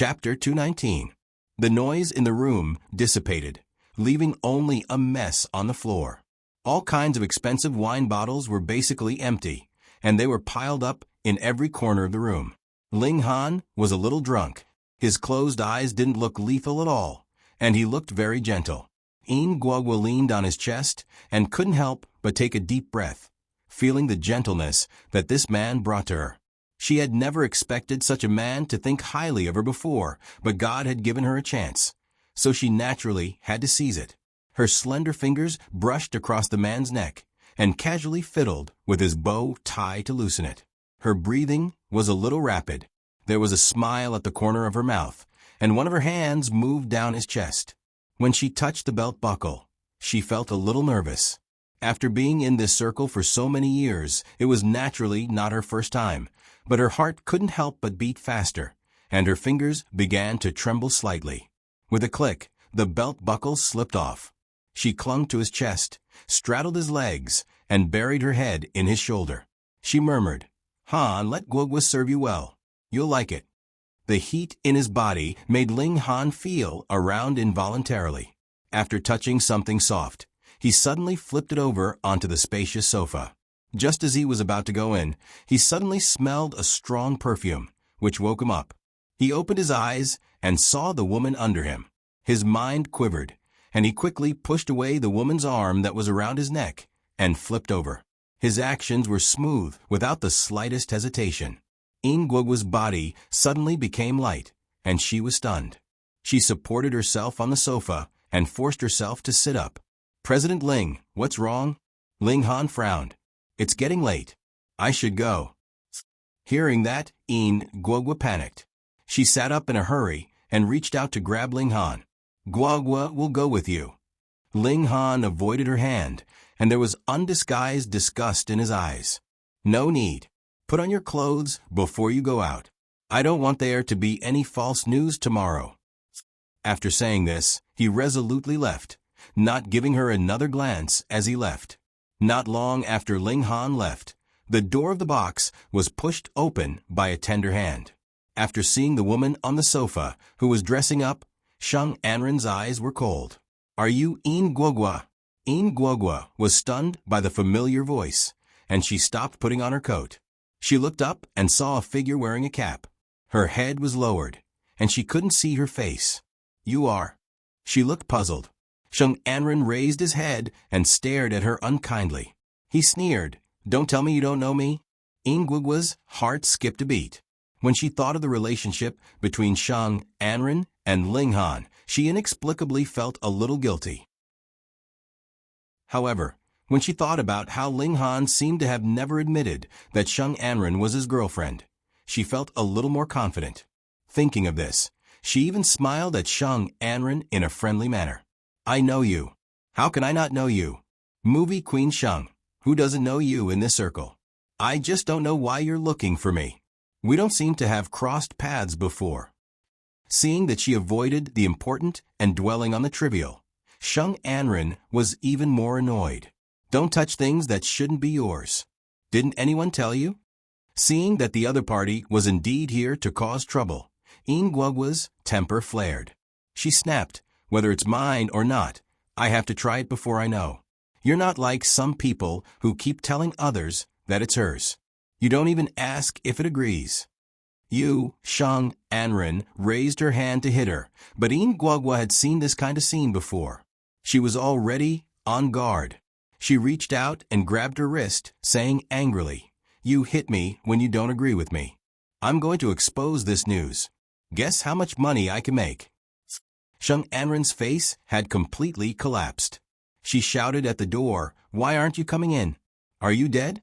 Chapter 219. The noise in the room dissipated, leaving only a mess on the floor. All kinds of expensive wine bottles were basically empty, and they were piled up in every corner of the room. Ling Han was a little drunk. His closed eyes didn't look lethal at all, and he looked very gentle. Yin Guogwa leaned on his chest and couldn't help but take a deep breath, feeling the gentleness that this man brought to her. She had never expected such a man to think highly of her before, but God had given her a chance, so she naturally had to seize it. Her slender fingers brushed across the man's neck and casually fiddled with his bow tie to loosen it. Her breathing was a little rapid. There was a smile at the corner of her mouth, and one of her hands moved down his chest. When she touched the belt buckle, she felt a little nervous. After being in this circle for so many years, it was naturally not her first time, but her heart couldn't help but beat faster, and her fingers began to tremble slightly. With a click, the belt buckle slipped off. She clung to his chest, straddled his legs, and buried her head in his shoulder. She murmured, "Han, let Guogwa serve you well. You'll like it." The heat in his body made Ling Han feel around involuntarily. After touching something soft, he suddenly flipped it over onto the spacious sofa. Just as he was about to go in, he suddenly smelled a strong perfume, which woke him up. He opened his eyes and saw the woman under him. His mind quivered, and he quickly pushed away the woman's arm that was around his neck and flipped over. His actions were smooth, without the slightest hesitation. Yin Guogwa's body suddenly became light, and she was stunned. She supported herself on the sofa and forced herself to sit up. "President Ling, what's wrong?" Ling Han frowned. "It's getting late. I should go." Hearing that, Yin Guogwa panicked. She sat up in a hurry and reached out to grab Ling Han. "Guogwa will go with you." Ling Han avoided her hand, and there was undisguised disgust in his eyes. "No need. Put on your clothes before you go out. I don't want there to be any false news tomorrow." After saying this, he resolutely left, not giving her another glance as he left. Not long after Ling Han left, the door of the box was pushed open by a tender hand. After seeing the woman on the sofa, who was dressing up, Sheng Anren's eyes were cold. "Are you Yin Guogwa?" Yin Guogwa was stunned by the familiar voice, and she stopped putting on her coat. She looked up and saw a figure wearing a cap. Her head was lowered, and she couldn't see her face. "You are." She looked puzzled. Sheng Anren raised his head and stared at her unkindly. He sneered, "Don't tell me you don't know me." Yin Guogwa's heart skipped a beat. When she thought of the relationship between Sheng Anren and Ling Han, she inexplicably felt a little guilty. However, when she thought about how Ling Han seemed to have never admitted that Sheng Anren was his girlfriend, she felt a little more confident. Thinking of this, she even smiled at Sheng Anren in a friendly manner. "I know you. How can I not know you? Movie Queen Sheng. Who doesn't know you in this circle? I just don't know why you're looking for me. We don't seem to have crossed paths before." Seeing that she avoided the important and dwelling on the trivial, Sheng Anren was even more annoyed. "Don't touch things that shouldn't be yours. Didn't anyone tell you?" Seeing that the other party was indeed here to cause trouble, Yin Guogwa's temper flared. She snapped, "Whether it's mine or not, I have to try it before I know. You're not like some people who keep telling others that it's hers. You don't even ask if it agrees." You, Sheng Anren, raised her hand to hit her, but Yin Guogwa had seen this kind of scene before. She was already on guard. She reached out and grabbed her wrist, saying angrily, "You hit me when you don't agree with me. I'm going to expose this news. Guess how much money I can make." Sheng Anren's face had completely collapsed. She shouted at the door, "Why aren't you coming in? Are you dead?"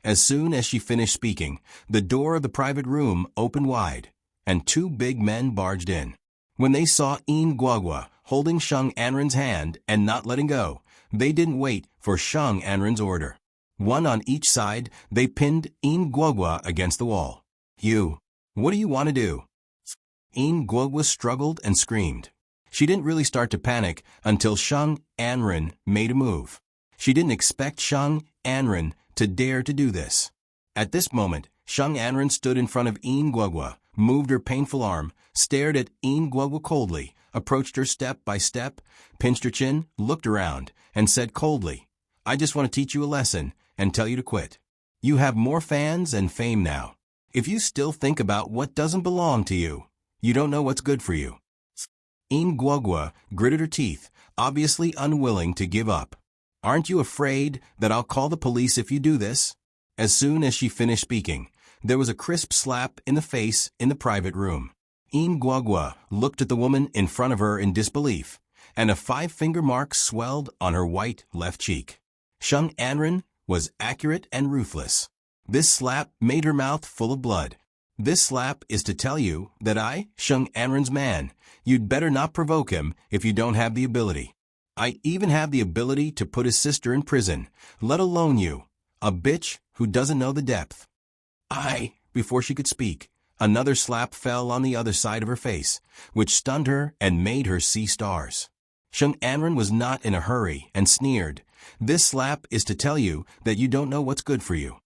As soon as she finished speaking, the door of the private room opened wide, and two big men barged in. When they saw Yin Guogwa holding Sheng Anren's hand and not letting go, they didn't wait for Sheng Anren's order. One on each side, they pinned Yin Guogwa against the wall. "You, what do you want to do?" Yin Guogwa struggled and screamed. She didn't really start to panic until Sheng Anren made a move. She didn't expect Sheng Anren to dare to do this. At this moment, Sheng Anren stood in front of Yin Guogwa, moved her painful arm, stared at Een Guagua coldly, approached her step by step, pinched her chin, looked around, and said coldly, "I just want to teach you a lesson and tell you to quit. You have more fans and fame now. If you still think about what doesn't belong to you, you don't know what's good for you." Een Guagua gritted her teeth, obviously unwilling to give up. "Aren't you afraid that I'll call the police if you do this?" As soon as she finished speaking, there was a crisp slap in the face in the private room. Een Guagua looked at the woman in front of her in disbelief, and a 5-finger mark swelled on her white left cheek. Shung Anren was accurate and ruthless. This slap made her mouth full of blood. "This slap is to tell you that I, Shung Anren's man, you'd better not provoke him if you don't have the ability. I even have the ability to put his sister in prison, let alone you, a bitch who doesn't know the depth." Before she could speak, another slap fell on the other side of her face, which stunned her and made her see stars. Shung Anren was not in a hurry and sneered, "This slap is to tell you that you don't know what's good for you.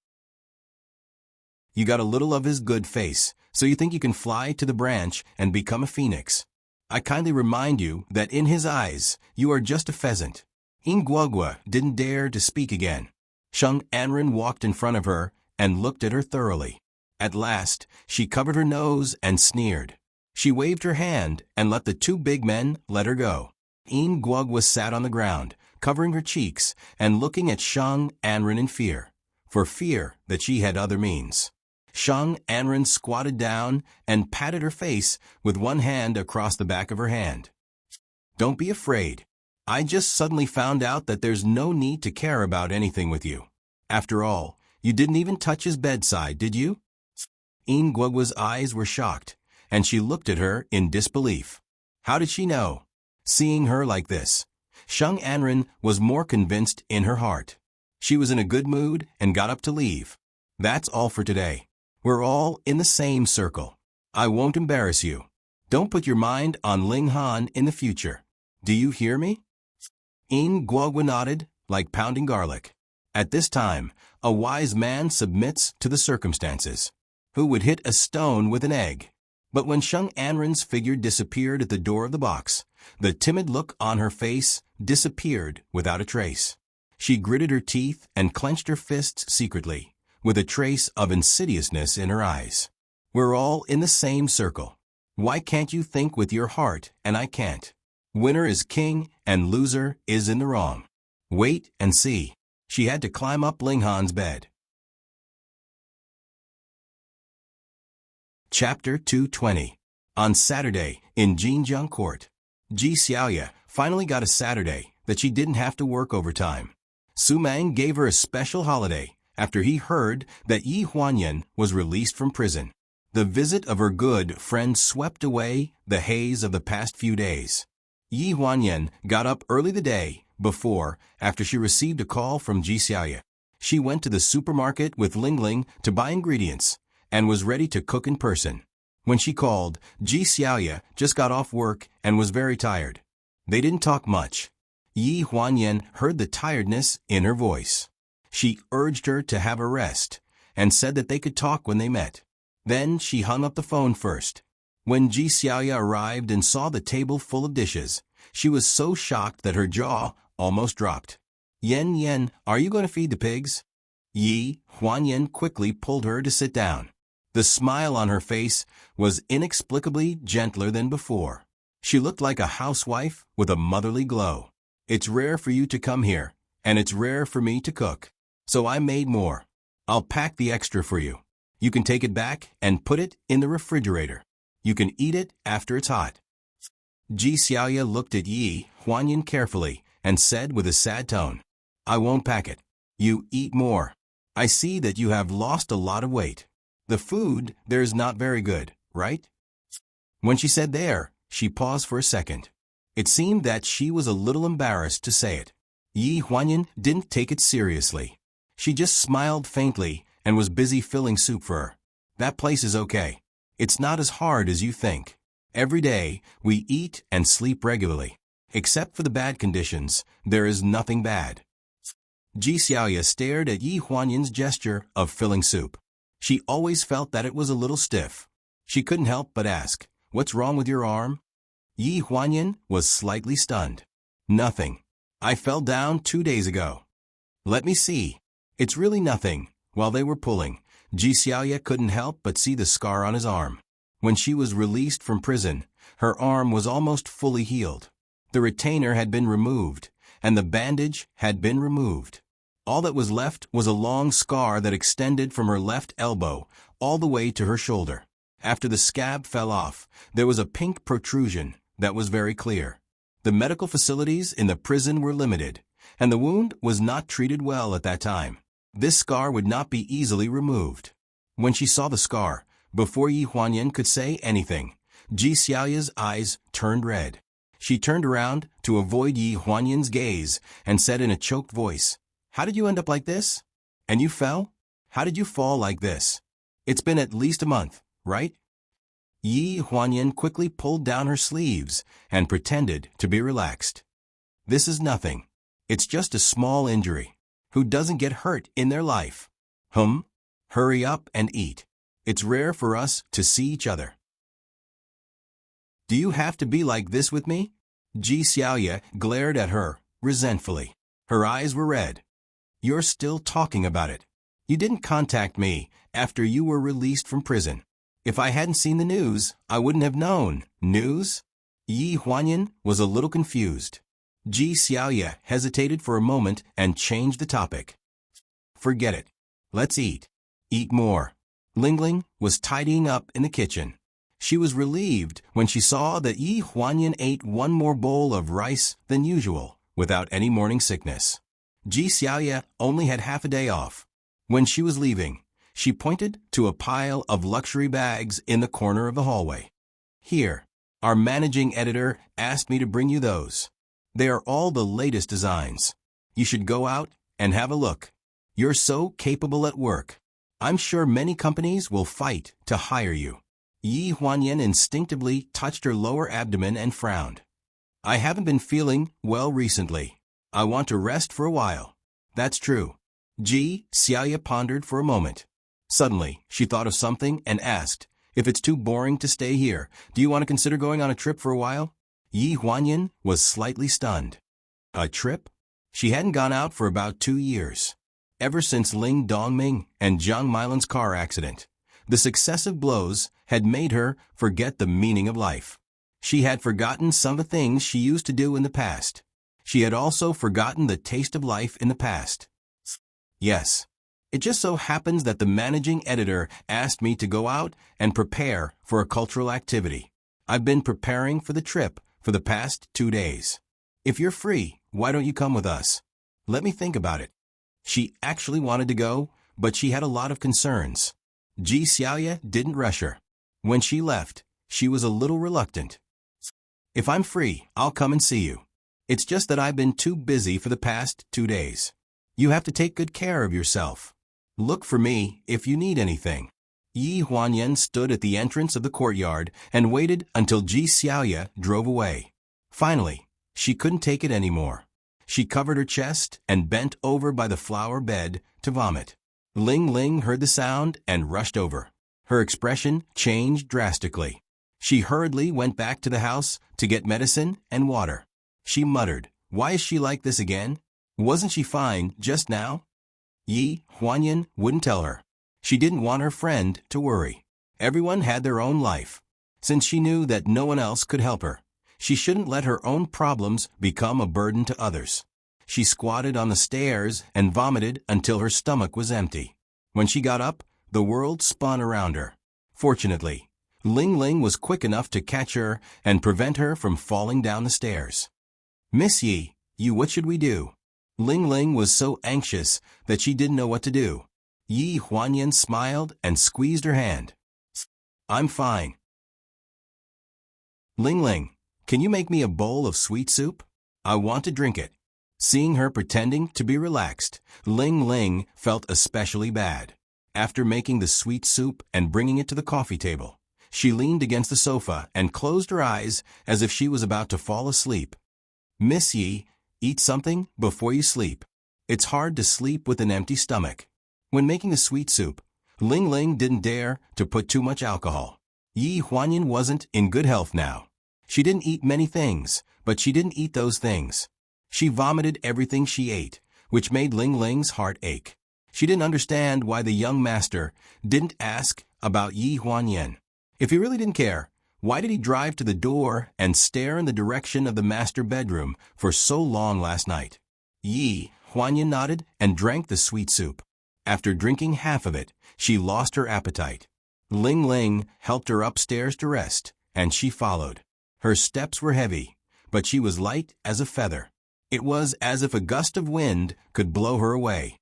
You got a little of his good face, so you think you can fly to the branch and become a phoenix. I kindly remind you that in his eyes, you are just a pheasant." Een Guagua didn't dare to speak again. Shung Anren walked in front of her and looked at her thoroughly. At last, she covered her nose and sneered. She waved her hand and let the 2 big men let her go. Een Guagua sat on the ground, covering her cheeks and looking at Shung Anren in fear, for fear that she had other means. Shung Anren squatted down and patted her face with one hand across the back of her hand. "Don't be afraid. I just suddenly found out that there's no need to care about anything with you. After all, you didn't even touch his bedside, did you?" Een Guagua's eyes were shocked, and she looked at her in disbelief. How did she know? Seeing her like this, Shung Anren was more convinced in her heart. She was in a good mood and got up to leave. "That's all for today. We're all in the same circle. I won't embarrass you. Don't put your mind on Ling Han in the future. Do you hear me?" Een Guagua nodded, like pounding garlic. At this time, a wise man submits to the circumstances. Who would hit a stone with an egg? But when Shung Anren's figure disappeared at the door of the box, the timid look on her face disappeared without a trace. She gritted her teeth and clenched her fists secretly, with a trace of insidiousness in her eyes. "We're all in the same circle. Why can't you think with your heart and I can't? Winner is king and loser is in the wrong. Wait and see." She had to climb up Ling Han's bed. Chapter 220. On Saturday, in Jinjiang Court. Ji Xiaoya finally got a Saturday that she didn't have to work overtime. Su Mang gave her a special holiday after he heard that Yi Huanyan was released from prison. The visit of her good friend swept away the haze of the past few days. Yi Huanyan got up early the day before after she received a call from Ji Xiaoya. She went to the supermarket with Ling Ling to buy ingredients and was ready to cook in person. When she called, Ji Xiaoya just got off work and was very tired. They didn't talk much. Yi Huanyan heard the tiredness in her voice. She urged her to have a rest and said that they could talk when they met. Then she hung up the phone first. When Ji Xiaoya arrived and saw the table full of dishes, she was so shocked that her jaw almost dropped. Yen, are you going to feed the pigs?" Yi Huanyan quickly pulled her to sit down. The smile on her face was inexplicably gentler than before. She looked like a housewife with a motherly glow. "It's rare for you to come here, and it's rare for me to cook. So I made more. I'll pack the extra for you. You can take it back and put it in the refrigerator. You can eat it after it's hot." Ji Xiaoya looked at Yi Huanyan carefully and said with a sad tone, "I won't pack it. You eat more. I see that you have lost a lot of weight. The food there is not very good, right?" When she said there, she paused for a second. It seemed that she was a little embarrassed to say it. Yi Huanyan didn't take it seriously. She just smiled faintly and was busy filling soup for her. "That place is okay. It's not as hard as you think. Every day, we eat and sleep regularly. Except for the bad conditions, there is nothing bad." Ji Xiaoya stared at Yi Huanyan's gesture of filling soup. She always felt that it was a little stiff. She couldn't help but ask, "What's wrong with your arm?" Yi Huanyan was slightly stunned. "Nothing. I fell down 2 days ago." "Let me see." "It's really nothing." While they were pulling, Ji Xiaoya couldn't help but see the scar on his arm. When she was released from prison, her arm was almost fully healed. The retainer had been removed, and the bandage had been removed. All that was left was a long scar that extended from her left elbow all the way to her shoulder. After the scab fell off, there was a pink protrusion that was very clear. The medical facilities in the prison were limited, and the wound was not treated well at that time. This scar would not be easily removed. When she saw the scar, before Yi Huanyan could say anything, Ji Xiaoya's eyes turned red. She turned around to avoid Yi Huanyan's gaze and said in a choked voice, "How did you end up like this? And you fell? How did you fall like this? It's been at least a month, right?" Yi Huanyan quickly pulled down her sleeves and pretended to be relaxed. "This is nothing. It's just a small injury. Who doesn't get hurt in their life? Hurry up and eat. It's rare for us to see each other." "Do you have to be like this with me?" Ji Xiaoya glared at her resentfully. Her eyes were red. "You're still talking about it. You didn't contact me after you were released from prison. If I hadn't seen the news, I wouldn't have known." "News?" Yi Huanyan was a little confused. Ji Xiaoya hesitated for a moment and changed the topic. "Forget it. Let's eat. Eat more." Ling Ling was tidying up in the kitchen. She was relieved when she saw that Yi Huanyan ate one more bowl of rice than usual, without any morning sickness. Ji Xiaoya only had half a day off. When she was leaving, she pointed to a pile of luxury bags in the corner of the hallway. "Here, our managing editor asked me to bring you those. They are all the latest designs. You should go out and have a look. You're so capable at work. I'm sure many companies will fight to hire you." Yi Huanyan instinctively touched her lower abdomen and frowned. "I haven't been feeling well recently. I want to rest for a while." "That's true." Ji Xiaoya pondered for a moment. Suddenly, she thought of something and asked, "If it's too boring to stay here, do you want to consider going on a trip for a while?" Yi Huanyan was slightly stunned. A trip? She hadn't gone out for about 2 years. Ever since Ling Dongming and Zhang Milan's car accident, the successive blows had made her forget the meaning of life. She had forgotten some of the things she used to do in the past. She had also forgotten the taste of life in the past. "Yes. It just so happens that the managing editor asked me to go out and prepare for a cultural activity. I've been preparing for the trip for the past 2 days. If you're free, why don't you come with us? Let me think about it." She actually wanted to go, but she had a lot of concerns. Ji Xiaoya didn't rush her. When she left, she was a little reluctant. "If I'm free, I'll come and see you. It's just that I've been too busy for the past 2 days. You have to take good care of yourself. Look for me if you need anything." Yi Huanyan stood at the entrance of the courtyard and waited until Ji Xiaoya drove away. Finally, she couldn't take it anymore. She covered her chest and bent over by the flower bed to vomit. Ling Ling heard the sound and rushed over. Her expression changed drastically. She hurriedly went back to the house to get medicine and water. She muttered, "Why is she like this again? Wasn't she fine just now?" Yi Huanyan wouldn't tell her. She didn't want her friend to worry. Everyone had their own life. Since she knew that no one else could help her, she shouldn't let her own problems become a burden to others. She squatted on the stairs and vomited until her stomach was empty. When she got up, the world spun around her. Fortunately, Ling Ling was quick enough to catch her and prevent her from falling down the stairs. "Miss Yi, what should we do?" Ling Ling was so anxious that she didn't know what to do. Yi Huanyan smiled and squeezed her hand. "I'm fine." "Ling Ling, can you make me a bowl of sweet soup? I want to drink it." Seeing her pretending to be relaxed, Ling Ling felt especially bad. After making the sweet soup and bringing it to the coffee table, she leaned against the sofa and closed her eyes as if she was about to fall asleep. "Miss Yi, eat something before you sleep. It's hard to sleep with an empty stomach." When making the sweet soup, Ling Ling didn't dare to put too much alcohol. Yi Huanyan wasn't in good health now. She didn't eat many things, but she didn't eat those things. She vomited everything she ate, which made Ling Ling's heart ache. She didn't understand why the young master didn't ask about Yi Huanyan. If he really didn't care, why did he drive to the door and stare in the direction of the master bedroom for so long last night? Yi Huanyan nodded and drank the sweet soup. After drinking half of it, she lost her appetite. Ling Ling helped her upstairs to rest, and she followed. Her steps were heavy, but she was light as a feather. It was as if a gust of wind could blow her away.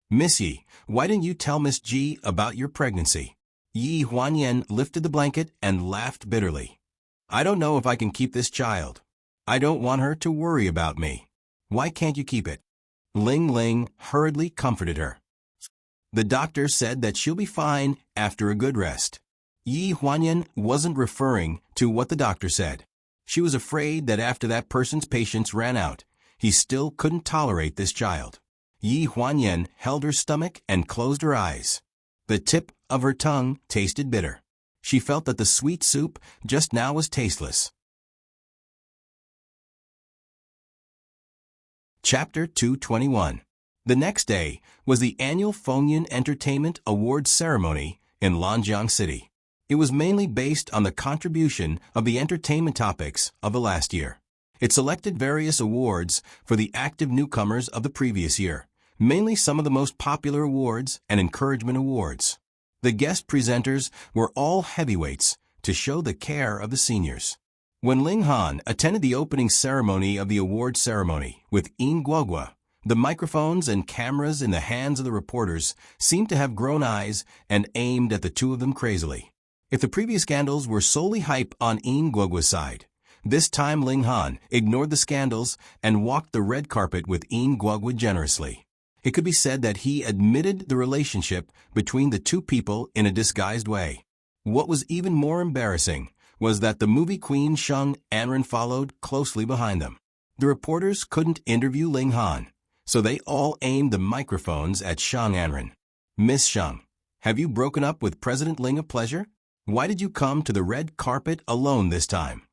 "Miss Yi, why didn't you tell Miss Ji about your pregnancy?" Yi Huanyan lifted the blanket and laughed bitterly. "I don't know if I can keep this child. I don't want her to worry about me." "Why can't you keep it?" Ling Ling hurriedly comforted her. "The doctor said that she'll be fine after a good rest." Yi Huanyan wasn't referring to what the doctor said. She was afraid that after that person's patience ran out, he still couldn't tolerate this child. Yi Huanyan held her stomach and closed her eyes. The tip of her tongue tasted bitter. She felt that the sweet soup just now was tasteless. Chapter 221. The next day was the annual Fengyan Entertainment Awards ceremony in Lanjiang City. It was mainly based on the contribution of the entertainment topics of the last year. It selected various awards for the active newcomers of the previous year, mainly some of the most popular awards and encouragement awards. The guest presenters were all heavyweights to show the care of the seniors. When Ling Han attended the opening ceremony of the award ceremony with Yin Guogua, the microphones and cameras in the hands of the reporters seemed to have grown eyes and aimed at the two of them crazily. If the previous scandals were solely hype on Yin Guogua's side, this time Ling Han ignored the scandals and walked the red carpet with Yin Guogua generously. It could be said that he admitted the relationship between the two people in a disguised way. What was even more embarrassing was that the movie queen Sheng Anren followed closely behind them. The reporters couldn't interview Ling Han, so they all aimed the microphones at Sheng Anren. "Miss Sheng, have you broken up with President Ling of Pleasure? Why did you come to the red carpet alone this time?"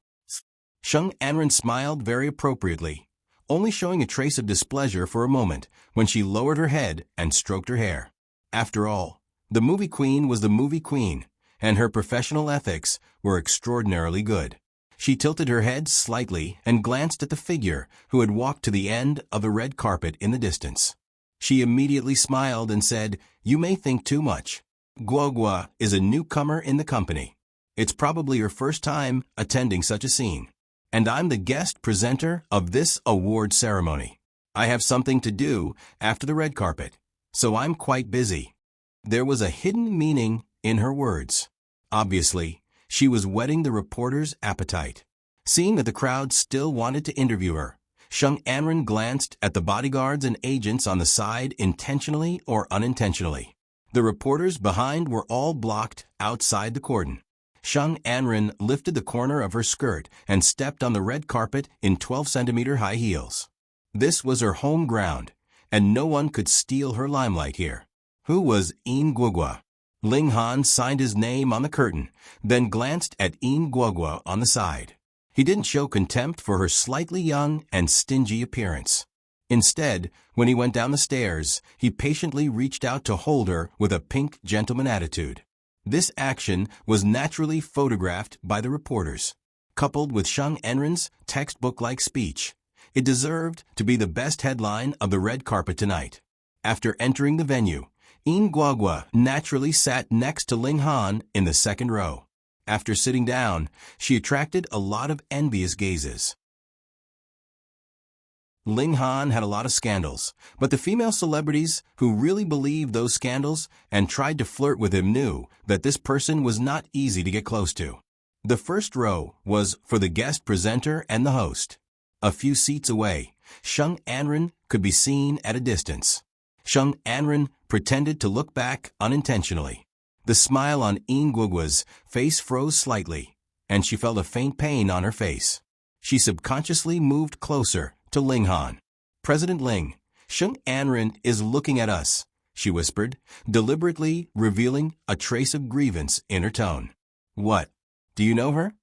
Sheng Anren smiled very appropriately, only showing a trace of displeasure for a moment when she lowered her head and stroked her hair. After all, the movie queen was the movie queen, and her professional ethics were extraordinarily good. She tilted her head slightly and glanced at the figure who had walked to the end of the red carpet in the distance. She immediately smiled and said, "You may think too much. Guogua is a newcomer in the company. It's probably her first time attending such a scene. And I'm the guest presenter of this award ceremony. I have something to do after the red carpet, so I'm quite busy." There was a hidden meaning in her words. Obviously, she was whetting the reporter's appetite. Seeing that the crowd still wanted to interview her, Sheng Anren glanced at the bodyguards and agents on the side intentionally or unintentionally. The reporters behind were all blocked outside the cordon. Sheng Anren lifted the corner of her skirt and stepped on the red carpet in 12-centimeter high heels. This was her home ground, and no one could steal her limelight here. Who was Yin Guogua? Ling Han signed his name on the curtain, then glanced at Yin Guogua on the side. He didn't show contempt for her slightly young and stingy appearance. Instead, when he went down the stairs, he patiently reached out to hold her with a pink gentleman attitude. This action was naturally photographed by the reporters. Coupled with Sheng Anren's textbook-like speech, it deserved to be the best headline of the red carpet tonight. After entering the venue, Yin Guogua naturally sat next to Ling Han in the second row. After sitting down, she attracted a lot of envious gazes. Ling Han had a lot of scandals, but the female celebrities who really believed those scandals and tried to flirt with him knew that this person was not easy to get close to. The first row was for the guest presenter and the host. A few seats away, Sheng Anren could be seen at a distance. Sheng Anren pretended to look back unintentionally. The smile on Yin Guogua's face froze slightly, and she felt a faint pain on her face. She subconsciously moved closer to Ling Han. "President Ling, Sheng Anren is looking at us," she whispered, deliberately revealing a trace of grievance in her tone. "What? Do you know her?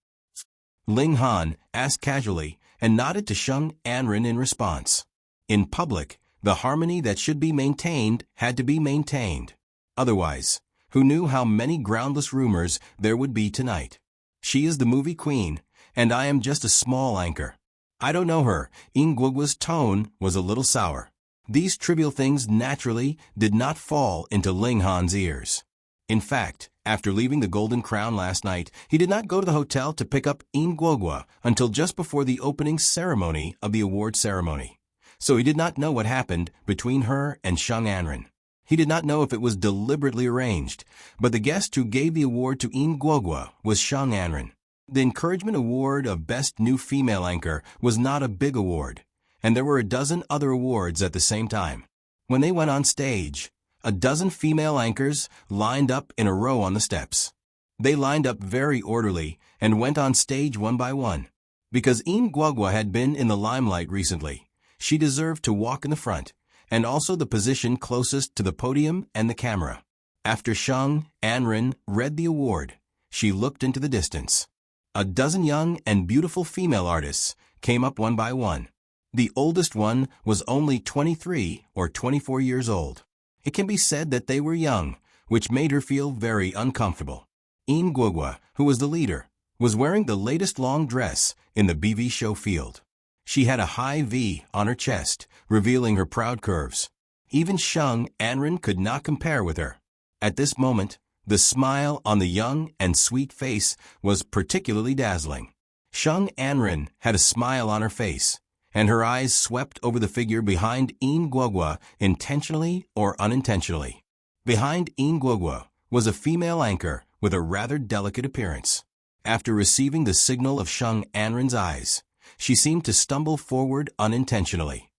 Ling Han asked casually and nodded to Sheng Anren in response. In public, the harmony that should be maintained had to be maintained. Otherwise, who knew how many groundless rumors there would be tonight? She is the movie queen, and I am just a small anchor. I don't know her. Nguogwa's tone was a little sour. These trivial things naturally did not fall into Ling Han's ears. In fact, after leaving the Golden Crown last night, he did not go to the hotel to pick up Nguogwa until just before the opening ceremony of the award ceremony. So he did not know what happened between her and Sheng Anren. He did not know if it was deliberately arranged, but the guest who gave the award to Nguogwa was Sheng Anren. The Encouragement Award of Best New Female Anchor was not a big award, and there were a dozen other awards at the same time. When they went on stage, a dozen female anchors lined up in a row on the steps. They lined up very orderly and went on stage one by one. Because Nguogwa had been in the limelight recently, she deserved to walk in the front, and also the position closest to the podium and the camera. After Sheng Anren read the award, she looked into the distance. A dozen young and beautiful female artists came up one by one. The oldest one was only 23 or 24 years old. It can be said that they were young, which made her feel very uncomfortable. Nguogwa, who was the leader, was wearing the latest long dress in the BV show field. She had a high V on her chest, revealing her proud curves. Even Sheng Anren could not compare with her. At this moment, the smile on the young and sweet face was particularly dazzling. Sheng Anren had a smile on her face, and her eyes swept over the figure behind Nguogwa intentionally or unintentionally. Behind Nguogwa was a female anchor with a rather delicate appearance. After receiving the signal of Sheng Anren's eyes, she seemed to stumble forward unintentionally.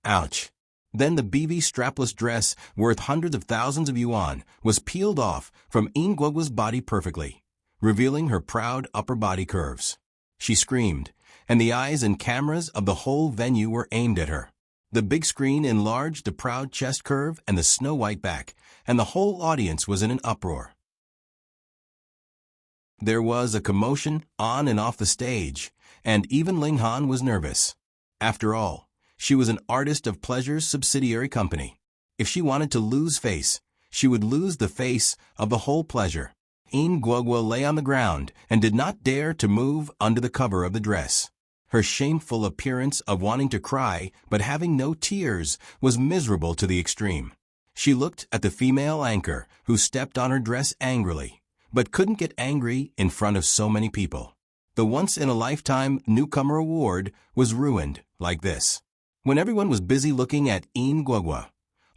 Ouch! Then the BV strapless dress, worth hundreds of thousands of yuan, was peeled off from Nguogwa's body perfectly, revealing her proud upper body curves. She screamed, and the eyes and cameras of the whole venue were aimed at her. The big screen enlarged the proud chest curve and the snow-white back, and the whole audience was in an uproar. There was a commotion on and off the stage, and even Ling Han was nervous. After all, she was an artist of Pleasure's subsidiary company. If she wanted to lose face, she would lose the face of the whole Pleasure. Nguogwa lay on the ground and did not dare to move under the cover of the dress. Her shameful appearance of wanting to cry but having no tears was miserable to the extreme. She looked at the female anchor who stepped on her dress angrily, but couldn't get angry in front of so many people. The once-in-a-lifetime newcomer award was ruined like this. When everyone was busy looking at Nguogwa,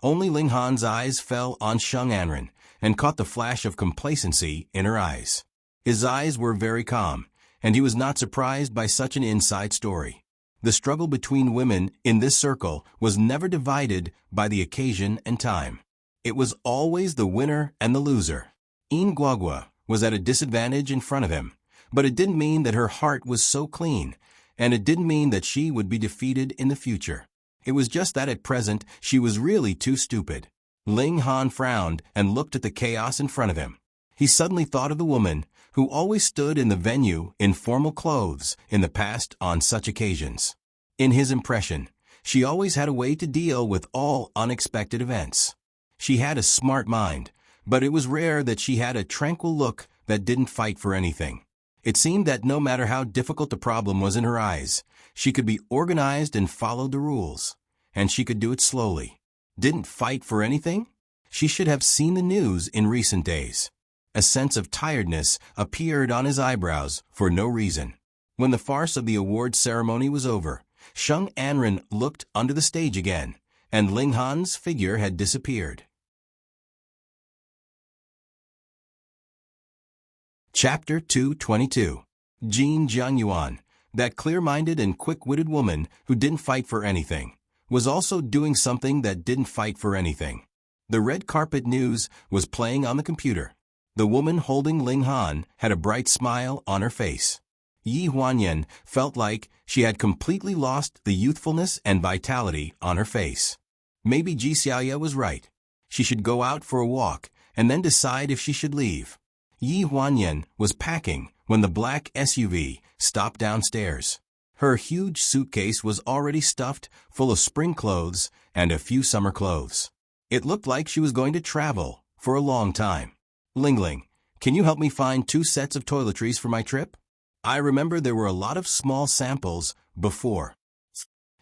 only Ling Han's eyes fell on Sheng Anren and caught the flash of complacency in her eyes. His eyes were very calm, and he was not surprised by such an inside story. The struggle between women in this circle was never divided by the occasion and time. It was always the winner and the loser. Nguogwa was at a disadvantage in front of him, but it didn't mean that her heart was so clean, and it didn't mean that she would be defeated in the future. It was just that at present she was really too stupid. Ling Han frowned and looked at the chaos in front of him. He suddenly thought of the woman who always stood in the venue in formal clothes in the past on such occasions. In his impression, she always had a way to deal with all unexpected events. She had a smart mind, but it was rare that she had a tranquil look that didn't fight for anything. It seemed that no matter how difficult the problem was in her eyes, she could be organized and followed the rules, and she could do it slowly. Didn't fight for anything? She should have seen the news in recent days. A sense of tiredness appeared on his eyebrows for no reason. When the farce of the award ceremony was over, Sheng Anren looked under the stage again, and Ling Han's figure had disappeared. Chapter 222. Jin Jiangyuan, that clear-minded and quick-witted woman who didn't fight for anything, was also doing something that didn't fight for anything. The red carpet news was playing on the computer. The woman holding Ling Han had a bright smile on her face. Yi Huanyan felt like she had completely lost the youthfulness and vitality on her face. Maybe Ji Xiaoye was right. She should go out for a walk and then decide if she should leave. Yi Huanyan was packing when the black SUV stopped downstairs. Her huge suitcase was already stuffed full of spring clothes and a few summer clothes. It looked like she was going to travel for a long time. Ling Ling, can you help me find 2 sets of toiletries for my trip? I remember there were a lot of small samples before.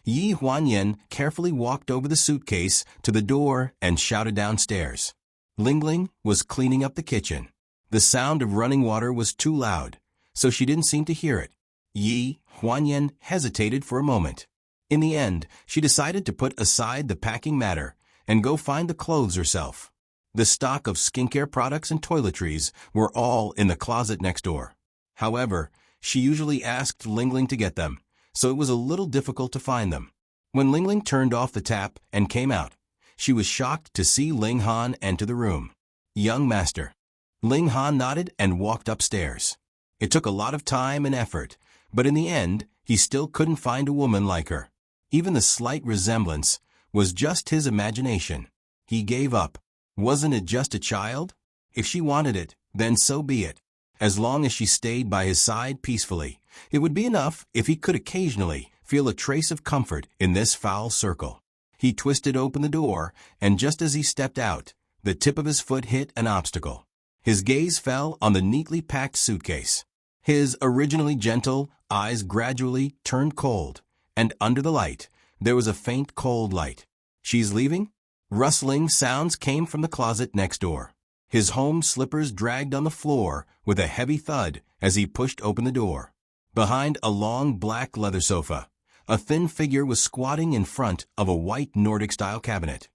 Yi Huanyan carefully walked over the suitcase to the door and shouted downstairs. Ling Ling was cleaning up the kitchen. The sound of running water was too loud, so she didn't seem to hear it. Yi Huanyan hesitated for a moment. In the end, she decided to put aside the packing matter and go find the clothes herself. The stock of skincare products and toiletries were all in the closet next door. However, she usually asked Ling Ling to get them, so it was a little difficult to find them. When Ling Ling turned off the tap and came out, she was shocked to see Ling Han enter the room. Young master. Ling Han nodded and walked upstairs. It took a lot of time and effort, but in the end, he still couldn't find a woman like her. Even the slight resemblance was just his imagination. He gave up. Wasn't it just a child? If she wanted it, then so be it. As long as she stayed by his side peacefully, it would be enough if he could occasionally feel a trace of comfort in this foul circle. He twisted open the door, and just as he stepped out, the tip of his foot hit an obstacle. His gaze fell on the neatly packed suitcase. His originally gentle eyes gradually turned cold, and under the light, there was a faint cold light. She's leaving? Rustling sounds came from the closet next door. His home slippers dragged on the floor with a heavy thud as he pushed open the door. Behind a long black leather sofa, a thin figure was squatting in front of a white Nordic-style cabinet.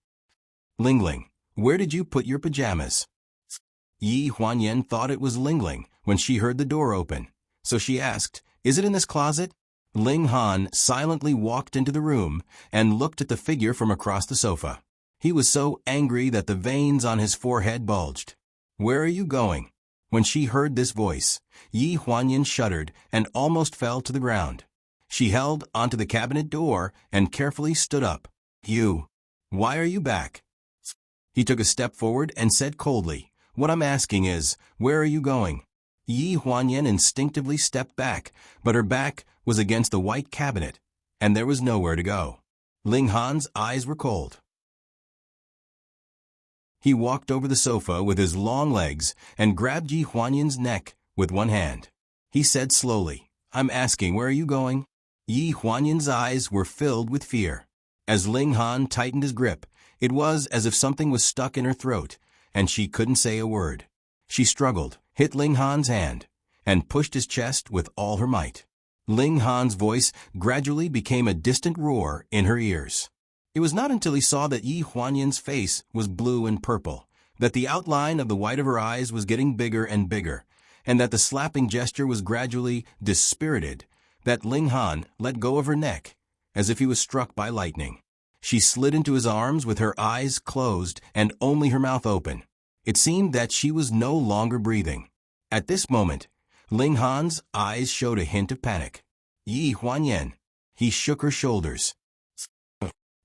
Ling Ling, where did you put your pajamas? Yi Huanyan thought it was Ling Ling when she heard the door open, so she asked, Is it in this closet? Ling Han silently walked into the room and looked at the figure from across the sofa. He was so angry that the veins on his forehead bulged. Where are you going? When she heard this voice, Yi Huanyan shuddered and almost fell to the ground. She held onto the cabinet door and carefully stood up. Why are you back? He took a step forward and said coldly, What I'm asking is, where are you going? Yi Huanyan instinctively stepped back, but her back was against the white cabinet, and there was nowhere to go. Ling Han's eyes were cold. He walked over the sofa with his long legs and grabbed Yi Huanyan's neck with one hand. He said slowly, I'm asking, where are you going? Yi Huanyan's eyes were filled with fear. As Ling Han tightened his grip, it was as if something was stuck in her throat, and she couldn't say a word. She struggled, hit Ling Han's hand, and pushed his chest with all her might. Ling Han's voice gradually became a distant roar in her ears. It was not until he saw that Yi Huanyan's face was blue and purple, that the outline of the white of her eyes was getting bigger and bigger, and that the slapping gesture was gradually dispirited, that Ling Han let go of her neck, as if he was struck by lightning. She slid into his arms with her eyes closed and only her mouth open. It seemed that she was no longer breathing. At this moment, Ling Han's eyes showed a hint of panic. Yi Huanyan. He shook her shoulders.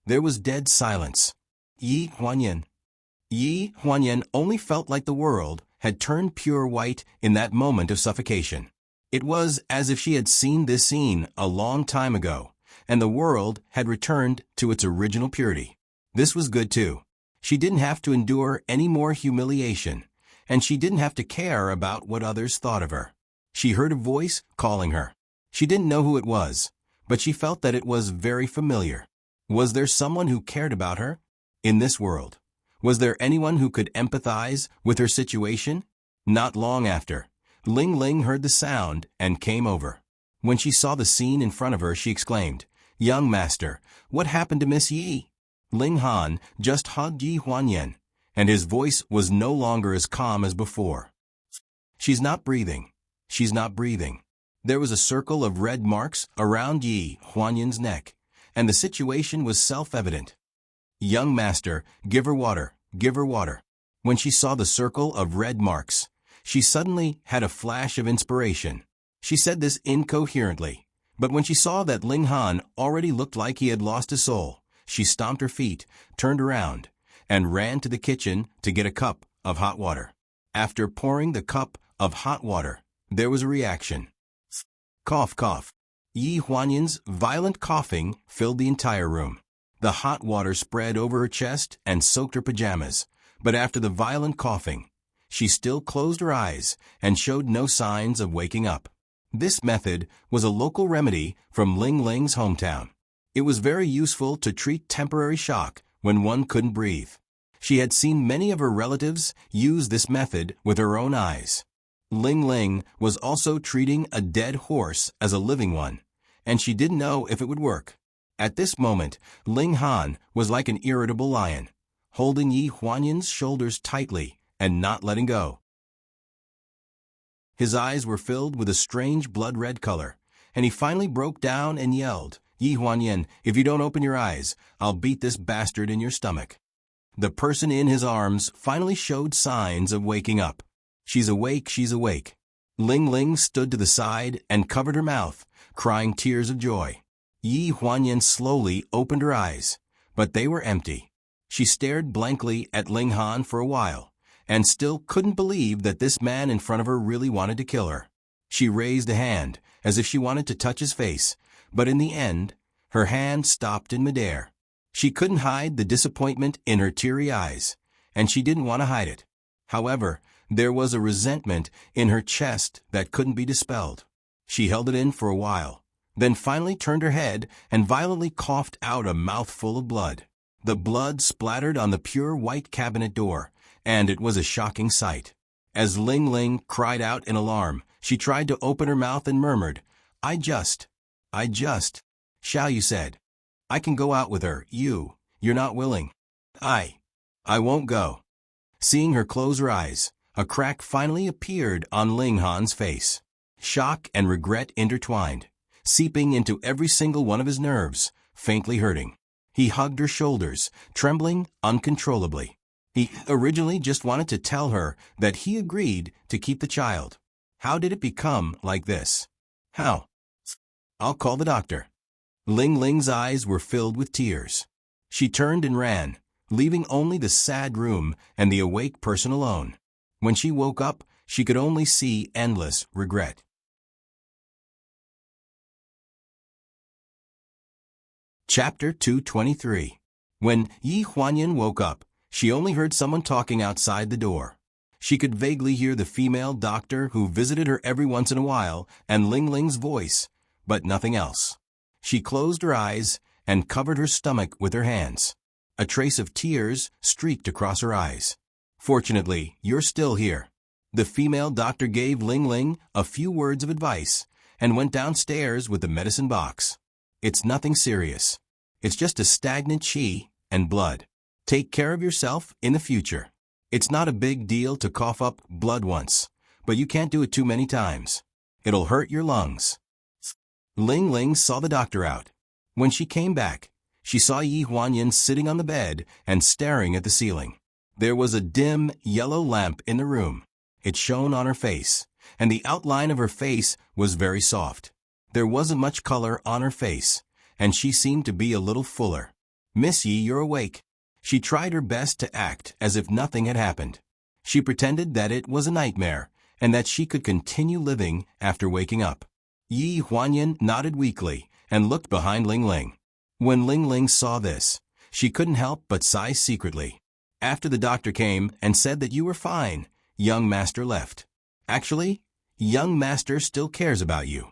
There was dead silence. Yi Huanyan. Yi Huanyan only felt like the world had turned pure white in that moment of suffocation. It was as if she had seen this scene a long time ago, and the world had returned to its original purity. This was good too. She didn't have to endure any more humiliation, and she didn't have to care about what others thought of her. She heard a voice calling her. She didn't know who it was, but she felt that it was very familiar. Was there someone who cared about her? In this world, was there anyone who could empathize with her situation? Not long after, Ling Ling heard the sound and came over. When she saw the scene in front of her, she exclaimed, Young master, what happened to Miss Yi? Ling Han just hugged Yi Huanyan, and his voice was no longer as calm as before. She's not breathing. She's not breathing. There was a circle of red marks around Yi Huanyan's neck, and the situation was self-evident. Young master, give her water, give her water. When she saw the circle of red marks, she suddenly had a flash of inspiration. She said this incoherently, but when she saw that Ling Han already looked like he had lost his soul, she stomped her feet, turned around, and ran to the kitchen to get a cup of hot water. After pouring the cup of hot water. There was a reaction. Cough, cough. Yi Huanyan's violent coughing filled the entire room. The hot water spread over her chest and soaked her pajamas, but after the violent coughing, she still closed her eyes and showed no signs of waking up. This method was a local remedy from Ling Ling's hometown. It was very useful to treat temporary shock when one couldn't breathe. She had seen many of her relatives use this method with her own eyes. Ling Ling was also treating a dead horse as a living one, and she didn't know if it would work. At this moment, Ling Han was like an irritable lion, holding Yi Huanyan's shoulders tightly and not letting go. His eyes were filled with a strange blood-red color, and he finally broke down and yelled, "Yi Huanyan, if you don't open your eyes, I'll beat this bastard in your stomach." The person in his arms finally showed signs of waking up. "She's awake, she's awake." Ling Ling stood to the side and covered her mouth, crying tears of joy. Yi Huanyan slowly opened her eyes, but they were empty. She stared blankly at Ling Han for a while, and still couldn't believe that this man in front of her really wanted to kill her. She raised a hand, as if she wanted to touch his face, but in the end, her hand stopped in midair. She couldn't hide the disappointment in her teary eyes, and she didn't want to hide it. However, there was a resentment in her chest that couldn't be dispelled. She held it in for a while, then finally turned her head and violently coughed out a mouthful of blood. The blood splattered on the pure white cabinet door, and it was a shocking sight. As Ling Ling cried out in alarm, she tried to open her mouth and murmured, I just, shall you said. I can go out with her, you're not willing. I won't go." Seeing her close her eyes, a crack finally appeared on Ling Han's face. Shock and regret intertwined, seeping into every single one of his nerves, faintly hurting. He hugged her shoulders, trembling uncontrollably. He originally just wanted to tell her that he agreed to keep the child. How did it become like this? How? I'll call the doctor. Ling Ling's eyes were filled with tears. She turned and ran, leaving only the sad room and the awake person alone. When she woke up, she could only see endless regret. Chapter 223. When Yi Huanyan woke up, she only heard someone talking outside the door. She could vaguely hear the female doctor who visited her every once in a while and Ling Ling's voice, but nothing else. She closed her eyes and covered her stomach with her hands. A trace of tears streaked across her eyes. "Fortunately, you're still here." The female doctor gave Ling Ling a few words of advice and went downstairs with the medicine box. "It's nothing serious. It's just a stagnant qi and blood. Take care of yourself in the future. It's not a big deal to cough up blood once, but you can't do it too many times. It'll hurt your lungs." Ling Ling saw the doctor out. When she came back, she saw Yi Huanyan sitting on the bed and staring at the ceiling. There was a dim, yellow lamp in the room. It shone on her face, and the outline of her face was very soft. There wasn't much color on her face, and she seemed to be a little fuller. "Miss Yi, you're awake." She tried her best to act as if nothing had happened. She pretended that it was a nightmare, and that she could continue living after waking up. Yi Huanyan nodded weakly and looked behind Ling Ling. When Ling Ling saw this, she couldn't help but sigh secretly. After the doctor came and said that you were fine, young master left. Actually, young master still cares about you.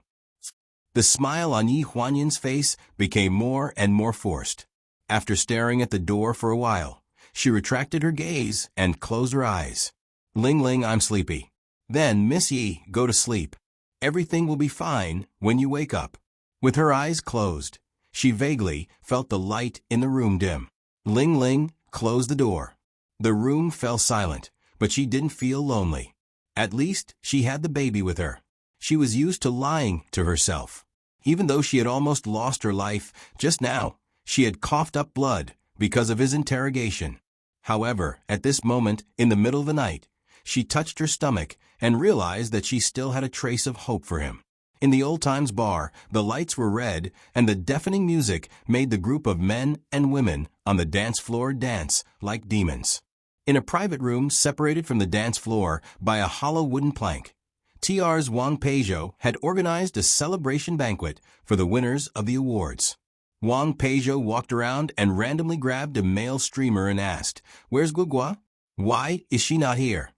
The smile on Yi Huanyan's face became more and more forced. After staring at the door for a while, she retracted her gaze and closed her eyes. "Ling Ling, I'm sleepy." "Then, Miss Yi, go to sleep. Everything will be fine when you wake up." With her eyes closed, she vaguely felt the light in the room dim. Ling Ling closed the door. The room fell silent, but she didn't feel lonely. At least, she had the baby with her. She was used to lying to herself. Even though she had almost lost her life just now, she had coughed up blood because of his interrogation. However, at this moment, in the middle of the night, she touched her stomach and realized that she still had a trace of hope for him. In the old times bar, the lights were red, and the deafening music made the group of men and women on the dance floor dance like demons. In a private room separated from the dance floor by a hollow wooden plank, TR's Wang Peijo had organized a celebration banquet for the winners of the awards. Wang Peijo walked around and randomly grabbed a male streamer and asked, "Where's Guogua? Why is she not here?"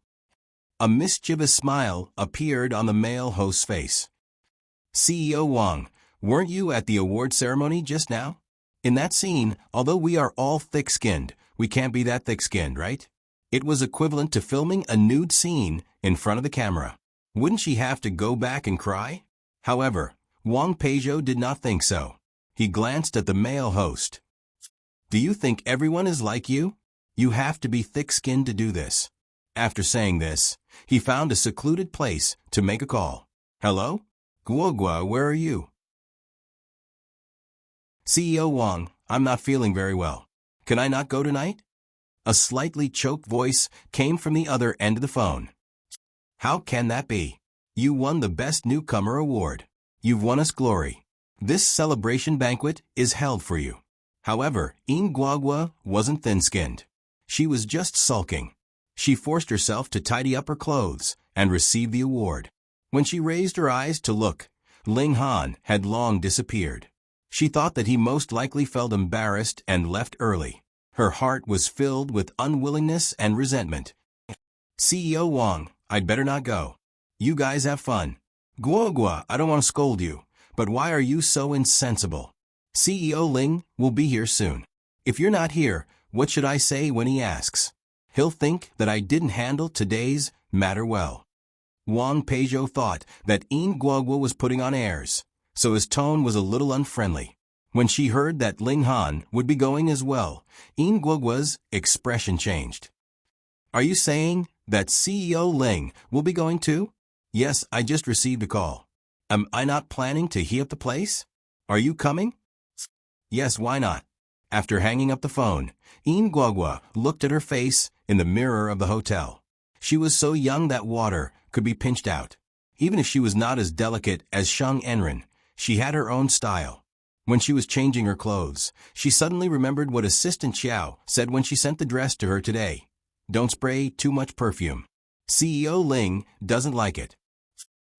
A mischievous smile appeared on the male host's face. "CEO Wang, weren't you at the award ceremony just now? In that scene, although we are all thick-skinned, we can't be that thick-skinned, right? It was equivalent to filming a nude scene in front of the camera. Wouldn't she have to go back and cry?" However, Wang Peijo did not think so. He glanced at the male host. "Do you think everyone is like you? You have to be thick-skinned to do this." After saying this, he found a secluded place to make a call. "Hello? Guogua, where are you?" "CEO Wang, I'm not feeling very well. Can I not go tonight?" A slightly choked voice came from the other end of the phone. "How can that be? You won the Best Newcomer award. You've won us glory. This celebration banquet is held for you." However, Guogua wasn't thin-skinned. She was just sulking. She forced herself to tidy up her clothes and receive the award. When she raised her eyes to look, Ling Han had long disappeared. She thought that he most likely felt embarrassed and left early. Her heart was filled with unwillingness and resentment. "CEO Wang, I'd better not go. You guys have fun. Guogua, I don't want to scold you, but why are you so insensible? CEO Ling will be here soon. If you're not here, what should I say when he asks? He'll think that I didn't handle today's matter well." Wang Peijo thought that Guogua was putting on airs, so his tone was a little unfriendly. When she heard that Ling Han would be going as well, Guogua's expression changed. "Are you saying that CEO Ling will be going too?" "Yes, I just received a call. Am I not planning to heat up the place? Are you coming?" "Yes, why not?" After hanging up the phone, Guogua looked at her face in the mirror of the hotel. She was so young that water could be pinched out. Even if she was not as delicate as Shang Enren, she had her own style. When she was changing her clothes, she suddenly remembered what Assistant Xiao said when she sent the dress to her today. "Don't spray too much perfume. CEO Ling doesn't like it."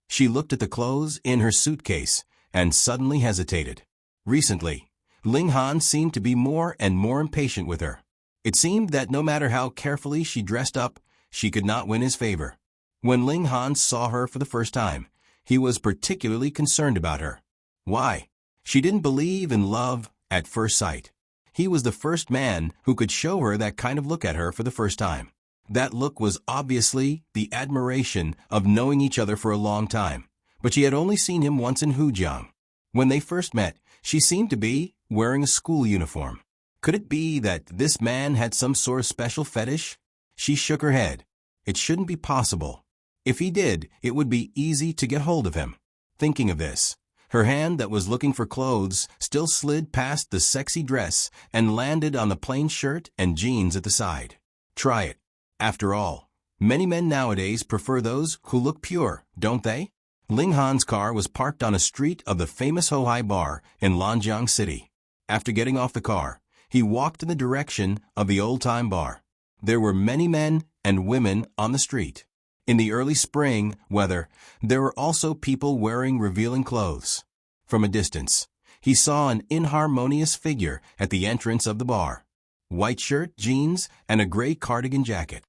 She looked at the clothes in her suitcase and suddenly hesitated. Recently, Ling Han seemed to be more and more impatient with her. It seemed that no matter how carefully she dressed up, she could not win his favor. When Ling Han saw her for the first time, he was particularly concerned about her. Why? She didn't believe in love at first sight. He was the first man who could show her that kind of look at her for the first time. That look was obviously the admiration of knowing each other for a long time, but she had only seen him once in Hujiang. When they first met, she seemed to be wearing a school uniform. Could it be that this man had some sort of special fetish? She shook her head. It shouldn't be possible. If he did, it would be easy to get hold of him. Thinking of this, her hand that was looking for clothes still slid past the sexy dress and landed on the plain shirt and jeans at the side. Try it. After all, many men nowadays prefer those who look pure, don't they? Ling Han's car was parked on a street of the famous Hohai Bar in Lanjiang City. After getting off the car, he walked in the direction of the old-time bar. There were many men and women on the street. In the early spring weather, there were also people wearing revealing clothes. From a distance, he saw an inharmonious figure at the entrance of the bar. White shirt, jeans, and a gray cardigan jacket.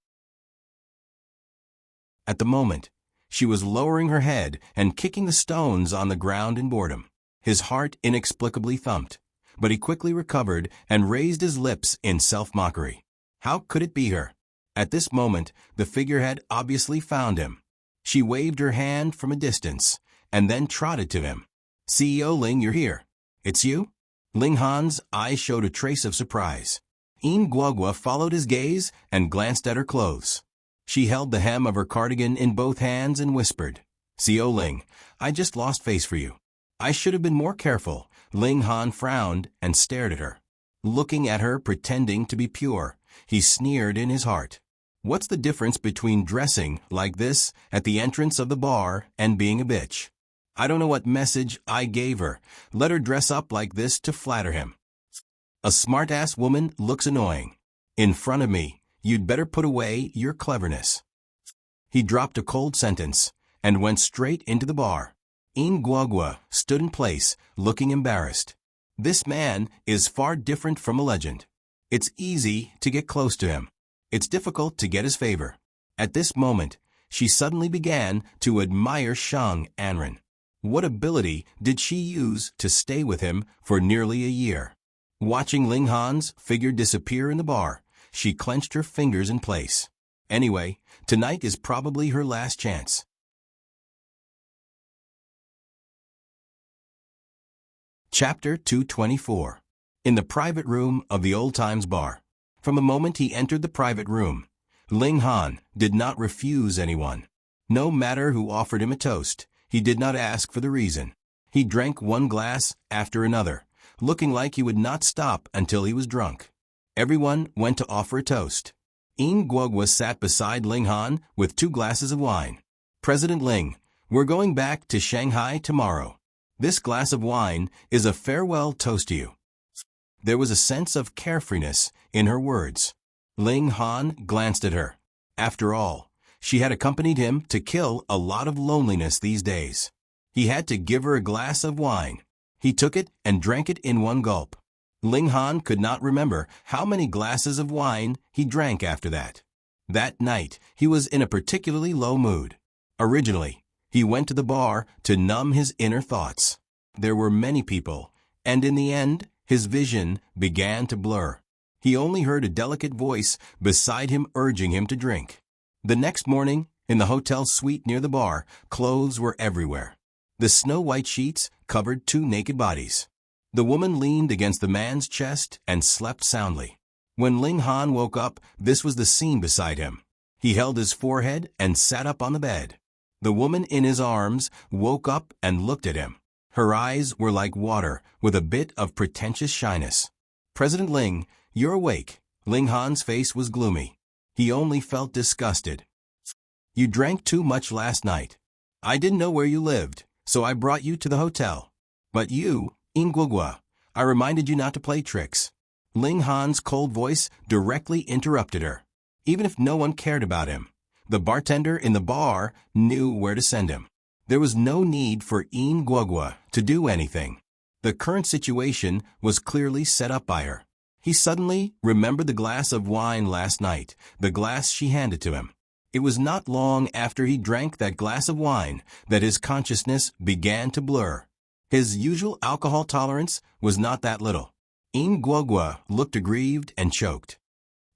At the moment, she was lowering her head and kicking the stones on the ground in boredom. His heart inexplicably thumped, but he quickly recovered and raised his lips in self-mockery. How could it be her? At this moment, the figure had obviously found him. She waved her hand from a distance and then trotted to him. "CEO Ling, you're here. It's you?" Ling Han's eyes showed a trace of surprise. Guogua followed his gaze and glanced at her clothes. She held the hem of her cardigan in both hands and whispered, "CEO Ling, I just lost face for you. I should have been more careful." Ling Han frowned and stared at her. Looking at her pretending to be pure, he sneered in his heart. What's the difference between dressing like this at the entrance of the bar and being a bitch? I don't know what message I gave her. Let her dress up like this to flatter him. A smart-ass woman looks annoying. In front of me, You'd better put away your cleverness." He dropped a cold sentence and went straight into the bar. Nguagua stood in place, looking embarrassed. This man is far different from a legend. It's easy to get close to him. It's difficult to get his favor. At this moment, she suddenly began to admire Shang Anren. What ability did she use to stay with him for nearly a year? Watching Ling Han's figure disappear in the bar, she clenched her fingers in place. Anyway, tonight is probably her last chance. Chapter 224. In the private room of the Old Times Bar. From the moment he entered the private room, Ling Han did not refuse anyone. No matter who offered him a toast, he did not ask for the reason. He drank one glass after another, looking like he would not stop until he was drunk. Everyone went to offer a toast. Nguagua sat beside Ling Han with 2 glasses of wine. "President Ling, we're going back to Shanghai tomorrow. This glass of wine is a farewell toast to you." There was a sense of carefreeness in her words. Ling Han glanced at her. After all, she had accompanied him to kill a lot of loneliness these days. He had to give her a glass of wine. He took it and drank it in one gulp. Ling Han could not remember how many glasses of wine he drank after that. That night, he was in a particularly low mood. Originally, he went to the bar to numb his inner thoughts. There were many people, and in the end, his vision began to blur. He only heard a delicate voice beside him urging him to drink. The next morning, in the hotel suite near the bar, clothes were everywhere. The snow-white sheets covered 2 naked bodies. The woman leaned against the man's chest and slept soundly. When Ling Han woke up, this was the scene beside him. He held his forehead and sat up on the bed. The woman in his arms woke up and looked at him. Her eyes were like water, with a bit of pretentious shyness. "President Ling, you're awake." Ling Han's face was gloomy. He only felt disgusted. "You drank too much last night. I didn't know where you lived, so I brought you to the hotel. But you, Nguagua, I reminded you not to play tricks." Ling Han's cold voice directly interrupted her. Even if no one cared about him, the bartender in the bar knew where to send him. There was no need for Nguagua to do anything. The current situation was clearly set up by her. He suddenly remembered the glass of wine last night, the glass she handed to him. It was not long after he drank that glass of wine that his consciousness began to blur. His usual alcohol tolerance was not that little. Nguagua looked aggrieved and choked.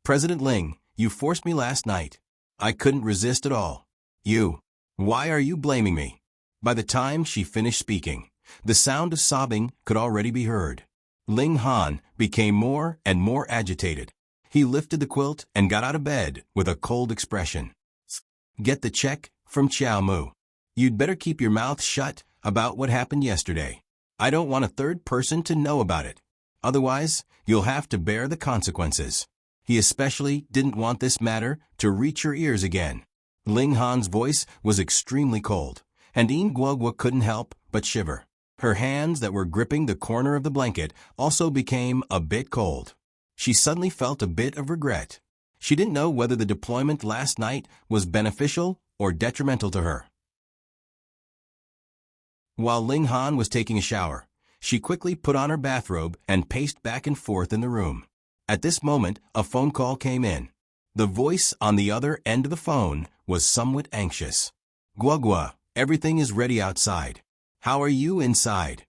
"President Ling, you forced me last night. I couldn't resist at all. Why are you blaming me?" By the time she finished speaking, the sound of sobbing could already be heard. Ling Han became more and more agitated. He lifted the quilt and got out of bed with a cold expression. "Get the check from Chiao Mu. You'd better keep your mouth shut about what happened yesterday. I don't want a third person to know about it. Otherwise, you'll have to bear the consequences." He especially didn't want this matter to reach her ears again. Ling Han's voice was extremely cold, and Nguagua couldn't help but shiver. Her hands that were gripping the corner of the blanket also became a bit cold. She suddenly felt a bit of regret. She didn't know whether the deployment last night was beneficial or detrimental to her. While Ling Han was taking a shower, she quickly put on her bathrobe and paced back and forth in the room. At this moment, a phone call came in. The voice on the other end of the phone was somewhat anxious. "Guagua, everything is ready outside. How are you inside?"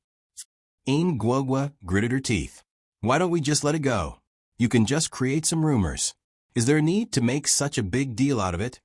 Nguagua gritted her teeth. "Why don't we just let it go? You can just create some rumors. Is there a need to make such a big deal out of it?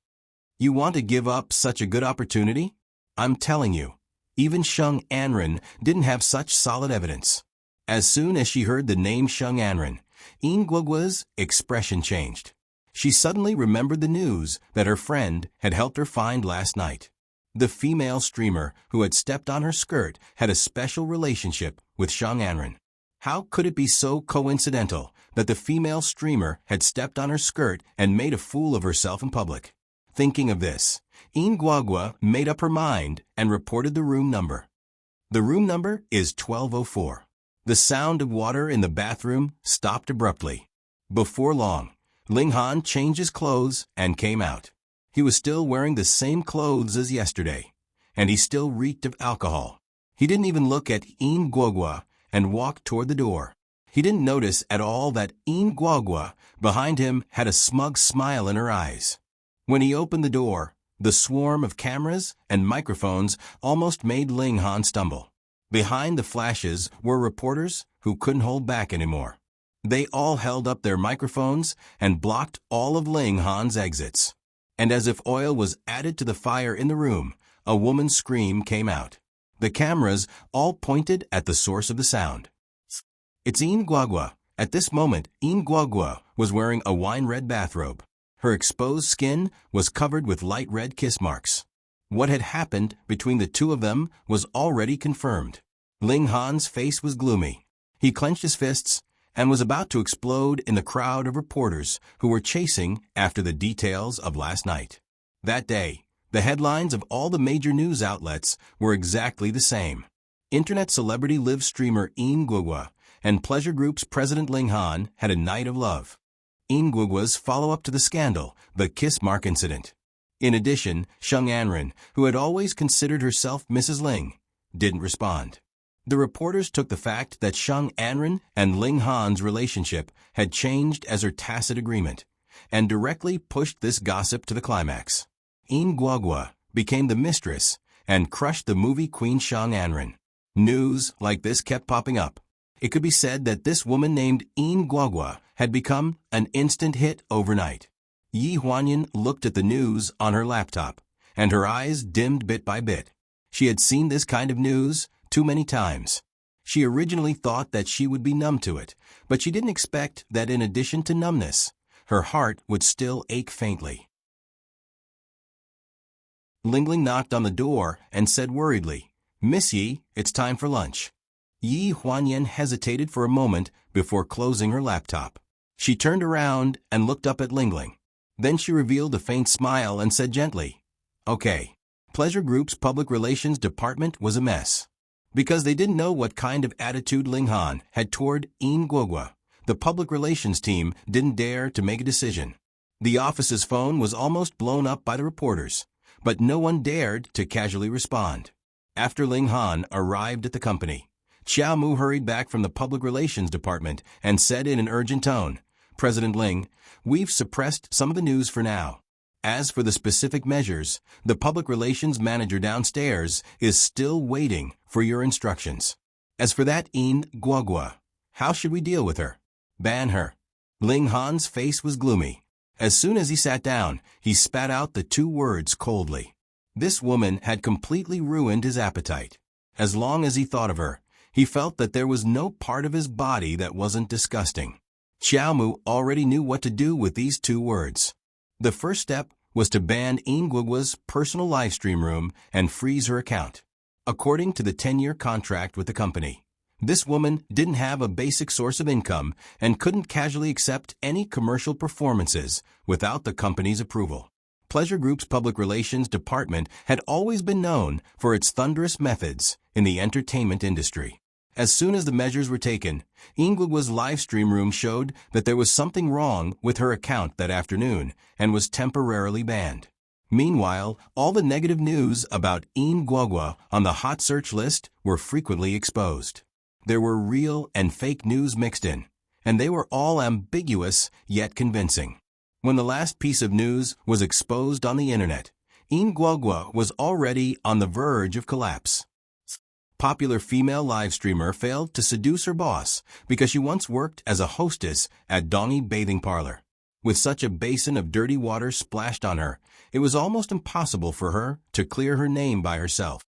You want to give up such a good opportunity? I'm telling you, even Shang Anren didn't have such solid evidence." As soon as she heard the name Shang Anren, Nguagua's expression changed. She suddenly remembered the news that her friend had helped her find last night. The female streamer who had stepped on her skirt had a special relationship with Shang Anren. How could it be so coincidental that the female streamer had stepped on her skirt and made a fool of herself in public? Thinking of this, Nguagua made up her mind and reported the room number. The room number is 1204. The sound of water in the bathroom stopped abruptly. Before long, Ling Han changed his clothes and came out. He was still wearing the same clothes as yesterday, and he still reeked of alcohol. He didn't even look at In Guogua and walked toward the door. He didn't notice at all that In Guogua behind him had a smug smile in her eyes. When he opened the door, the swarm of cameras and microphones almost made Ling Han stumble. Behind the flashes were reporters who couldn't hold back anymore. They all held up their microphones and blocked all of Ling Han's exits. And as if oil was added to the fire in the room, a woman's scream came out. The cameras all pointed at the source of the sound. It's In Guogua. At this moment, In Guogua was wearing a wine-red bathrobe. Her exposed skin was covered with light red kiss marks. What had happened between the two of them was already confirmed. Ling Han's face was gloomy. He clenched his fists and was about to explode in the crowd of reporters who were chasing after the details of last night. That day, the headlines of all the major news outlets were exactly the same. Internet celebrity live streamer In Guogua and Pleasure Group's president Ling Han had a night of love. In Guogua's follow-up to the scandal, the kiss mark incident. In addition, Sheng Anren, who had always considered herself Mrs. Ling, didn't respond. The reporters took the fact that Sheng Anren and Ling Han's relationship had changed as her tacit agreement, and directly pushed this gossip to the climax. In Guogua became the mistress and crushed the movie queen Sheng Anren. News like this kept popping up. It could be said that this woman named In Guogua had become an instant hit overnight. Yi Huanyan looked at the news on her laptop, and her eyes dimmed bit by bit. She had seen this kind of news too many times. She originally thought that she would be numb to it, but she didn't expect that in addition to numbness, her heart would still ache faintly. Lingling knocked on the door and said worriedly, "Miss Yi, it's time for lunch." Yi Huanyan hesitated for a moment before closing her laptop. She turned around and looked up at Lingling. Then she revealed a faint smile and said gently, "Okay." Pleasure Group's public relations department was a mess. Because they didn't know what kind of attitude Ling Han had toward In Guogua, the public relations team didn't dare to make a decision. The office's phone was almost blown up by the reporters, but no one dared to casually respond. After Ling Han arrived at the company, Xiao Mu hurried back from the public relations department and said in an urgent tone, "President Ling, we've suppressed some of the news for now. As for the specific measures, the public relations manager downstairs is still waiting for your instructions. As for that In Guogua, how should we deal with her? Ban her." Ling Han's face was gloomy. As soon as he sat down, he spat out the two words coldly. This woman had completely ruined his appetite. As long as he thought of her, he felt that there was no part of his body that wasn't disgusting. Xiao Mu already knew what to do with these two words. The first step was to ban In Guogua's personal livestream room and freeze her account. According to the 10-year contract with the company, this woman didn't have a basic source of income and couldn't casually accept any commercial performances without the company's approval. Pleasure Group's public relations department had always been known for its thunderous methods in the entertainment industry. As soon as the measures were taken, In Guogua's live stream room showed that there was something wrong with her account that afternoon and was temporarily banned. Meanwhile, all the negative news about In Guogua on the hot search list were frequently exposed. There were real and fake news mixed in, and they were all ambiguous yet convincing. When the last piece of news was exposed on the internet, In Guogua was already on the verge of collapse. Popular female live streamer failed to seduce her boss because she once worked as a hostess at Dongi Bathing Parlor. With such a basin of dirty water splashed on her, it was almost impossible for her to clear her name by herself.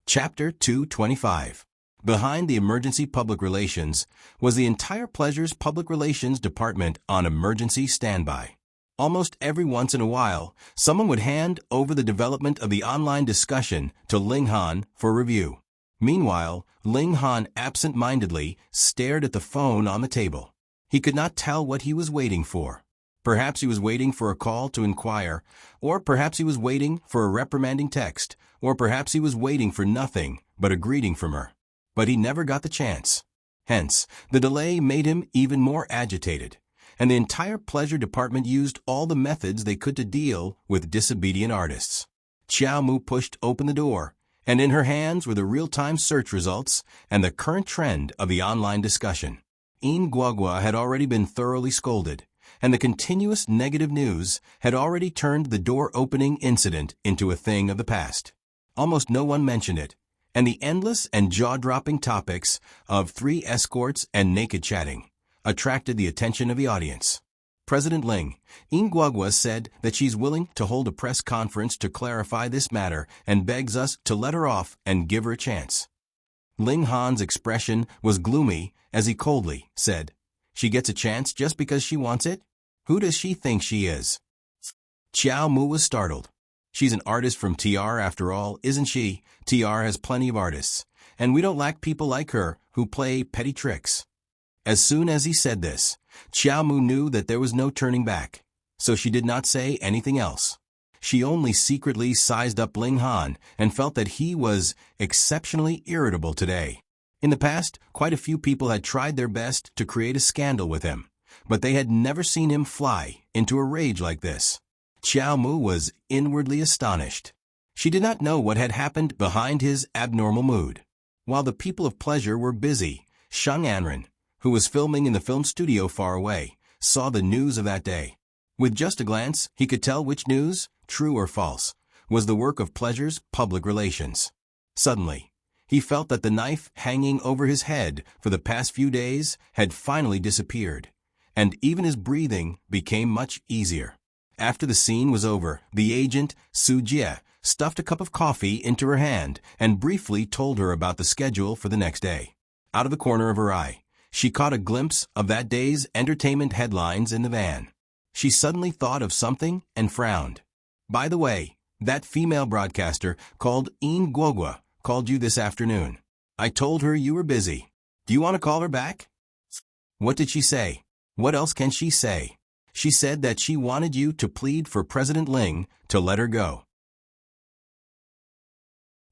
Chapter 225. Behind the emergency public relations was the entire Pleasure's public relations department on emergency standby. Almost every once in a while, someone would hand over the development of the online discussion to Ling Han for review. Meanwhile, Ling Han absent-mindedly stared at the phone on the table. He could not tell what he was waiting for. Perhaps he was waiting for a call to inquire, or perhaps he was waiting for a reprimanding text, or perhaps he was waiting for nothing but a greeting from her. But he never got the chance. Hence, the delay made him even more agitated, and the entire pleasure department used all the methods they could to deal with disobedient artists. Xiao Mu pushed open the door, and in her hands were the real-time search results and the current trend of the online discussion. In Guagua had already been thoroughly scolded, and the continuous negative news had already turned the door-opening incident into a thing of the past. Almost no one mentioned it, and the endless and jaw-dropping topics of 3 escorts and naked chatting attracted the attention of the audience. President Ling, In Guagua said that she's willing to hold a press conference to clarify this matter and begs us to let her off and give her a chance. Ling Han's expression was gloomy as he coldly said, "She gets a chance just because she wants it? Who does she think she is?" Xiao Mu was startled. "She's an artist from TR after all, isn't she? TR has plenty of artists, and we don't lack people like her who play petty tricks." As soon as he said this, Xiao Mu knew that there was no turning back, so she did not say anything else. She only secretly sized up Ling Han and felt that he was exceptionally irritable today. In the past, quite a few people had tried their best to create a scandal with him, but they had never seen him fly into a rage like this. Xiao Mu was inwardly astonished. She did not know what had happened behind his abnormal mood. While the people of pleasure were busy, Sheng Anren, who was filming in the film studio far away, saw the news of that day. With just a glance, he could tell which news, true or false, was the work of Pleasure's public relations. Suddenly, he felt that the knife hanging over his head for the past few days had finally disappeared, and even his breathing became much easier. After the scene was over, the agent, Su Jie, stuffed a cup of coffee into her hand and briefly told her about the schedule for the next day. Out of the corner of her eye, she caught a glimpse of that day's entertainment headlines in the van. She suddenly thought of something and frowned. "By the way, that female broadcaster called In Guagua called you this afternoon. I told her you were busy. Do you want to call her back?" "What did she say?" "What else can she say? She said that she wanted you to plead for President Ling to let her go."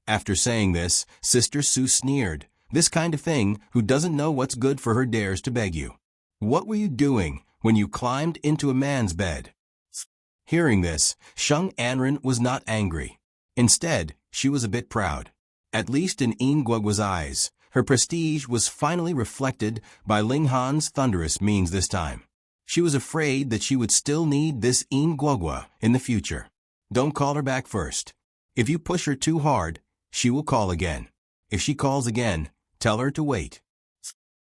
After saying this, Sister Su sneered. "This kind of thing, who doesn't know what's good for her dares to beg you. What were you doing when you climbed into a man's bed?" Hearing this, Sheng Anren was not angry. Instead, she was a bit proud. At least in In Guagua's eyes, her prestige was finally reflected by Ling Han's thunderous means this time. She was afraid that she would still need this In Guagua in the future. Don't call her back first. If you push her too hard, she will call again. If she calls again, tell her to wait.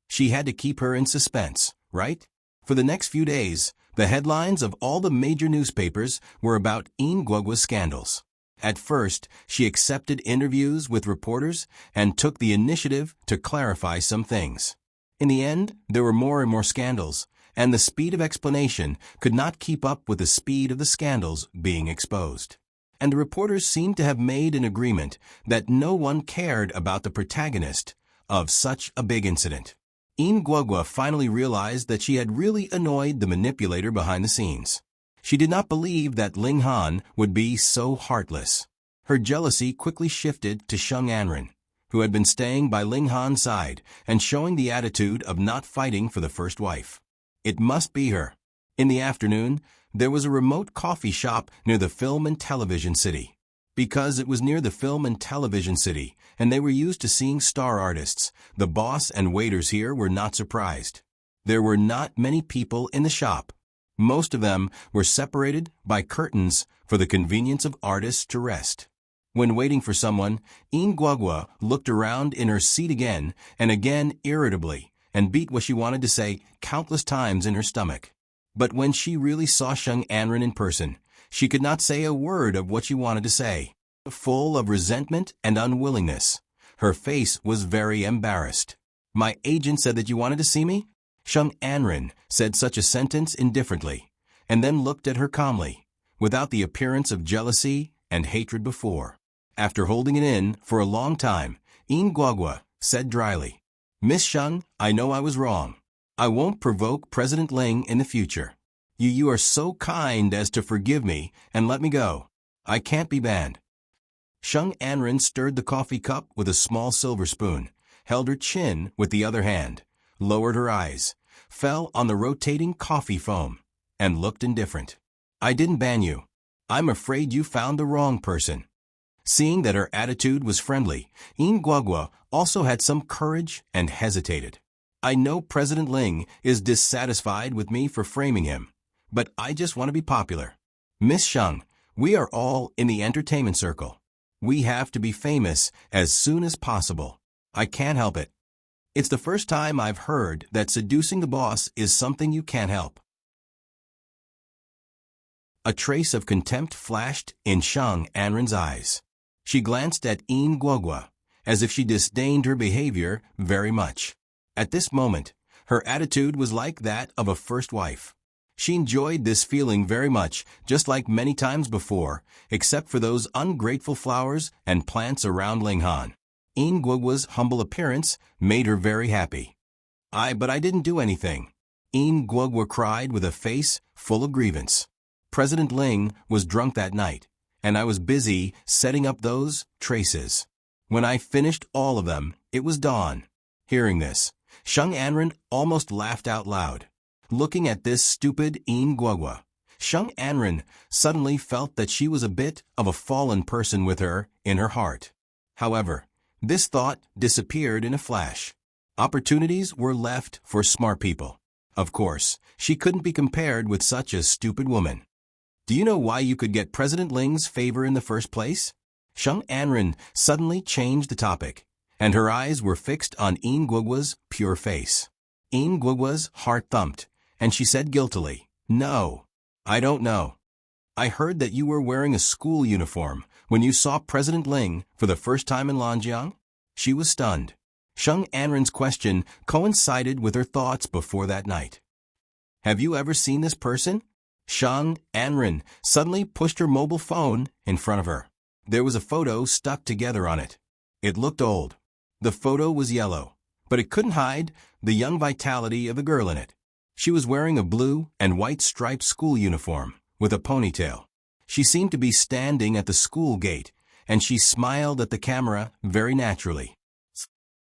She had to keep her in suspense, right? For the next few days, the headlines of all the major newspapers were about In Guagua's scandals. At first, she accepted interviews with reporters and took the initiative to clarify some things. In the end, there were more and more scandals, and the speed of explanation could not keep up with the speed of the scandals being exposed. And the reporters seemed to have made an agreement that no one cared about the protagonist of such a big incident. In Guagua finally realized that she had really annoyed the manipulator behind the scenes. She did not believe that Ling Han would be so heartless. Her jealousy quickly shifted to Sheng Anren, who had been staying by Ling Han's side and showing the attitude of not fighting for the first wife. It must be her. In the afternoon, there was a remote coffee shop near the film and television city. Because it was near the film and television city, and they were used to seeing star artists, the boss and waiters here were not surprised. There were not many people in the shop. Most of them were separated by curtains for the convenience of artists to rest. When waiting for someone, In Guagua looked around in her seat again and again irritably and beat what she wanted to say countless times in her stomach. But when she really saw Sheng Anren in person, she could not say a word of what she wanted to say. Full of resentment and unwillingness, her face was very embarrassed. "My agent said that you wanted to see me?" Sheng Anren said such a sentence indifferently, and then looked at her calmly, without the appearance of jealousy and hatred before. After holding it in for a long time, In Guagua said dryly, "Miss Sheng, I know I was wrong. I won't provoke President Ling in the future. You are so kind as to forgive me and let me go. I can't be banned." Sheng Anren stirred the coffee cup with a small silver spoon, held her chin with the other hand, lowered her eyes, fell on the rotating coffee foam, and looked indifferent. I didn't ban you. I'm afraid you found the wrong person. Seeing that her attitude was friendly, Nguagua also had some courage and hesitated. I know President Ling is dissatisfied with me for framing him, but I just want to be popular. Miss Sheng, we are all in the entertainment circle. We have to be famous as soon as possible. I can't help it. It's the first time I've heard that seducing the boss is something you can't help. A trace of contempt flashed in Sheng Anren's eyes. She glanced at Nguagua, as if she disdained her behavior very much. At this moment, her attitude was like that of a first wife. She enjoyed this feeling very much, just like many times before, except for those ungrateful flowers and plants around Linghan. Nguagua's humble appearance made her very happy. But I didn't do anything. Nguagua cried with a face full of grievance. President Ling was drunk that night, and I was busy setting up those traces. When I finished all of them, it was dawn. Hearing this, Sheng Anren almost laughed out loud. Looking at this stupid Nguagua, Sheng Anren suddenly felt that she was a bit of a fallen person with her in her heart. However, this thought disappeared in a flash. Opportunities were left for smart people. Of course, she couldn't be compared with such a stupid woman. Do you know why you could get President Ling's favor in the first place? Sheng Anren suddenly changed the topic, and her eyes were fixed on Nguagua's pure face. Nguagua's heart thumped, and she said guiltily, "No, I don't know. I heard that you were wearing a school uniform when you saw President Ling for the first time in Lanjiang." She was stunned. Sheng Anren's question coincided with her thoughts before that night. "Have you ever seen this person?" Sheng Anren suddenly pushed her mobile phone in front of her. There was a photo stuck together on it. It looked old. The photo was yellow, but it couldn't hide the young vitality of the girl in it. She was wearing a blue and white striped school uniform with a ponytail. She seemed to be standing at the school gate, and she smiled at the camera very naturally.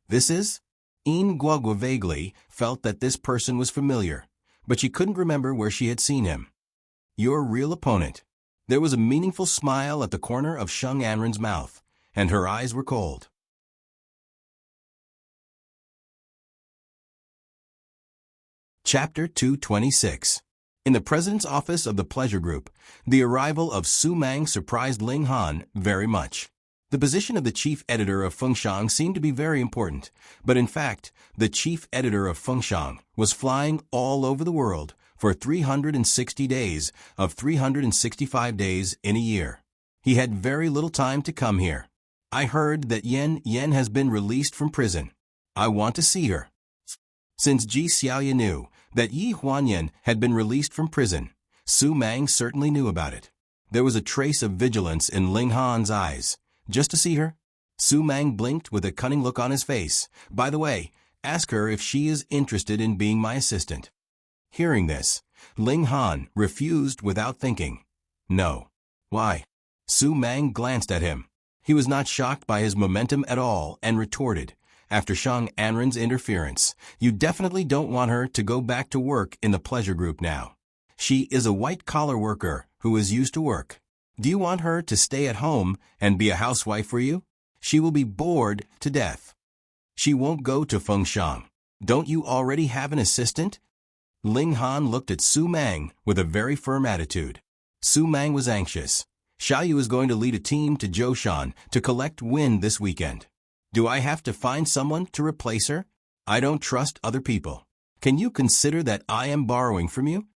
"This is?" Nguagua vaguely felt that this person was familiar, but she couldn't remember where she had seen him. "Your real opponent." There was a meaningful smile at the corner of Sheng Anren's mouth, and her eyes were cold. Chapter 226. In the president's office of the pleasure group, the arrival of Su Mang surprised Ling Han very much. The position of the chief editor of Fengshang seemed to be very important, but in fact, the chief editor of Fengshang was flying all over the world for 360 days of 365 days in a year. He had very little time to come here. "I heard that Yen has been released from prison. I want to see her." Since Ji Xiaoya knew that Yi Huanyan had been released from prison, Su Mang certainly knew about it. There was a trace of vigilance in Ling Han's eyes. "Just to see her?" Su Mang blinked with a cunning look on his face. "By the way, ask her if she is interested in being my assistant." Hearing this, Ling Han refused without thinking. "No." "Why?" Su Mang glanced at him. He was not shocked by his momentum at all and retorted, after Sheng Anren's interference, "You definitely don't want her to go back to work in the pleasure group now. She is a white-collar worker who is used to work. Do you want her to stay at home and be a housewife for you? She will be bored to death. She won't go to Fengshang. Don't you already have an assistant?" Ling Han looked at Su Mang with a very firm attitude. Su Mang was anxious. Xiaoyu is going to lead a team to Zhoushan to collect wind this weekend. Do I have to find someone to replace her? I don't trust other people. Can you consider that I am borrowing from you?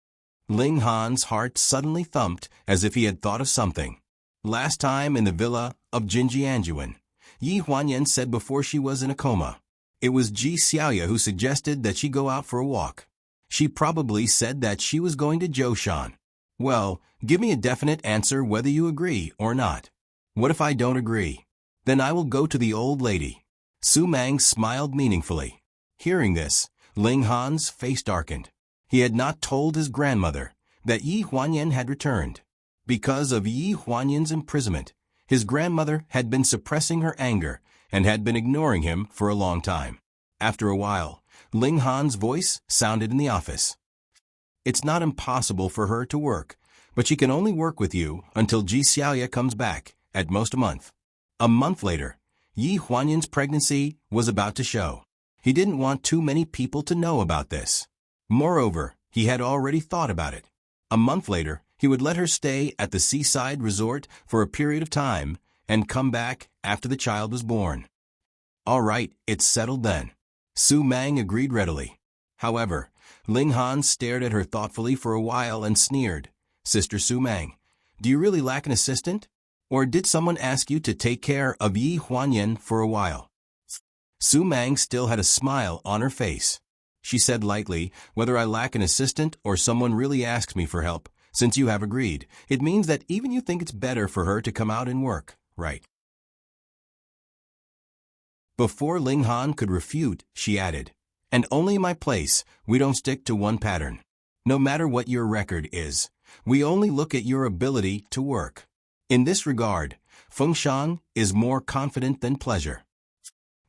Ling Han's heart suddenly thumped as if he had thought of something. Last time in the villa of Jinjianjuan, Yi Huanyan said before she was in a coma. It was Ji Xiaoya who suggested that she go out for a walk. She probably said that she was going to Zhoushan. Well, give me a definite answer whether you agree or not. What if I don't agree? Then I will go to the old lady. Su Mang smiled meaningfully. Hearing this, Ling Han's face darkened. He had not told his grandmother that Yi Huanyan had returned. Because of Yi Huanyan's imprisonment, his grandmother had been suppressing her anger and had been ignoring him for a long time. After a while, Ling Han's voice sounded in the office. It's not impossible for her to work, but she can only work with you until Ji Xiaoya comes back, at most a month. A month later, Yi Huanyan's pregnancy was about to show. He didn't want too many people to know about this. Moreover, he had already thought about it. A month later, he would let her stay at the seaside resort for a period of time and come back after the child was born. All right, it's settled then. Su Mang agreed readily. However, Ling Han stared at her thoughtfully for a while and sneered. Sister Su Mang, do you really lack an assistant? Or did someone ask you to take care of Yi Huanyan for a while? Su Mang still had a smile on her face. She said lightly, whether I lack an assistant or someone really asks me for help, since you have agreed, it means that even you think it's better for her to come out and work, right? Before Ling Han could refute, she added, and only in my place, we don't stick to one pattern. No matter what your record is, we only look at your ability to work. In this regard, Fengshan is more confident than pleasure.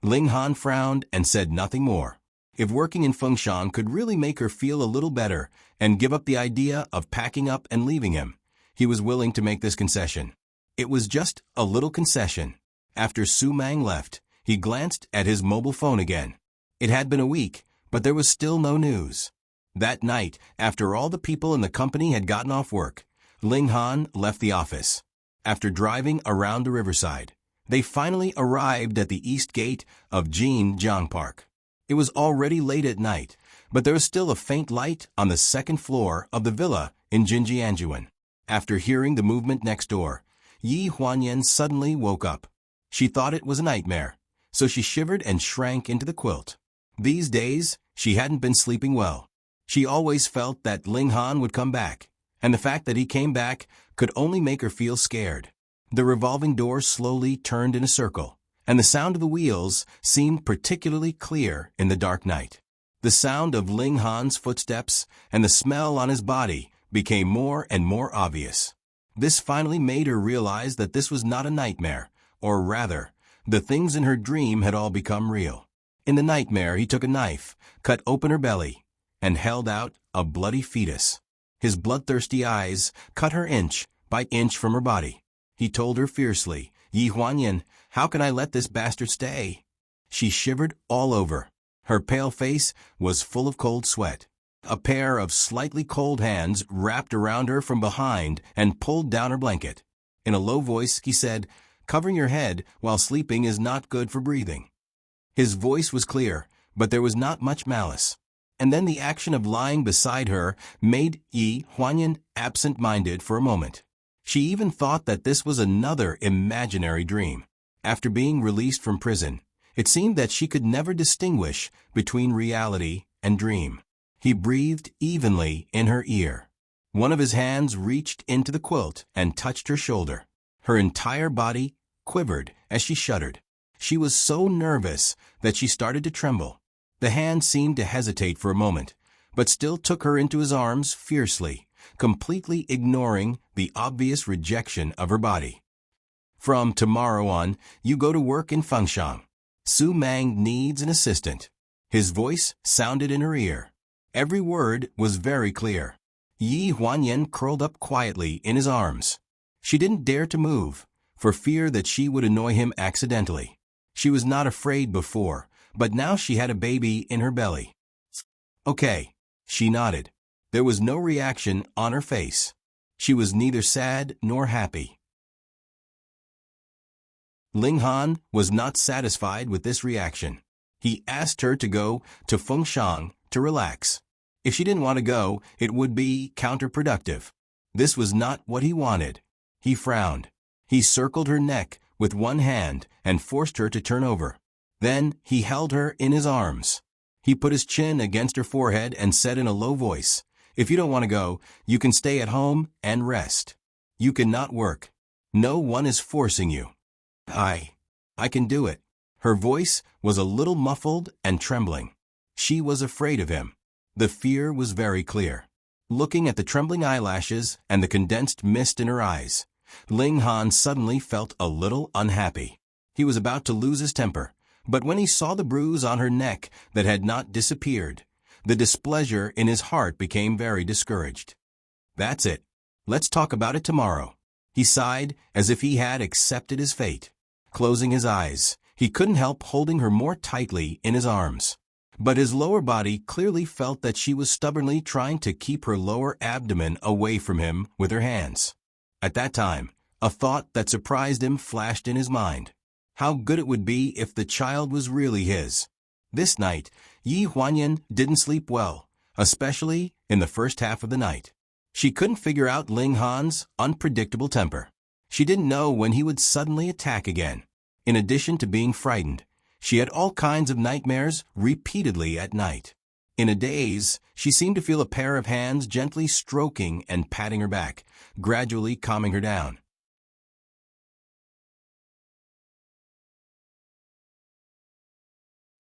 Ling Han frowned and said nothing more. If working in Fengshan could really make her feel a little better and give up the idea of packing up and leaving him, he was willing to make this concession. It was just a little concession. After Su Mang left, he glanced at his mobile phone again. It had been a week, but there was still no news. That night, after all the people in the company had gotten off work, Ling Han left the office. After driving around the riverside, they finally arrived at the east gate of Jinjiang Park. It was already late at night, but there was still a faint light on the second floor of the villa in Jinjianjuan. After hearing the movement next door, Yi Huanyan suddenly woke up. She thought it was a nightmare, so she shivered and shrank into the quilt. These days, she hadn't been sleeping well. She always felt that Ling Han would come back, and the fact that he came back could only make her feel scared. The revolving door slowly turned in a circle, and the sound of the wheels seemed particularly clear in the dark night. The sound of Ling Han's footsteps and the smell on his body became more and more obvious. This finally made her realize that this was not a nightmare, or rather, the things in her dream had all become real. In the nightmare, he took a knife, cut open her belly, and held out a bloody fetus. His bloodthirsty eyes cut her inch by inch from her body. He told her fiercely, Yi Huanyan, how can I let this bastard stay? She shivered all over. Her pale face was full of cold sweat. A pair of slightly cold hands wrapped around her from behind and pulled down her blanket. In a low voice, he said, covering your head while sleeping is not good for breathing. His voice was clear, but there was not much malice. And then the action of lying beside her made Yi Huanyan absent-minded for a moment. She even thought that this was another imaginary dream. After being released from prison, it seemed that she could never distinguish between reality and dream. He breathed evenly in her ear. One of his hands reached into the quilt and touched her shoulder. Her entire body quivered as she shuddered. She was so nervous that she started to tremble. The hand seemed to hesitate for a moment, but still took her into his arms fiercely, completely ignoring the obvious rejection of her body. From tomorrow on, you go to work in Fengshan. Su Mang needs an assistant. His voice sounded in her ear. Every word was very clear. Yi Huanyan curled up quietly in his arms. She didn't dare to move, for fear that she would annoy him accidentally. She was not afraid before, but now she had a baby in her belly. Okay, she nodded. There was no reaction on her face. She was neither sad nor happy. Ling Han was not satisfied with this reaction. He asked her to go to Fengshan to relax. If she didn't want to go, it would be counterproductive. This was not what he wanted. He frowned. He circled her neck with one hand and forced her to turn over. Then he held her in his arms. He put his chin against her forehead and said in a low voice, if you don't want to go, you can stay at home and rest. You cannot work. No one is forcing you. I can do it. Her voice was a little muffled and trembling. She was afraid of him. The fear was very clear. Looking at the trembling eyelashes and the condensed mist in her eyes, Ling Han suddenly felt a little unhappy. He was about to lose his temper, But when he saw the bruise on her neck that had not disappeared, the displeasure in his heart became very discouraged. "That's it. Let's talk about it tomorrow." He sighed as if he had accepted his fate. Closing his eyes, he couldn't help holding her more tightly in his arms. But his lower body clearly felt that she was stubbornly trying to keep her lower abdomen away from him with her hands. At that time, a thought that surprised him flashed in his mind. How good it would be if the child was really his. This night, Yi Huanyan didn't sleep well, especially in the first half of the night. She couldn't figure out Ling Han's unpredictable temper. She didn't know when he would suddenly attack again. In addition to being frightened, she had all kinds of nightmares repeatedly at night. In a daze, she seemed to feel a pair of hands gently stroking and patting her back, gradually calming her down.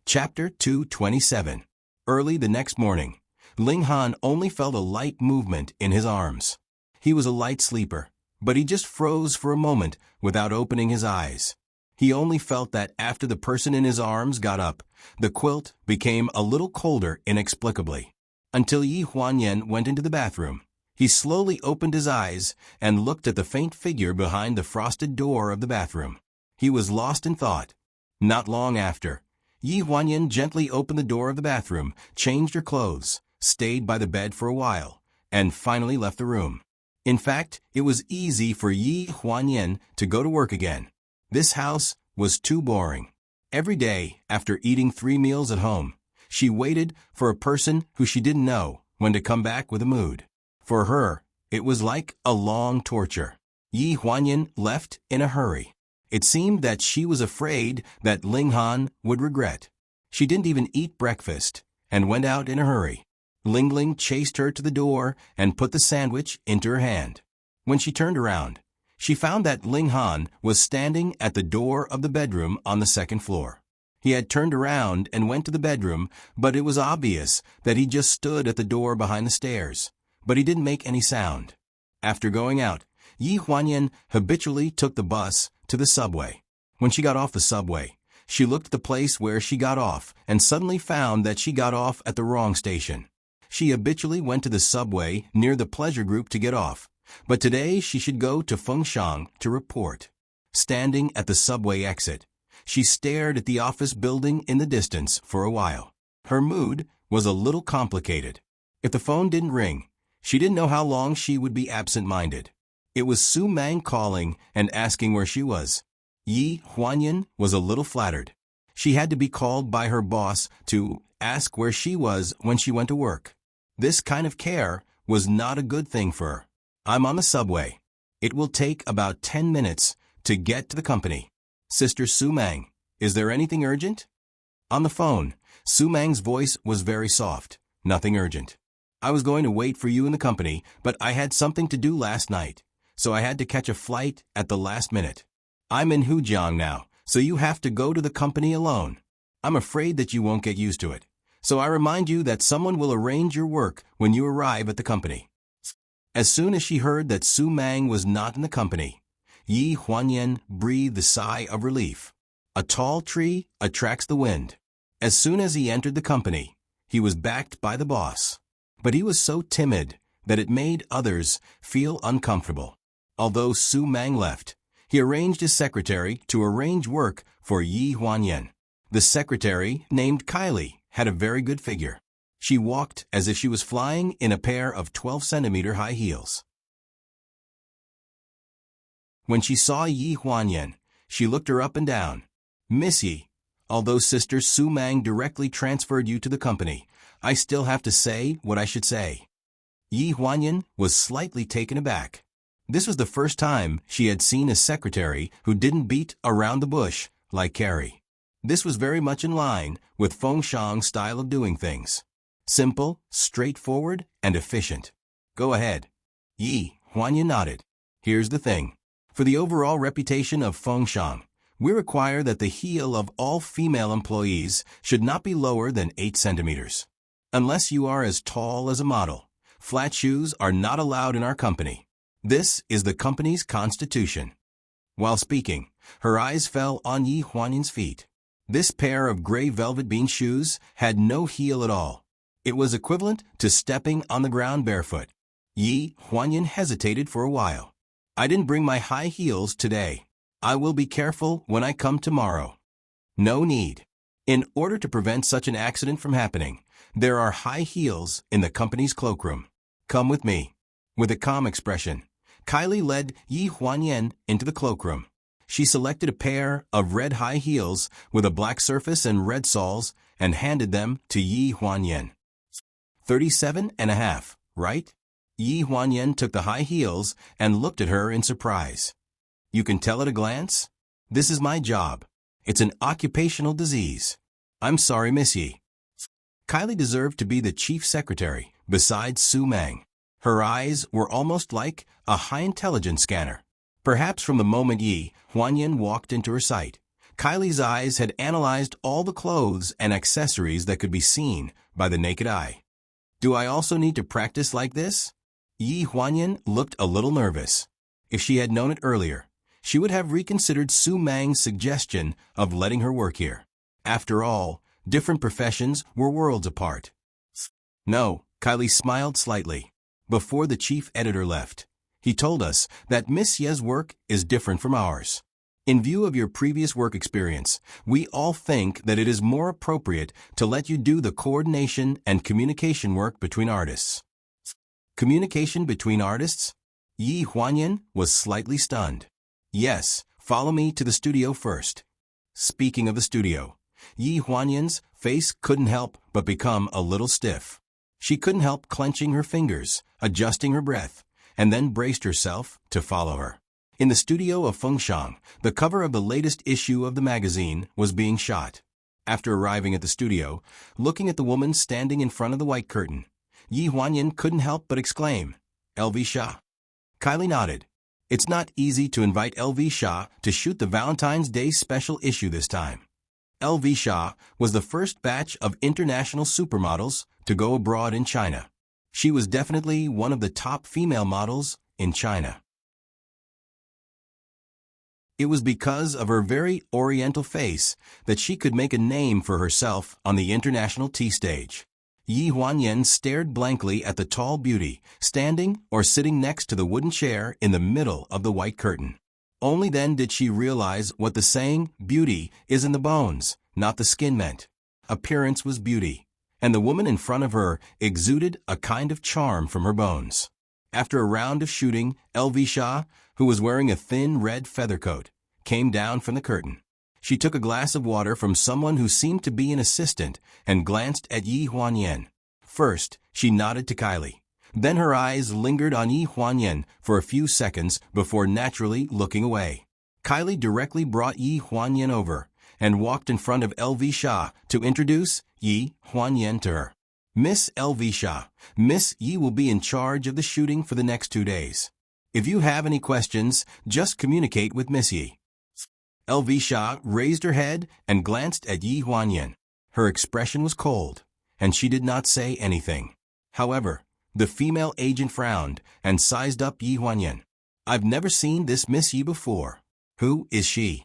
Chapter 227. Early the next morning, Ling Han only felt a light movement in his arms. He was a light sleeper, but he just froze for a moment without opening his eyes. He only felt that after the person in his arms got up, the quilt became a little colder inexplicably. Until Yi Huanyan went into the bathroom. He slowly opened his eyes and looked at the faint figure behind the frosted door of the bathroom. He was lost in thought. Not long after, Yi Huanyan gently opened the door of the bathroom, changed her clothes, stayed by the bed for a while, and finally left the room. In fact, it was easy for Yi Huanyan to go to work again. This house was too boring. Every day, after eating 3 meals at home, she waited for a person who she didn't know when to come back with a mood. For her, it was like a long torture. Yi Huanyan left in a hurry. It seemed that she was afraid that Ling Han would regret. She didn't even eat breakfast and went out in a hurry. Ling Ling chased her to the door and put the sandwich into her hand. When she turned around, she found that Ling Han was standing at the door of the bedroom on the second floor. He had turned around and went to the bedroom, but it was obvious that he just stood at the door behind the stairs. But he didn't make any sound. After going out, Yi Huanyan habitually took the bus to the subway. When she got off the subway, she looked at the place where she got off and suddenly found that she got off at the wrong station. She habitually went to the subway near the pleasure group to get off, but today she should go to Fengshan to report. Standing at the subway exit, she stared at the office building in the distance for a while. Her mood was a little complicated. If the phone didn't ring, she didn't know how long she would be absent-minded. It was Su Mang calling and asking where she was. Yi Huanyan was a little flattered. She had to be called by her boss to ask where she was when she went to work. This kind of care was not a good thing for her. "I'm on the subway. It will take about 10 minutes to get to the company. Sister Su Mang, is there anything urgent?" On the phone, Su Mang's voice was very soft. "Nothing urgent. I was going to wait for you in the company, but I had something to do last night, so I had to catch a flight at the last minute. I'm in Hujiang now, so you have to go to the company alone. I'm afraid that you won't get used to it, so I remind you that someone will arrange your work when you arrive at the company." As soon as she heard that Su Mang was not in the company, Yi Huanyan breathed a sigh of relief. A tall tree attracts the wind. As soon as he entered the company, he was backed by the boss. But he was so timid that it made others feel uncomfortable. Although Su Mang left, he arranged his secretary to arrange work for Yi Huanyan. The secretary, named Kylie, had a very good figure. She walked as if she was flying in a pair of 12-centimeter high heels. When she saw Yi Huanyan, she looked her up and down. "Miss Yi, although Sister Su Mang directly transferred you to the company, I still have to say what I should say." Yi Huanyan was slightly taken aback. This was the first time she had seen a secretary who didn't beat around the bush like Carrie. This was very much in line with Fengshan's style of doing things. Simple, straightforward, and efficient. "Go ahead." Yi Huanyan nodded. "Here's the thing. For the overall reputation of Fengshan, we require that the heel of all female employees should not be lower than 8 centimeters. Unless you are as tall as a model, flat shoes are not allowed in our company. This is the company's constitution." While speaking, her eyes fell on Yi Huanyan's feet. This pair of gray velvet bean shoes had no heel at all. It was equivalent to stepping on the ground barefoot. Yi Huanyan hesitated for a while. I didn't bring my high heels today. I will be careful when I come tomorrow. No need. In order to prevent such an accident from happening, there are high heels in the company's cloakroom. Come with me. With a calm expression, Kylie led Yi Huanyan into the cloakroom. She selected a pair of red high heels with a black surface and red soles and handed them to Yi Huanyan. 37.5, right? Yi Huanyan took the high heels and looked at her in surprise. You can tell at a glance? This is my job. It's an occupational disease. I'm sorry, Miss Yi. Kylie deserved to be the chief secretary, besides Su Meng. Her eyes were almost like a high-intelligence scanner. Perhaps from the moment Yi Huanyan walked into her sight, Kylie's eyes had analyzed all the clothes and accessories that could be seen by the naked eye. Do I also need to practice like this? Yi Huanyan looked a little nervous. If she had known it earlier, she would have reconsidered Su Meng's suggestion of letting her work here. After all, different professions were worlds apart. No, Kylie smiled slightly. Before the chief editor left, he told us that Miss Ye's work is different from ours. In view of your previous work experience, we all think that it is more appropriate to let you do the coordination and communication work between artists. Communication between artists? Yi Huanyan was slightly stunned. Yes, follow me to the studio first. Speaking of the studio, Yi Huanyan's face couldn't help but become a little stiff. She couldn't help clenching her fingers, adjusting her breath, and then braced herself to follow her. In the studio of Fengshang, the cover of the latest issue of the magazine was being shot. After arriving at the studio, looking at the woman standing in front of the white curtain, Yi Huanyan couldn't help but exclaim, "L.V. Shah." Kylie nodded. It's not easy to invite L.V. Shah to shoot the Valentine's Day special issue this time. L.V. Shah was the first batch of international supermodels to go abroad in China. She was definitely one of the top female models in China. It was because of her very oriental face that she could make a name for herself on the international tea stage. Yi Huanyan stared blankly at the tall beauty, standing or sitting next to the wooden chair in the middle of the white curtain. Only then did she realize what the saying, "Beauty is in the bones, not the skin," meant. Appearance was beauty, and the woman in front of her exuded a kind of charm from her bones. After a round of shooting, L.V. Shah, who was wearing a thin red feather coat, came down from the curtain. She took a glass of water from someone who seemed to be an assistant and glanced at Yi Huanyan. First, she nodded to Kylie. Then her eyes lingered on Yi Huanyan for a few seconds before naturally looking away. Kylie directly brought Yi Huanyan over and walked in front of L.V. Shah to introduce Yi Huanyan to her. Miss L.V. Shah, Miss Yi will be in charge of the shooting for the next 2 days. If you have any questions, just communicate with Miss Yi. L.V. Shah raised her head and glanced at Yi Huanyan. Her expression was cold, and she did not say anything. However, the female agent frowned and sized up Yi Huanyan. I've never seen this Miss Yi before. Who is she?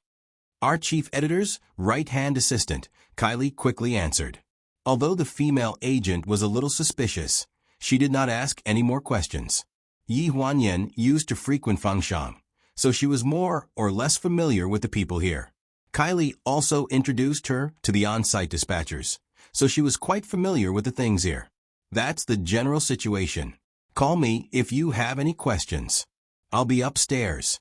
Our chief editor's right-hand assistant, Kylie quickly answered. Although the female agent was a little suspicious, she did not ask any more questions. Yi Huanyan used to frequent Fengshang, so she was more or less familiar with the people here. Kylie also introduced her to the on-site dispatchers, so she was quite familiar with the things here. That's the general situation. Call me if you have any questions. I'll be upstairs.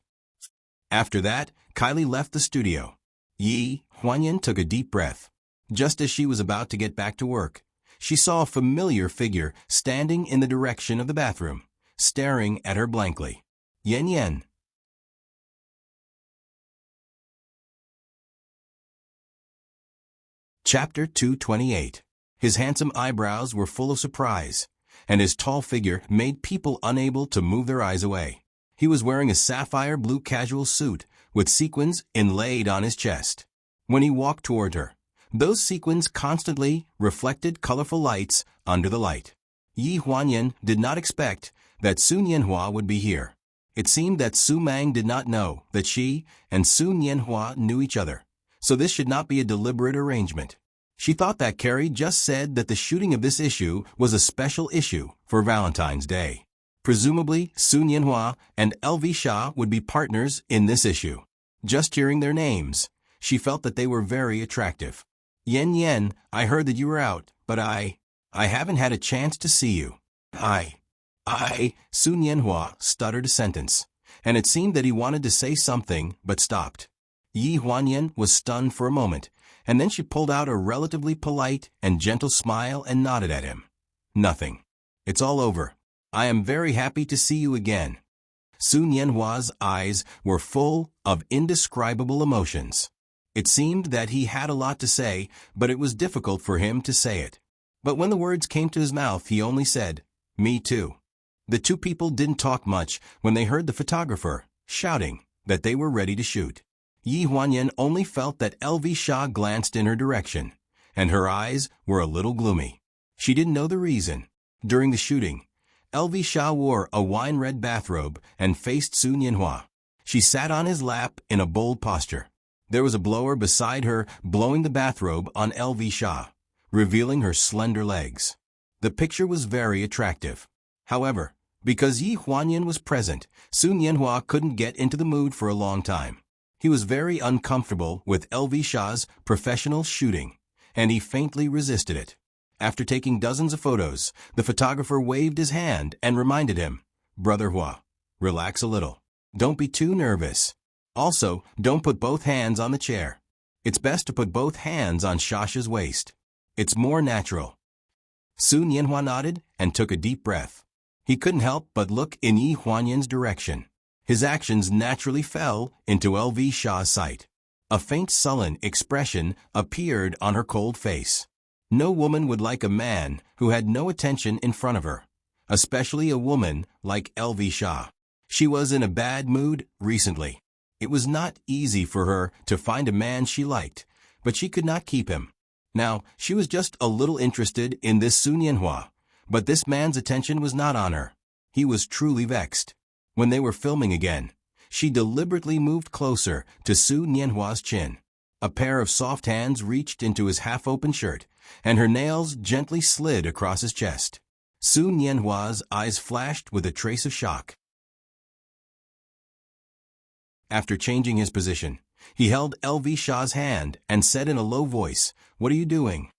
After that, Kylie left the studio. Yi Huanyan took a deep breath. Just as she was about to get back to work, she saw a familiar figure standing in the direction of the bathroom, staring at her blankly. Yan Yan. Chapter 228. His handsome eyebrows were full of surprise, and his tall figure made people unable to move their eyes away. He was wearing a sapphire blue casual suit with sequins inlaid on his chest. When he walked toward her, those sequins constantly reflected colorful lights under the light. Yi Huanyan did not expect that Su Nianhua would be here. It seemed that Su Meng did not know that she and Su Nianhua knew each other, so this should not be a deliberate arrangement. She thought that Carrie just said that the shooting of this issue was a special issue for Valentine's Day. Presumably, Sun Yanhua and LV Shah would be partners in this issue. Just hearing their names, she felt that they were very attractive. Yen, I heard that you were out, but I haven't had a chance to see you. Sun Yanhua stuttered a sentence, and it seemed that he wanted to say something but stopped. Yi Huanyan was stunned for a moment, and then she pulled out a relatively polite and gentle smile and nodded at him. Nothing. It's all over. I am very happy to see you again. Sun Yanhua's eyes were full of indescribable emotions. It seemed that he had a lot to say, but it was difficult for him to say it. But when the words came to his mouth, he only said, "Me too." The two people didn't talk much when they heard the photographer shouting that they were ready to shoot. Yi Huanyan only felt that LV Shah glanced in her direction, and her eyes were a little gloomy. She didn't know the reason. During the shooting, LV Shah wore a wine-red bathrobe and faced Sun Yanhua. She sat on his lap in a bold posture. There was a blower beside her blowing the bathrobe on LV Shah, revealing her slender legs. The picture was very attractive. However, because Yi Huanyan was present, Sun Yanhua couldn't get into the mood for a long time. He was very uncomfortable with LV Shah's professional shooting, and he faintly resisted it. After taking dozens of photos, the photographer waved his hand and reminded him, "Brother Hua, relax a little. Don't be too nervous. Also, don't put both hands on the chair. It's best to put both hands on Shasha's waist. It's more natural." Sun Yanhua nodded and took a deep breath. He couldn't help but look in Yi Huanyan's direction. His actions naturally fell into LV Shah's sight. A faint sullen expression appeared on her cold face. No woman would like a man who had no attention in front of her, especially a woman like LV Shah. She was in a bad mood recently. It was not easy for her to find a man she liked, but she could not keep him. Now, she was just a little interested in this Sun Yanhua, but this man's attention was not on her. He was truly vexed. When they were filming again, she deliberately moved closer to Sun Yanhua's chin. A pair of soft hands reached into his half-open shirt, and her nails gently slid across his chest. Sun Yanhua's eyes flashed with a trace of shock. After changing his position, he held LV Shah's hand and said in a low voice, "What are you doing?"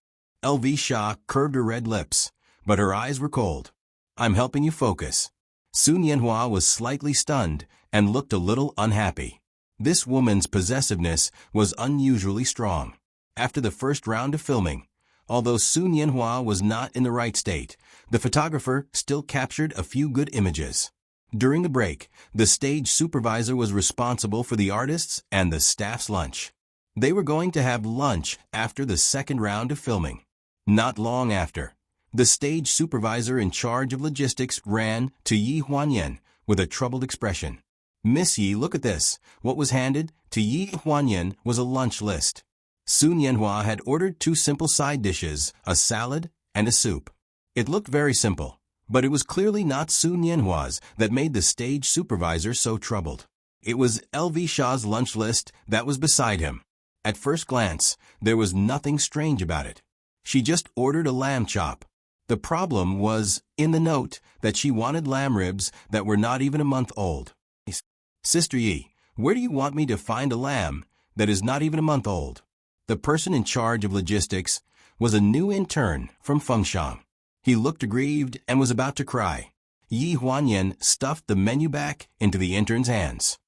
LV Shah curved her red lips, but her eyes were cold. "I'm helping you focus." Sun Yanhua was slightly stunned and looked a little unhappy. This woman's possessiveness was unusually strong. After the first round of filming, although Sun Yanhua was not in the right state, the photographer still captured a few good images. During the break, the stage supervisor was responsible for the artists and the staff's lunch. They were going to have lunch after the second round of filming. Not long after, the stage supervisor in charge of logistics ran to Yi Huanyan with a troubled expression. "Miss Yi, look at this." What was handed to Yi Huanyan was a lunch list. Sun Yanhua had ordered 2 simple side dishes, a salad and a soup. It looked very simple, but it was clearly not Sun Yanhua's that made the stage supervisor so troubled. It was LV Shah's lunch list that was beside him. At first glance, there was nothing strange about it. She just ordered a lamb chop. The problem was in the note that she wanted lamb ribs that were not even a month old. "Sister Yi, where do you want me to find a lamb that is not even a month old?" The person in charge of logistics was a new intern from Fengshan. He looked aggrieved and was about to cry. Yi Huanyan stuffed the menu back into the intern's hands.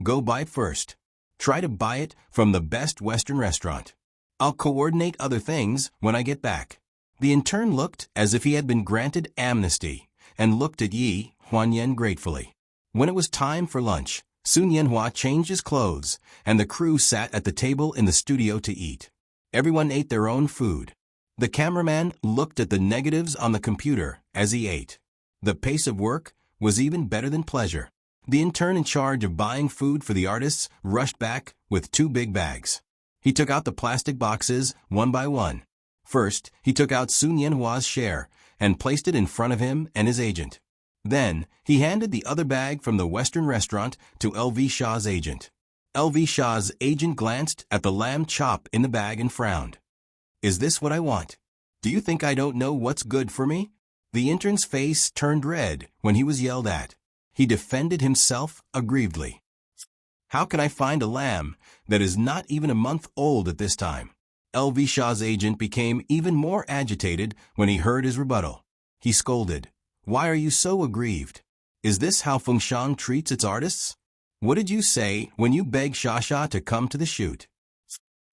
"Go buy it first. Try to buy it from the best Western restaurant. I'll coordinate other things when I get back." The intern looked as if he had been granted amnesty and looked at Yi Huanyan gratefully. When it was time for lunch, Sun Yanhua changed his clothes, and the crew sat at the table in the studio to eat. Everyone ate their own food. The cameraman looked at the negatives on the computer as he ate. The pace of work was even better than pleasure. The intern in charge of buying food for the artists rushed back with 2 big bags. He took out the plastic boxes one by one. First, he took out Sun Yanhua's share and placed it in front of him and his agent. Then, he handed the other bag from the Western restaurant to LV Shah's agent. LV Shah's agent glanced at the lamb chop in the bag and frowned. Is this what I want? Do you think I don't know what's good for me? The intern's face turned red when he was yelled at. He defended himself aggrievedly. How can I find a lamb that is not even a month old at this time? LV Shah's agent became even more agitated when he heard his rebuttal. He scolded. Why are you so aggrieved? Is this how Fengshan treats its artists? What did you say when you begged Shasha to come to the shoot?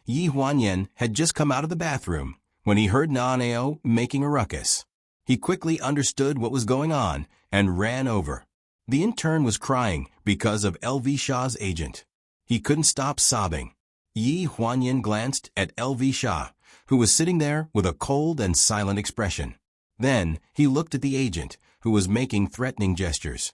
Yi Huanyan had just come out of the bathroom when he heard Nanao making a ruckus. He quickly understood what was going on and ran over. The intern was crying because of LV Shah's agent. He couldn't stop sobbing. Yi Huanyan glanced at LV Shah, who was sitting there with a cold and silent expression. Then he looked at the agent, who was making threatening gestures.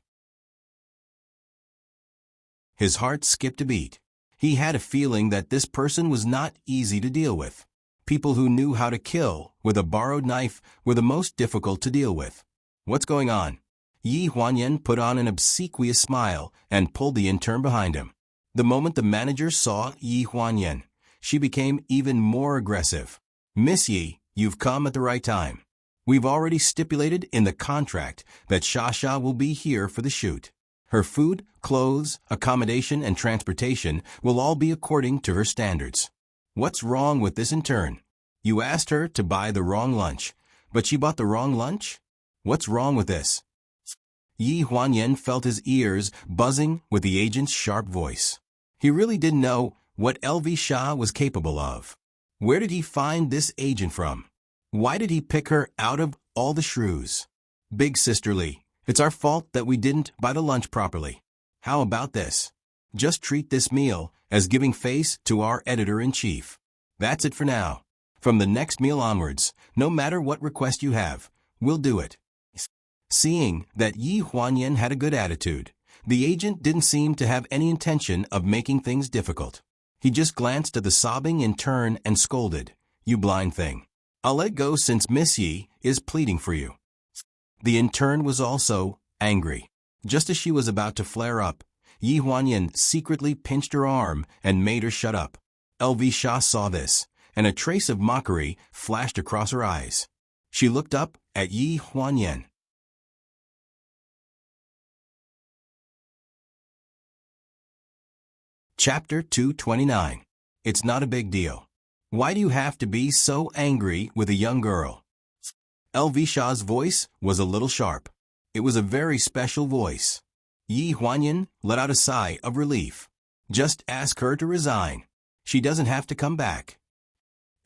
His heart skipped a beat. He had a feeling that this person was not easy to deal with. People who knew how to kill with a borrowed knife were the most difficult to deal with. What's going on? Yi Huanyan put on an obsequious smile and pulled the intern behind him. The moment the manager saw Yi Huanyan, she became even more aggressive. Miss Yi, you've come at the right time. We've already stipulated in the contract that Shasha will be here for the shoot. Her food, clothes, accommodation, and transportation will all be according to her standards. What's wrong with this intern? You asked her to buy the wrong lunch, but she bought the wrong lunch? What's wrong with this? Yi Huanyan felt his ears buzzing with the agent's sharp voice. He really didn't know what LV Shah was capable of. Where did he find this agent from? Why did he pick her out of all the shrews? Big sisterly, it's our fault that we didn't buy the lunch properly. How about this? Just treat this meal as giving face to our editor-in-chief. That's it for now. From the next meal onwards, no matter what request you have, we'll do it. Seeing that Yi Huanyan had a good attitude, the agent didn't seem to have any intention of making things difficult. He just glanced at the sobbing intern and scolded, You blind thing. I'll let go since Miss Yi is pleading for you. The intern was also angry. Just as she was about to flare up, Yi Huanyan secretly pinched her arm and made her shut up. LV Shah saw this, and a trace of mockery flashed across her eyes. She looked up at Yi Huanyan. Chapter 229. It's not a big deal. Why do you have to be so angry with a young girl? LV Shah's voice was a little sharp. It was a very special voice. Yi Huanyan let out a sigh of relief. Just ask her to resign. She doesn't have to come back.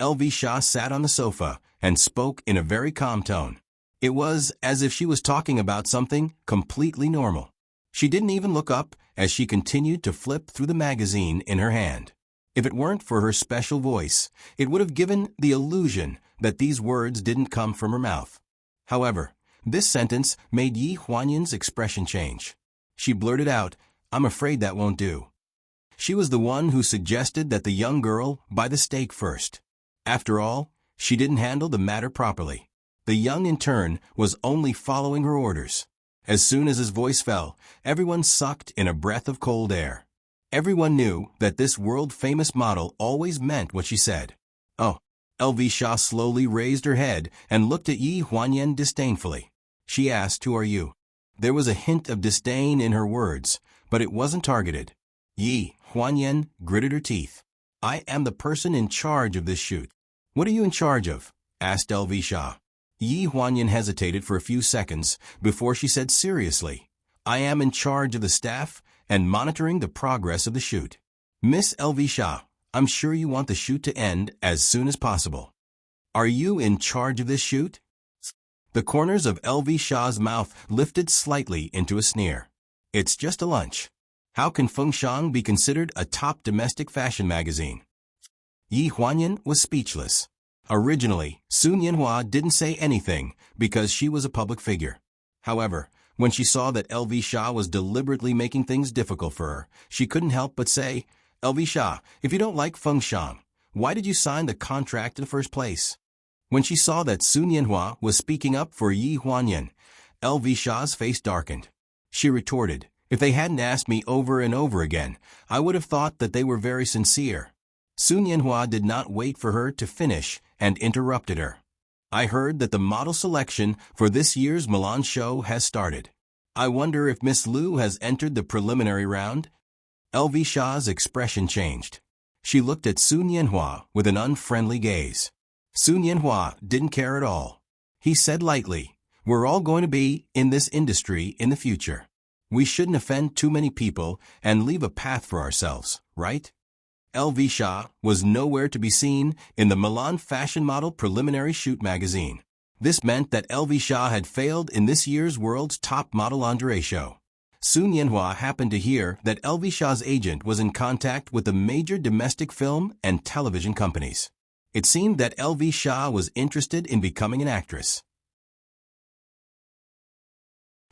LV Shah sat on the sofa and spoke in a very calm tone. It was as if she was talking about something completely normal. She didn't even look up as she continued to flip through the magazine in her hand. If it weren't for her special voice, it would have given the illusion that these words didn't come from her mouth. However, this sentence made Yi Huanyan's expression change. She blurted out, I'm afraid that won't do. She was the one who suggested that the young girl buy the steak first. After all, she didn't handle the matter properly. The young intern was only following her orders. As soon as his voice fell, everyone sucked in a breath of cold air. Everyone knew that this world-famous model always meant what she said. Oh, LV Shah slowly raised her head and looked at Yi Huanyan disdainfully. She asked, Who are you? There was a hint of disdain in her words, but it wasn't targeted. Yi Huanyan gritted her teeth. I am the person in charge of this shoot. What are you in charge of? Asked LV Shah. Yi Huanyan hesitated for a few seconds before she said seriously, I am in charge of the staff and monitoring the progress of the shoot. Miss LV Shah, I'm sure you want the shoot to end as soon as possible. Are you in charge of this shoot? The corners of LV Shah's mouth lifted slightly into a sneer. It's just a lunch. How can Fengshan be considered a top domestic fashion magazine? Yi Huanyan was speechless. Originally, Sun Yanhua didn't say anything because she was a public figure. However, when she saw that LV Shah was deliberately making things difficult for her, she couldn't help but say, LV Shah, if you don't like Fengshan, why did you sign the contract in the first place? When she saw that Sun Yanhua was speaking up for Yi Huanyan, LV Shah's face darkened. She retorted, If they hadn't asked me over and over again, I would have thought that they were very sincere. Sun Yanhua did not wait for her to finish and interrupted her. I heard that the model selection for this year's Milan show has started. I wonder if Miss Liu has entered the preliminary round? LV Shah's expression changed. She looked at Sun Yanhua with an unfriendly gaze. Sun Yanhua didn't care at all. He said lightly, "We're all going to be in this industry in the future. We shouldn't offend too many people and leave a path for ourselves, right?" LV Shah was nowhere to be seen in the Milan Fashion Model Preliminary Shoot magazine. This meant that LV Shah had failed in this year's world's top model lingerie show. Sun Yanhua happened to hear that LV Shah's agent was in contact with the major domestic film and television companies. It seemed that LV Shah was interested in becoming an actress.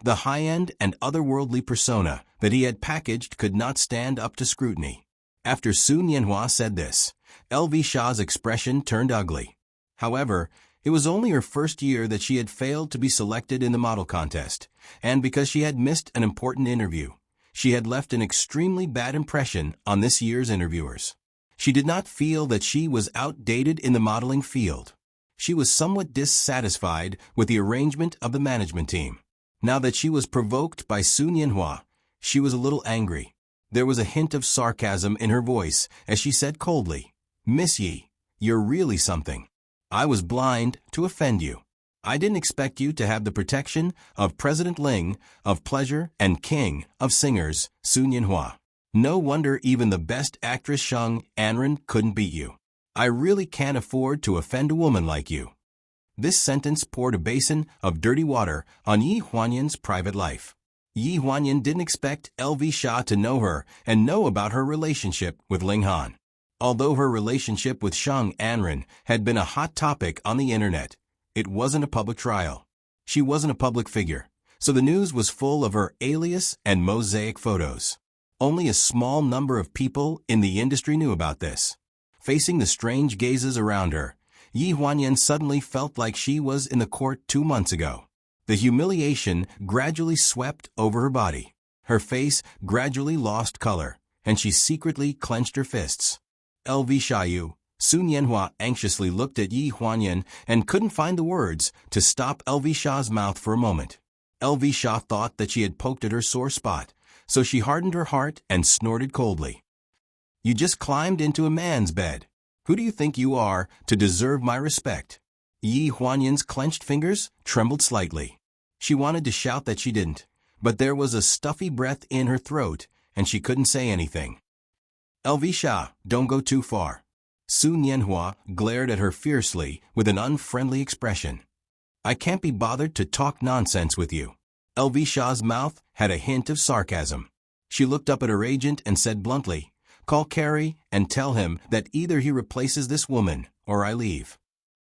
The high-end and otherworldly persona that he had packaged could not stand up to scrutiny. After Sun Yanhua said this, LV Shah's expression turned ugly. However, it was only her first year that she had failed to be selected in the model contest, and because she had missed an important interview, she had left an extremely bad impression on this year's interviewers. She did not feel that she was outdated in the modeling field. She was somewhat dissatisfied with the arrangement of the management team. Now that she was provoked by Sun Yanhua, she was a little angry. There was a hint of sarcasm in her voice as she said coldly, "Miss Yi, you're really something. I was blind to offend you. I didn't expect you to have the protection of President Ling of Pleasure and King of Singers, Sun Yanhua. No wonder even the best actress Shang Anren couldn't beat you. I really can't afford to offend a woman like you." This sentence poured a basin of dirty water on Yi Huanyan's private life. Yi Huanyan didn't expect LV Shah to know her and know about her relationship with Ling Han. Although her relationship with Shang Anren had been a hot topic on the internet, it wasn't a public trial. She wasn't a public figure, so the news was full of her alias and mosaic photos. Only a small number of people in the industry knew about this. Facing the strange gazes around her, Yi Huanyan suddenly felt like she was in the court 2 months ago. The humiliation gradually swept over her body. Her face gradually lost color, and she secretly clenched her fists. LV Shayu, Sun Yanhua anxiously looked at Yi Huanyan and couldn't find the words to stop LV Shah's mouth for a moment. LV Shah thought that she had poked at her sore spot, so she hardened her heart and snorted coldly. "You just climbed into a man's bed. Who do you think you are to deserve my respect?" Yi Huanyan's clenched fingers trembled slightly. She wanted to shout that she didn't, but there was a stuffy breath in her throat and she couldn't say anything. "LV Shah, don't go too far." Sun Yanhua glared at her fiercely with an unfriendly expression. "I can't be bothered to talk nonsense with you." LV Shah's mouth had a hint of sarcasm. She looked up at her agent and said bluntly, "Call Carey and tell him that either he replaces this woman or I leave."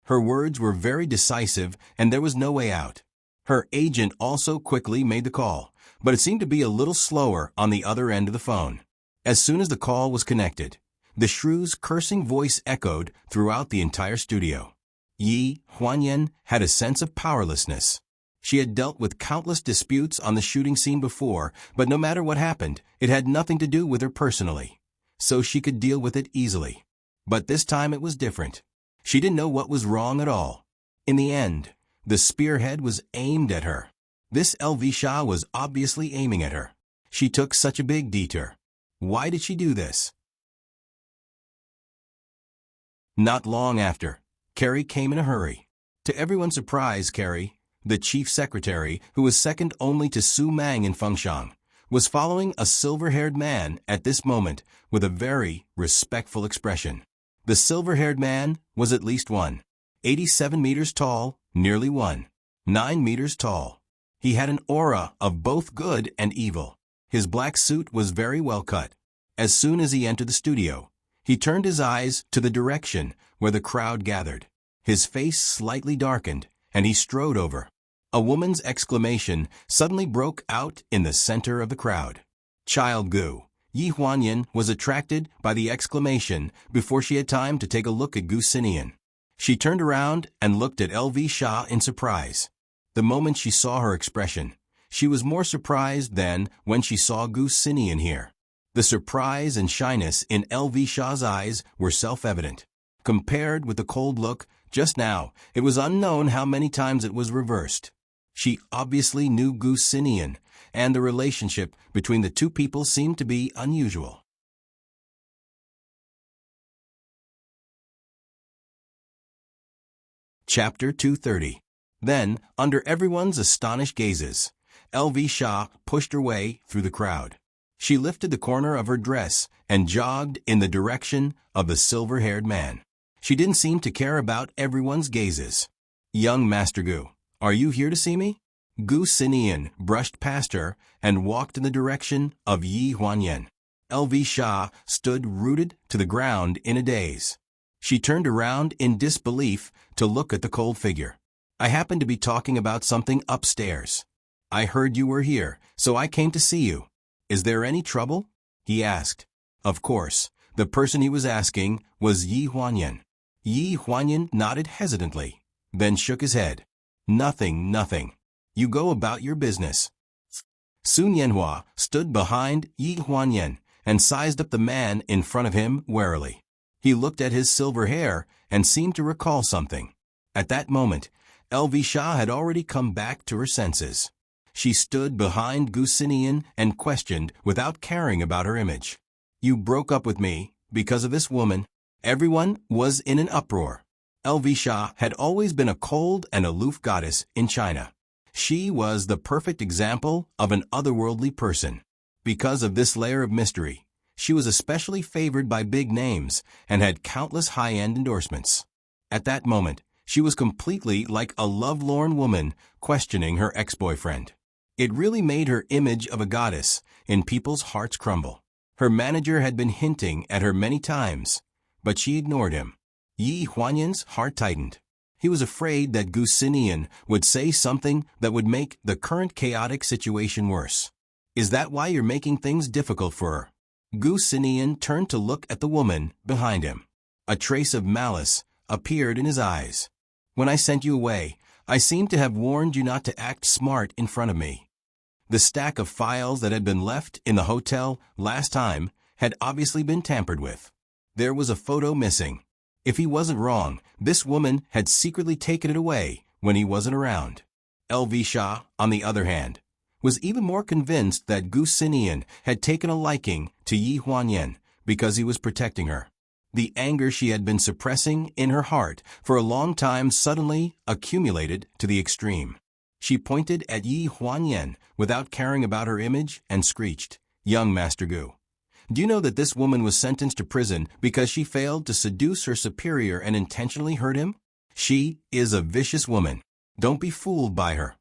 Her words were very decisive and there was no way out. Her agent also quickly made the call, but it seemed to be a little slower on the other end of the phone. As soon as the call was connected, the shrew's cursing voice echoed throughout the entire studio. Yi Huanyan had a sense of powerlessness. She had dealt with countless disputes on the shooting scene before, but no matter what happened, it had nothing to do with her personally, so she could deal with it easily. But this time it was different. She didn't know what was wrong at all. In the end, the spearhead was aimed at her. This LV Shah was obviously aiming at her. She took such a big detour. Why did she do this? Not long after, Carey came in a hurry. To everyone's surprise, Carey, the chief secretary, who was second only to Su Mang in Fengshang, was following a silver-haired man at this moment with a very respectful expression. The silver-haired man was at least 1.87 meters tall, nearly 1.9 meters tall. He had an aura of both good and evil. His black suit was very well cut. As soon as he entered the studio, he turned his eyes to the direction where the crowd gathered. His face slightly darkened, and he strode over. A woman's exclamation suddenly broke out in the center of the crowd. "Child Gu." Yi Huanyan was attracted by the exclamation before she had time to take a look at Gu Sinian. She turned around and looked at LV Shah in surprise. The moment she saw her expression, She was more surprised than when she saw Gu Xinian here. The surprise and shyness in LV Shah's eyes were self-evident. Compared with the cold look just now, it was unknown how many times it was reversed. She obviously knew Gu Xinian, and the relationship between the two people seemed to be unusual. Chapter 230. Then, under everyone's astonished gazes, LV Shah pushed her way through the crowd. She lifted the corner of her dress and jogged in the direction of the silver-haired man. She didn't seem to care about everyone's gazes. "Young Master Gu, are you here to see me?" Gu Xinian brushed past her and walked in the direction of Yi Huanyan. LV Shah stood rooted to the ground in a daze. She turned around in disbelief to look at the cold figure. "I happened to be talking about something upstairs. I heard you were here, so I came to see you. Is there any trouble?" he asked. Of course, the person he was asking was Yi Huanyan. Yi Huanyan nodded hesitantly, then shook his head. Nothing. You go about your business." Sun Yanhua stood behind Yi Huanyan and sized up the man in front of him warily. He looked at his silver hair and seemed to recall something. At that moment, LV Shah had already come back to her senses. She stood behind Gu Xinian and questioned without caring about her image. "You broke up with me because of this woman?" Everyone was in an uproar. LV Shah had always been a cold and aloof goddess in China. She was the perfect example of an otherworldly person. Because of this layer of mystery, she was especially favored by big names and had countless high-end endorsements. At that moment, she was completely like a lovelorn woman questioning her ex-boyfriend. It really made her image of a goddess in people's hearts crumble. Her manager had been hinting at her many times, but she ignored him. Yi Huanyan's heart tightened. He was afraid that Gu Xinian would say something that would make the current chaotic situation worse. "Is that why you're making things difficult for her?" Gu Xinian turned to look at the woman behind him. A trace of malice appeared in his eyes. "When I sent you away, I seemed to have warned you not to act smart in front of me." The stack of files that had been left in the hotel last time had obviously been tampered with. There was a photo missing. If he wasn't wrong, this woman had secretly taken it away when he wasn't around. LV Shah, on the other hand, was even more convinced that Gu Xinian had taken a liking to Yi Huanyan because he was protecting her. The anger she had been suppressing in her heart for a long time suddenly accumulated to the extreme. She pointed at Yi Huanyan without caring about her image and screeched, "Young Master Gu, do you know that this woman was sentenced to prison because she failed to seduce her superior and intentionally hurt him? She is a vicious woman. Don't be fooled by her."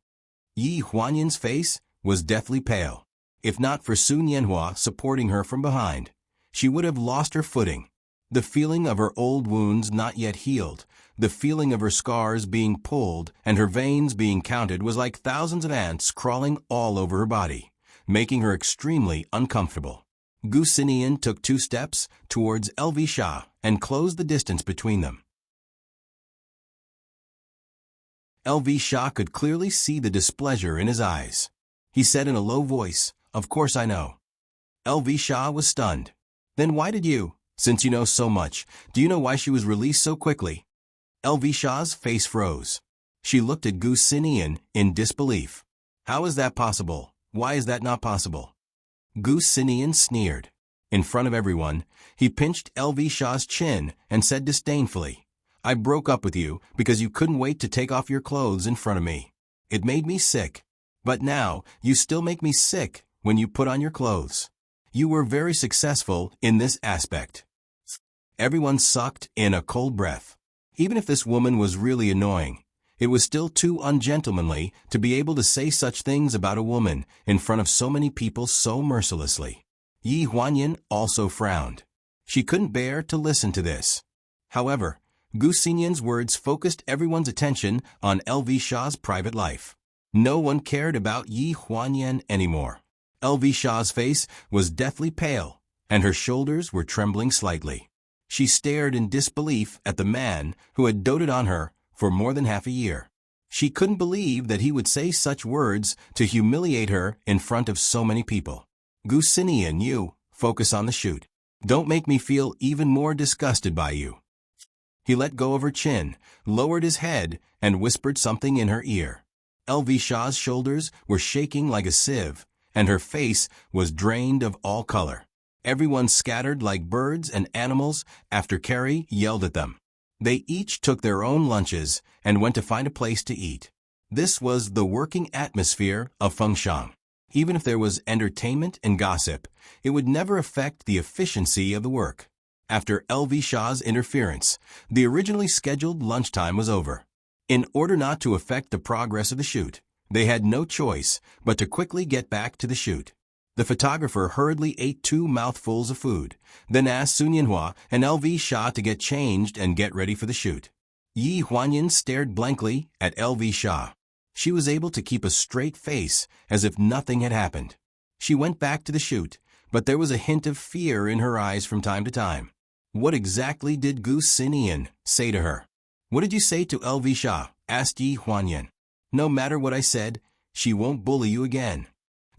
Yi Huanyan's face was deathly pale. If not for Sun Yanhua supporting her from behind, she would have lost her footing. The feeling of her old wounds not yet healed, the feeling of her scars being pulled and her veins being counted was like thousands of ants crawling all over her body, making her extremely uncomfortable. Gu Xinian took 2 steps towards LV Shah and closed the distance between them. LV Shah could clearly see the displeasure in his eyes. He said in a low voice, "Of course I know." LV Shah was stunned. "Then why did you, since you know so much, do you know why she was released so quickly?" LV Shah's face froze. She looked at Gu Xinian in disbelief. "How is that possible? Why is that not possible?" Gu Xinian sneered. In front of everyone, he pinched LV Shah's chin and said disdainfully, "I broke up with you because you couldn't wait to take off your clothes in front of me. It made me sick. But now, you still make me sick when you put on your clothes. You were very successful in this aspect." Everyone sucked in a cold breath. Even if this woman was really annoying, it was still too ungentlemanly to be able to say such things about a woman in front of so many people so mercilessly. Yi Huanyan also frowned. She couldn't bear to listen to this. However, Gu Xinian's words focused everyone's attention on LV Shah's private life. No one cared about Yi Huanyan anymore. LV Shah's face was deathly pale, and her shoulders were trembling slightly. She stared in disbelief at the man who had doted on her for more than half a year. She couldn't believe that he would say such words to humiliate her in front of so many people. Gu Xinian, you, focus on the shoot. Don't make me feel even more disgusted by you. He let go of her chin, lowered his head, and whispered something in her ear. LV Shah's shoulders were shaking like a sieve, and her face was drained of all color. Everyone scattered like birds and animals after Carrie yelled at them. They each took their own lunches and went to find a place to eat. This was the working atmosphere of Fengshan. Even if there was entertainment and gossip, it would never affect the efficiency of the work. After LV Shah's interference, the originally scheduled lunchtime was over. In order not to affect the progress of the shoot, they had no choice but to quickly get back to the shoot. The photographer hurriedly ate 2 mouthfuls of food, then asked Sun Yanhua and LV Shah to get changed and get ready for the shoot. Yi Huanyan stared blankly at LV Shah. She was able to keep a straight face as if nothing had happened. She went back to the shoot, but there was a hint of fear in her eyes from time to time. What exactly did Gu Xinian say to her? What did you say to LV Shah? Asked Yi Huanyan. No matter what I said, she won't bully you again.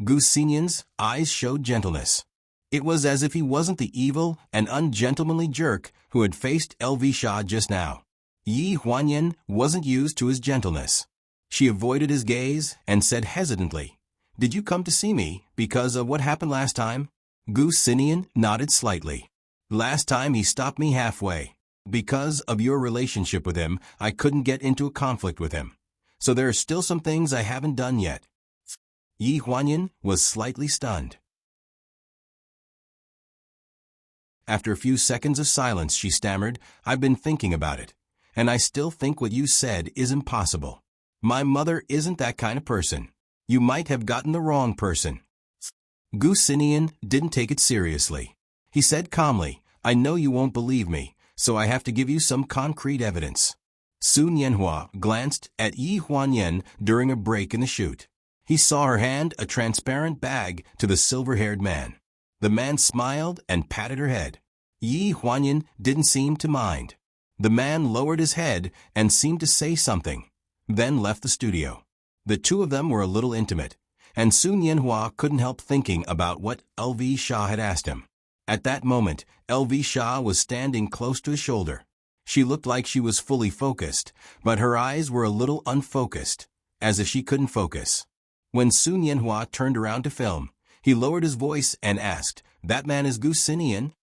Gu Xinian's eyes showed gentleness. It was as if he wasn't the evil and ungentlemanly jerk who had faced LV Shah just now. Yi Huanyan wasn't used to his gentleness. She avoided his gaze and said hesitantly, Did you come to see me because of what happened last time? Gu Xinian nodded slightly. Last time he stopped me halfway. Because of your relationship with him, I couldn't get into a conflict with him. So there are still some things I haven't done yet. Yi Huanyan was slightly stunned. After a few seconds of silence, she stammered, I've been thinking about it, and I still think what you said is impossible. My mother isn't that kind of person. You might have gotten the wrong person. Gu Xinian didn't take it seriously. He said calmly, I know you won't believe me, so I have to give you some concrete evidence. Sun Yanhua glanced at Yi Huanyan during a break in the shoot. He saw her hand a transparent bag to the silver-haired man. The man smiled and patted her head. Yi Huanyan didn't seem to mind. The man lowered his head and seemed to say something, then left the studio. The two of them were a little intimate, and Sun Yanhua couldn't help thinking about what LV Shah had asked him. At that moment, LV Shah was standing close to his shoulder. She looked like she was fully focused, but her eyes were a little unfocused, as if she couldn't focus. When Sun Yanhua turned around to film, he lowered his voice and asked, That man is Gu Xinian?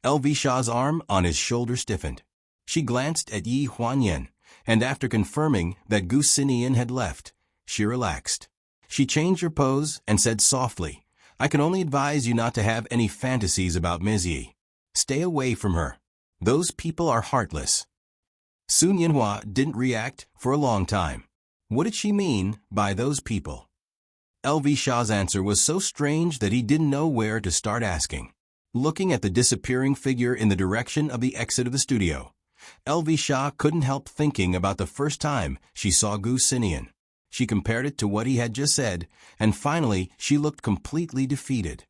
LV Shah's arm on his shoulder stiffened. She glanced at Yi Huanyan, and after confirming that Gu Xinian had left, she relaxed. She changed her pose and said softly, I can only advise you not to have any fantasies about Ms. Yi. Stay away from her. Those people are heartless. Sun Yanhua didn't react for a long time. What did she mean by those people? LV Shah's answer was so strange that he didn't know where to start asking. Looking at the disappearing figure in the direction of the exit of the studio, LV Shah couldn't help thinking about the first time she saw Gu Xinian. She compared it to what he had just said, and finally she looked completely defeated.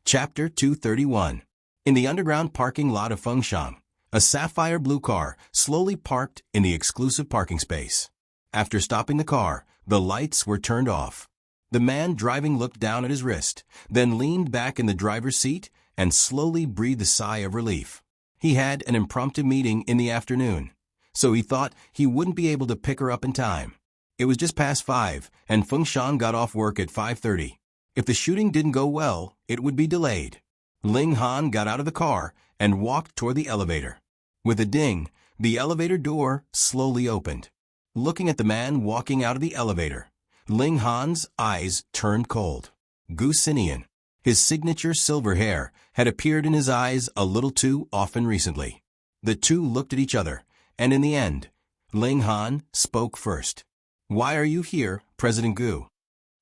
Chapter 231. In the underground parking lot of Fengshan, a sapphire blue car slowly parked in the exclusive parking space. After stopping the car, the lights were turned off. The man driving looked down at his wrist, then leaned back in the driver's seat and slowly breathed a sigh of relief. He had an impromptu meeting in the afternoon, so he thought he wouldn't be able to pick her up in time. It was just past 5, and Fengshan got off work at 5:30. If the shooting didn't go well, it would be delayed. Ling Han got out of the car and walked toward the elevator. With a ding, the elevator door slowly opened. Looking at the man walking out of the elevator, Ling Han's eyes turned cold. Gu Xinian. His signature silver hair had appeared in his eyes a little too often recently. The two looked at each other, and in the end, Ling Han spoke first. Why are you here, President Gu?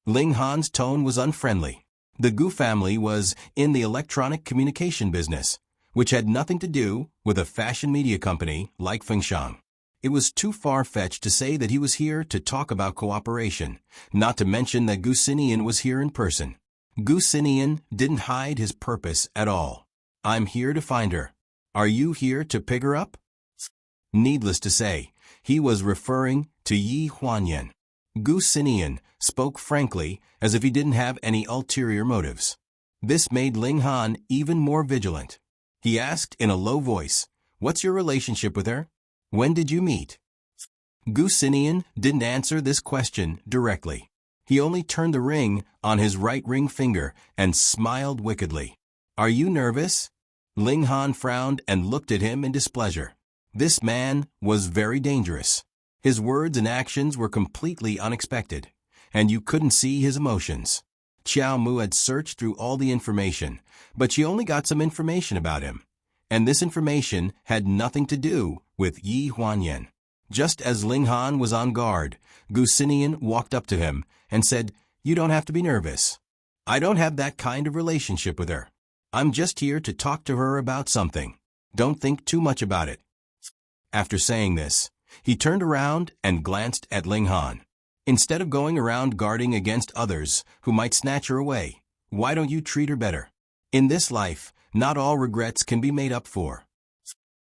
Ling Han's tone was unfriendly. The Gu family was in the electronic communication business, which had nothing to do with a fashion media company like Fengshan. It was too far-fetched to say that he was here to talk about cooperation, not to mention that Gu Xinian was here in person. Gu Xinian didn't hide his purpose at all. I'm here to find her. Are you here to pick her up? Needless to say, he was referring to Yi Huanyan. Gu Xinian spoke frankly, as if he didn't have any ulterior motives. This made Ling Han even more vigilant. He asked in a low voice, "What's your relationship with her? When did you meet?" Gu Xinian didn't answer this question directly. He only turned the ring on his right ring finger and smiled wickedly. "Are you nervous?" Ling Han frowned and looked at him in displeasure. This man was very dangerous. His words and actions were completely unexpected, and you couldn't see his emotions. Qiao Mu had searched through all the information, but she only got some information about him. And this information had nothing to do with Yi Huanyan. Just as Ling Han was on guard, Gu Xinian walked up to him and said, "You don't have to be nervous. I don't have that kind of relationship with her. I'm just here to talk to her about something. Don't think too much about it." After saying this, he turned around and glanced at Ling Han. "Instead of going around guarding against others who might snatch her away, why don't you treat her better? In this life, not all regrets can be made up for."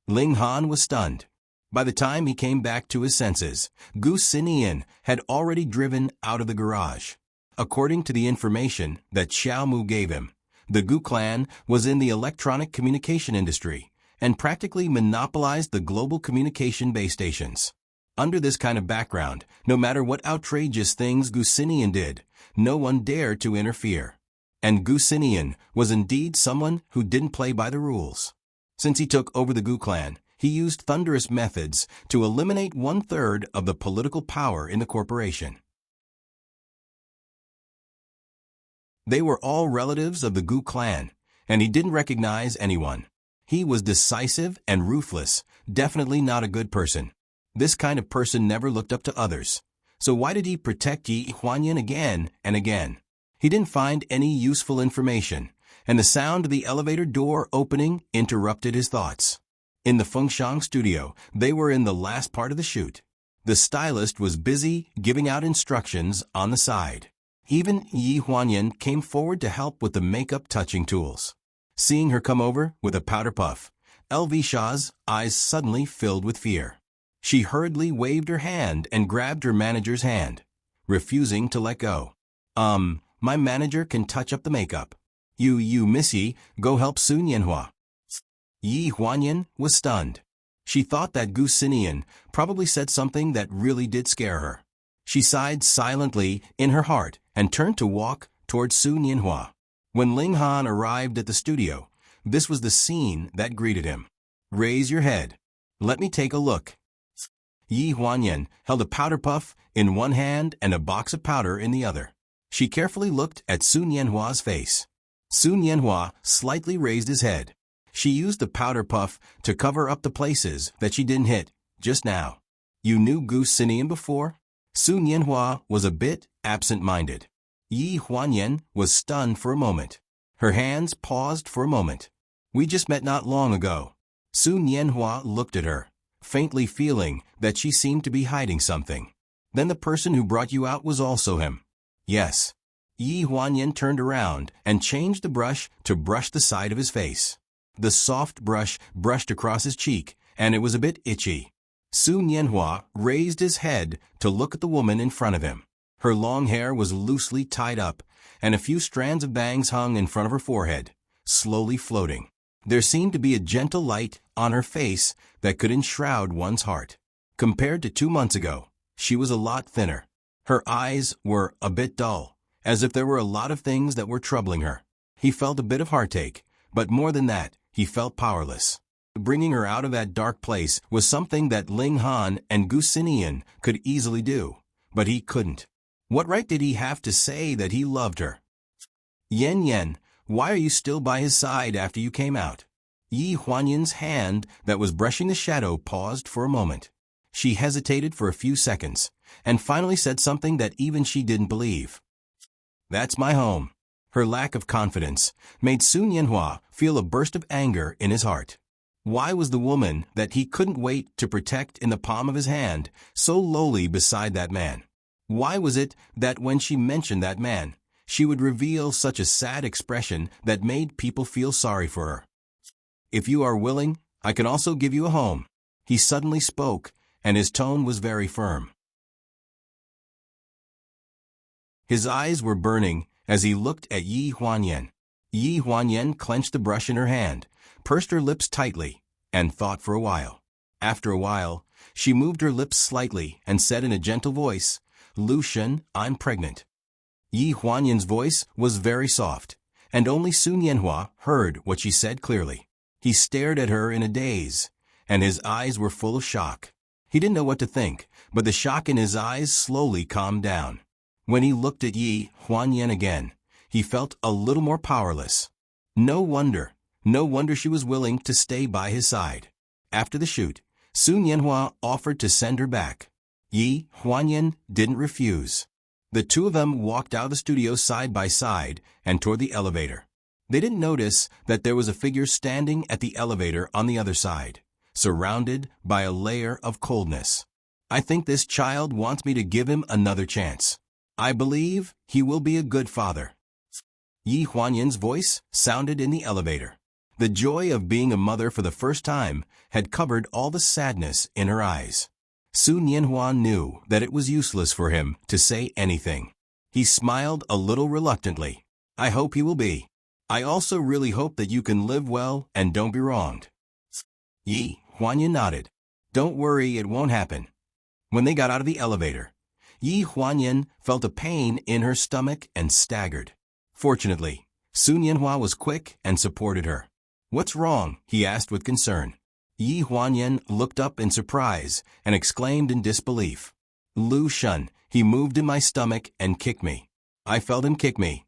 Ling Han was stunned. By the time he came back to his senses, Gu Xinian had already driven out of the garage. According to the information that Xiao Mu gave him, the Gu clan was in the electronic communication industry and practically monopolized the global communication base stations. Under this kind of background, no matter what outrageous things Gu Xinian did, no one dared to interfere. And Gu Xinian was indeed someone who didn't play by the rules. Since he took over the Gu clan, he used thunderous methods to eliminate 1/3 of the political power in the corporation. They were all relatives of the Gu clan, and he didn't recognize anyone. He was decisive and ruthless, definitely not a good person. This kind of person never looked up to others. So why did he protect Yi Huanyan again and again? He didn't find any useful information, and the sound of the elevator door opening interrupted his thoughts. In the Fengshang studio, they were in the last part of the shoot. The stylist was busy giving out instructions on the side. Even Yi Huanyan came forward to help with the makeup touching tools. Seeing her come over with a powder puff, LV Shah's eyes suddenly filled with fear. She hurriedly waved her hand and grabbed her manager's hand, refusing to let go. My manager can touch up the makeup. You missy, go help Sun Yanhua." Yi Huanyan was stunned. She thought that Gu Xinian probably said something that really did scare her. She sighed silently in her heart and turned to walk towards Sun Yanhua. When Ling Han arrived at the studio, this was the scene that greeted him. "Raise your head. Let me take a look." Yi Huanyan held a powder puff in one hand and a box of powder in the other. She carefully looked at Sun Yanhua's face. Sun Yanhua slightly raised his head. She used the powder puff to cover up the places that she didn't hit just now. "You knew Gu Xinian before?" Sun Yanhua was a bit absent-minded. Yi Huanyan was stunned for a moment. Her hands paused for a moment. "We just met not long ago." Sun Yanhua looked at her, faintly feeling that she seemed to be hiding something. "Then the person who brought you out was also him?" "Yes." Yi Huanyan turned around and changed the brush to brush the side of his face. The soft brush brushed across his cheek, and it was a bit itchy. Sun Yanhua raised his head to look at the woman in front of him. Her long hair was loosely tied up, and a few strands of bangs hung in front of her forehead, slowly floating. There seemed to be a gentle light on her face that could enshroud one's heart. Compared to 2 months ago, she was a lot thinner. Her eyes were a bit dull, as if there were a lot of things that were troubling her. He felt a bit of heartache, but more than that, he felt powerless. Bringing her out of that dark place was something that Ling Han and Gu Xinian could easily do, but he couldn't. What right did he have to say that he loved her? "Yan, why are you still by his side after you came out?" Yi Huanyan's hand that was brushing the shadow paused for a moment. She hesitated for a few seconds, and finally said something that even she didn't believe. "That's my home." Her lack of confidence made Sun Yanhua feel a burst of anger in his heart. Why was the woman that he couldn't wait to protect in the palm of his hand so lowly beside that man? Why was it that when she mentioned that man, she would reveal such a sad expression that made people feel sorry for her? "If you are willing, I can also give you a home." He suddenly spoke, and his tone was very firm. His eyes were burning as he looked at Yi Huanyan. Yi Huanyan clenched the brush in her hand, pursed her lips tightly, and thought for a while. After a while, she moved her lips slightly and said in a gentle voice, "Lu Shen, I'm pregnant." Yi Huanyan's voice was very soft, and only Sun Yanhua heard what she said clearly. He stared at her in a daze, and his eyes were full of shock. He didn't know what to think, but the shock in his eyes slowly calmed down. When he looked at Yi Huanyan again, he felt a little more powerless. No wonder she was willing to stay by his side. After the shoot, Sun Yanhua offered to send her back. Yi Huanyan didn't refuse. The two of them walked out of the studio side by side and toward the elevator. They didn't notice that there was a figure standing at the elevator on the other side, surrounded by a layer of coldness. "I think this child wants me to give him another chance. I believe he will be a good father." Yi Huanyan's voice sounded in the elevator. The joy of being a mother for the first time had covered all the sadness in her eyes. Sun Yanhua knew that it was useless for him to say anything. He smiled a little reluctantly. "I hope he will be. I also really hope that you can live well and don't be wronged." Yi Huanyan nodded. "Don't worry, it won't happen." When they got out of the elevator, Yi Huanyan felt a pain in her stomach and staggered. Fortunately, Sun Yanhua was quick and supported her. "What's wrong?" he asked with concern. Yi Huanyan looked up in surprise and exclaimed in disbelief. "Lu Shen, he moved in my stomach and kicked me. I felt him kick me."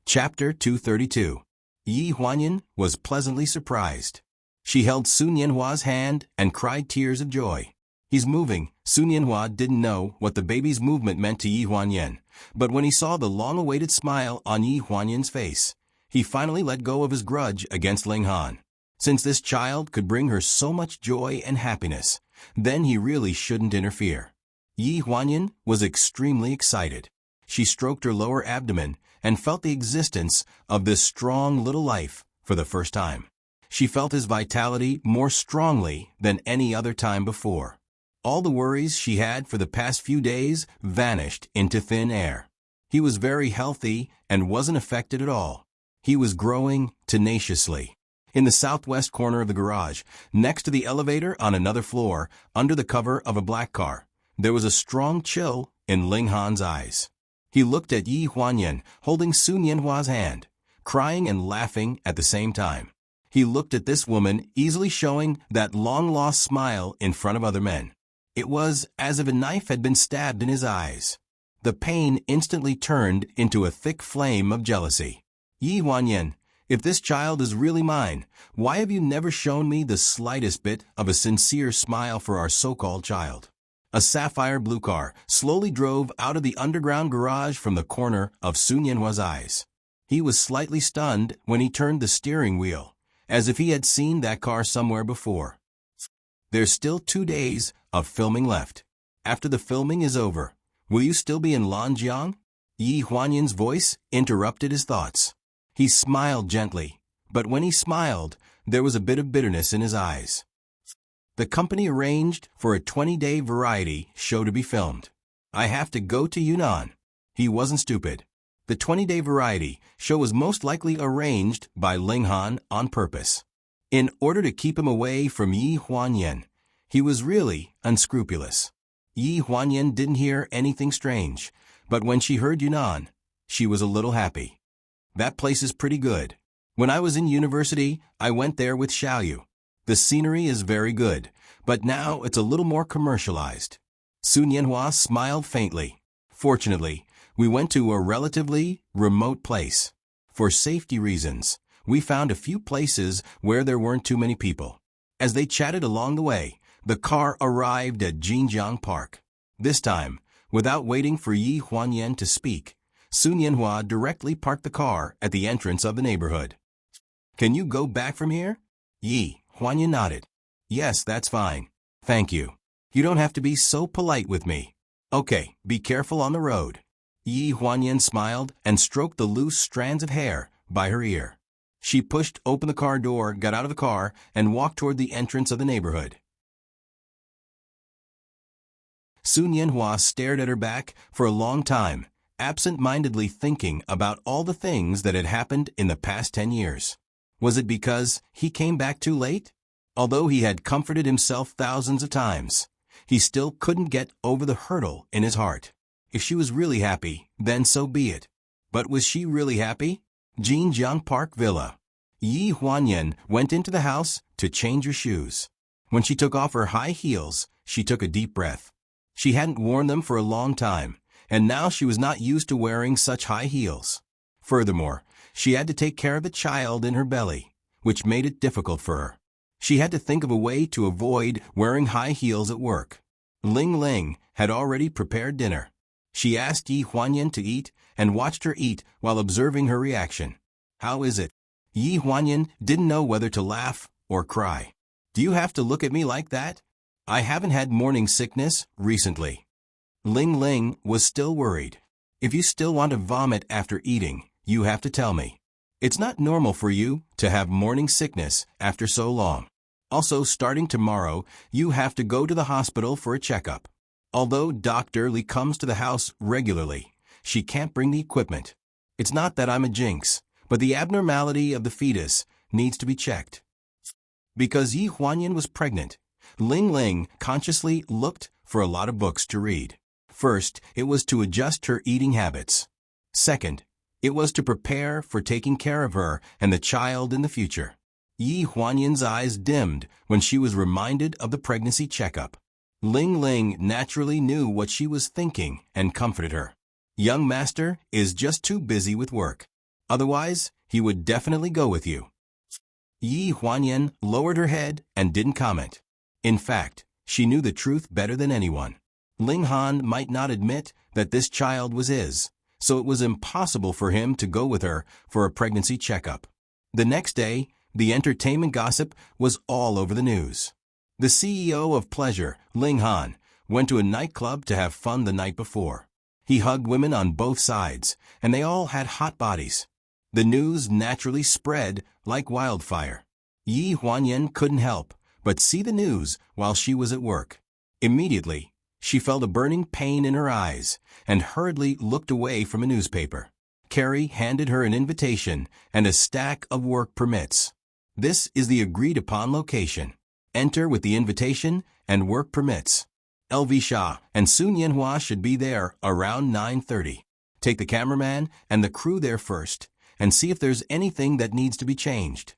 Chapter 232. Yi Huanyan was pleasantly surprised. She held Sun Yanhua's hand and cried tears of joy. "He's moving." Sun Yanhua didn't know what the baby's movement meant to Yi Huanyan, but when he saw the long-awaited smile on Yi Huanyan's face, he finally let go of his grudge against Ling Han. Since this child could bring her so much joy and happiness, then he really shouldn't interfere. Yi Huanyan was extremely excited. She stroked her lower abdomen and felt the existence of this strong little life for the first time. She felt his vitality more strongly than any other time before. All the worries she had for the past few days vanished into thin air. He was very healthy and wasn't affected at all. He was growing tenaciously. In the southwest corner of the garage, next to the elevator on another floor, under the cover of a black car, there was a strong chill in Ling Han's eyes. He looked at Yi Huanyan holding Sun Yanhua's hand, crying and laughing at the same time. He looked at this woman easily showing that long-lost smile in front of other men. It was as if a knife had been stabbed in his eyes. The pain instantly turned into a thick flame of jealousy. "Yi Huanyan, if this child is really mine, why have you never shown me the slightest bit of a sincere smile for our so-called child?" A sapphire blue car slowly drove out of the underground garage from the corner of Sun Yanhua's eyes. He was slightly stunned when he turned the steering wheel, as if he had seen that car somewhere before. "There's still 2 days of filming left. After the filming is over, will you still be in Lanjiang?" Yi Huanyan's voice interrupted his thoughts. He smiled gently, but when he smiled, there was a bit of bitterness in his eyes. The company arranged for a 20-day variety show to be filmed. "I have to go to Yunnan." He wasn't stupid. The 20-day variety show was most likely arranged by Ling Han on purpose. In order to keep him away from Yi Huanyan, he was really unscrupulous. Yi Huanyan didn't hear anything strange, but when she heard Yunnan, she was a little happy. "That place is pretty good. When I was in university, I went there with Xiaoyu. The scenery is very good, but now it's a little more commercialized." Sun Yanhua smiled faintly. "Fortunately, we went to a relatively remote place. For safety reasons, we found a few places where there weren't too many people." As they chatted along the way, the car arrived at Jinjiang Park. This time, without waiting for Yi Huanyan to speak, Sun Yanhua directly parked the car at the entrance of the neighborhood. "Can you go back from here?" Yi Huanyan nodded. "Yes, that's fine. Thank you. You don't have to be so polite with me. Okay, be careful on the road." Yi Huanyan smiled and stroked the loose strands of hair by her ear. She pushed open the car door, got out of the car, and walked toward the entrance of the neighborhood. Sun Yanhua stared at her back for a long time, absent-mindedly thinking about all the things that had happened in the past 10 years. Was it because he came back too late? Although he had comforted himself thousands of times, he still couldn't get over the hurdle in his heart. If she was really happy, then so be it. But was she really happy? Jinjiang Park Villa. Yi Huanyan went into the house to change her shoes. When she took off her high heels, she took a deep breath. She hadn't worn them for a long time, and now she was not used to wearing such high heels. Furthermore, she had to take care of the child in her belly, which made it difficult for her. She had to think of a way to avoid wearing high heels at work. Ling Ling had already prepared dinner. She asked Yi Huanyan to eat and watched her eat while observing her reaction. How is it? Yi Huanyan didn't know whether to laugh or cry. Do you have to look at me like that? I haven't had morning sickness recently. Ling Ling was still worried. If you still want to vomit after eating, you have to tell me. It's not normal for you to have morning sickness after so long. Also, starting tomorrow, you have to go to the hospital for a checkup. Although Dr. Li comes to the house regularly, she can't bring the equipment. It's not that I'm a jinx, but the abnormality of the fetus needs to be checked. Because Yi Huanyan was pregnant, Ling Ling consciously looked for a lot of books to read. First, it was to adjust her eating habits. Second, it was to prepare for taking care of her and the child in the future. Yi Huanyan's eyes dimmed when she was reminded of the pregnancy checkup. Ling Ling naturally knew what she was thinking and comforted her. Young master is just too busy with work. Otherwise, he would definitely go with you. Yi Huanyan lowered her head and didn't comment. In fact, she knew the truth better than anyone. Ling Han might not admit that this child was his, so it was impossible for him to go with her for a pregnancy checkup. The next day, the entertainment gossip was all over the news. The CEO of Pleasure, Ling Han, went to a nightclub to have fun the night before. He hugged women on both sides, and they all had hot bodies. The news naturally spread like wildfire. Yi Huanyan couldn't help but see the news while she was at work. Immediately, she felt a burning pain in her eyes and hurriedly looked away from a newspaper. Carrie handed her an invitation and a stack of work permits. This is the agreed-upon location. Enter with the invitation and work permits. LV Shah and Sun Yanhua should be there around 9:30. Take the cameraman and the crew there first and see if there's anything that needs to be changed.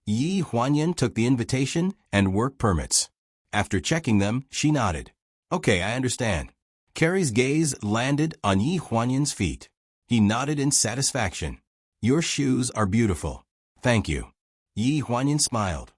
Yi Huanyan took the invitation and work permits. After checking them, she nodded. Okay, I understand. Carrie's gaze landed on Yi Huanyan's feet. He nodded in satisfaction. Your shoes are beautiful. Thank you. Yi Huanyan smiled.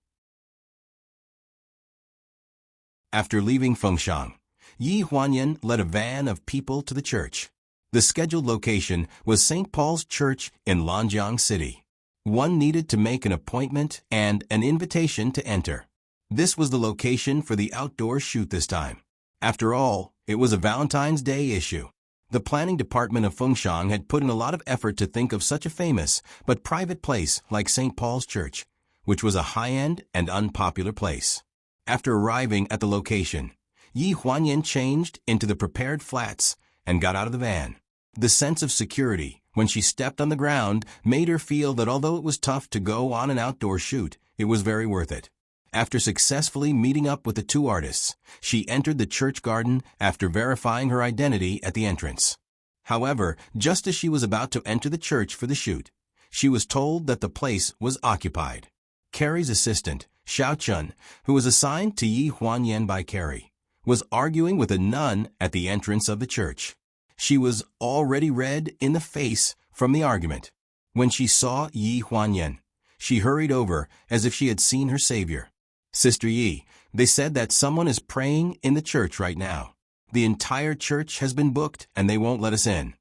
After leaving Fengshan, Yi Huanyan led a van of people to the church. The scheduled location was St. Paul's Church in Lanjiang City. One needed to make an appointment and an invitation to enter. This was the location for the outdoor shoot this time. After all, it was a Valentine's Day issue. The planning department of Fengshan had put in a lot of effort to think of such a famous but private place like St. Paul's Church, which was a high-end and unpopular place. After arriving at the location, Yi Huanyan changed into the prepared flats and got out of the van. The sense of security when she stepped on the ground made her feel that although it was tough to go on an outdoor shoot, it was very worth it. After successfully meeting up with the two artists, she entered the church garden after verifying her identity at the entrance. However, just as she was about to enter the church for the shoot, she was told that the place was occupied. Carrie's assistant, Xiao Chun, who was assigned to Yi Huanyan by Carrie, was arguing with a nun at the entrance of the church. She was already red in the face from the argument. When she saw Yi Huanyan, she hurried over as if she had seen her savior. Sister Yi, they said that someone is praying in the church right now. The entire church has been booked and they won't let us in.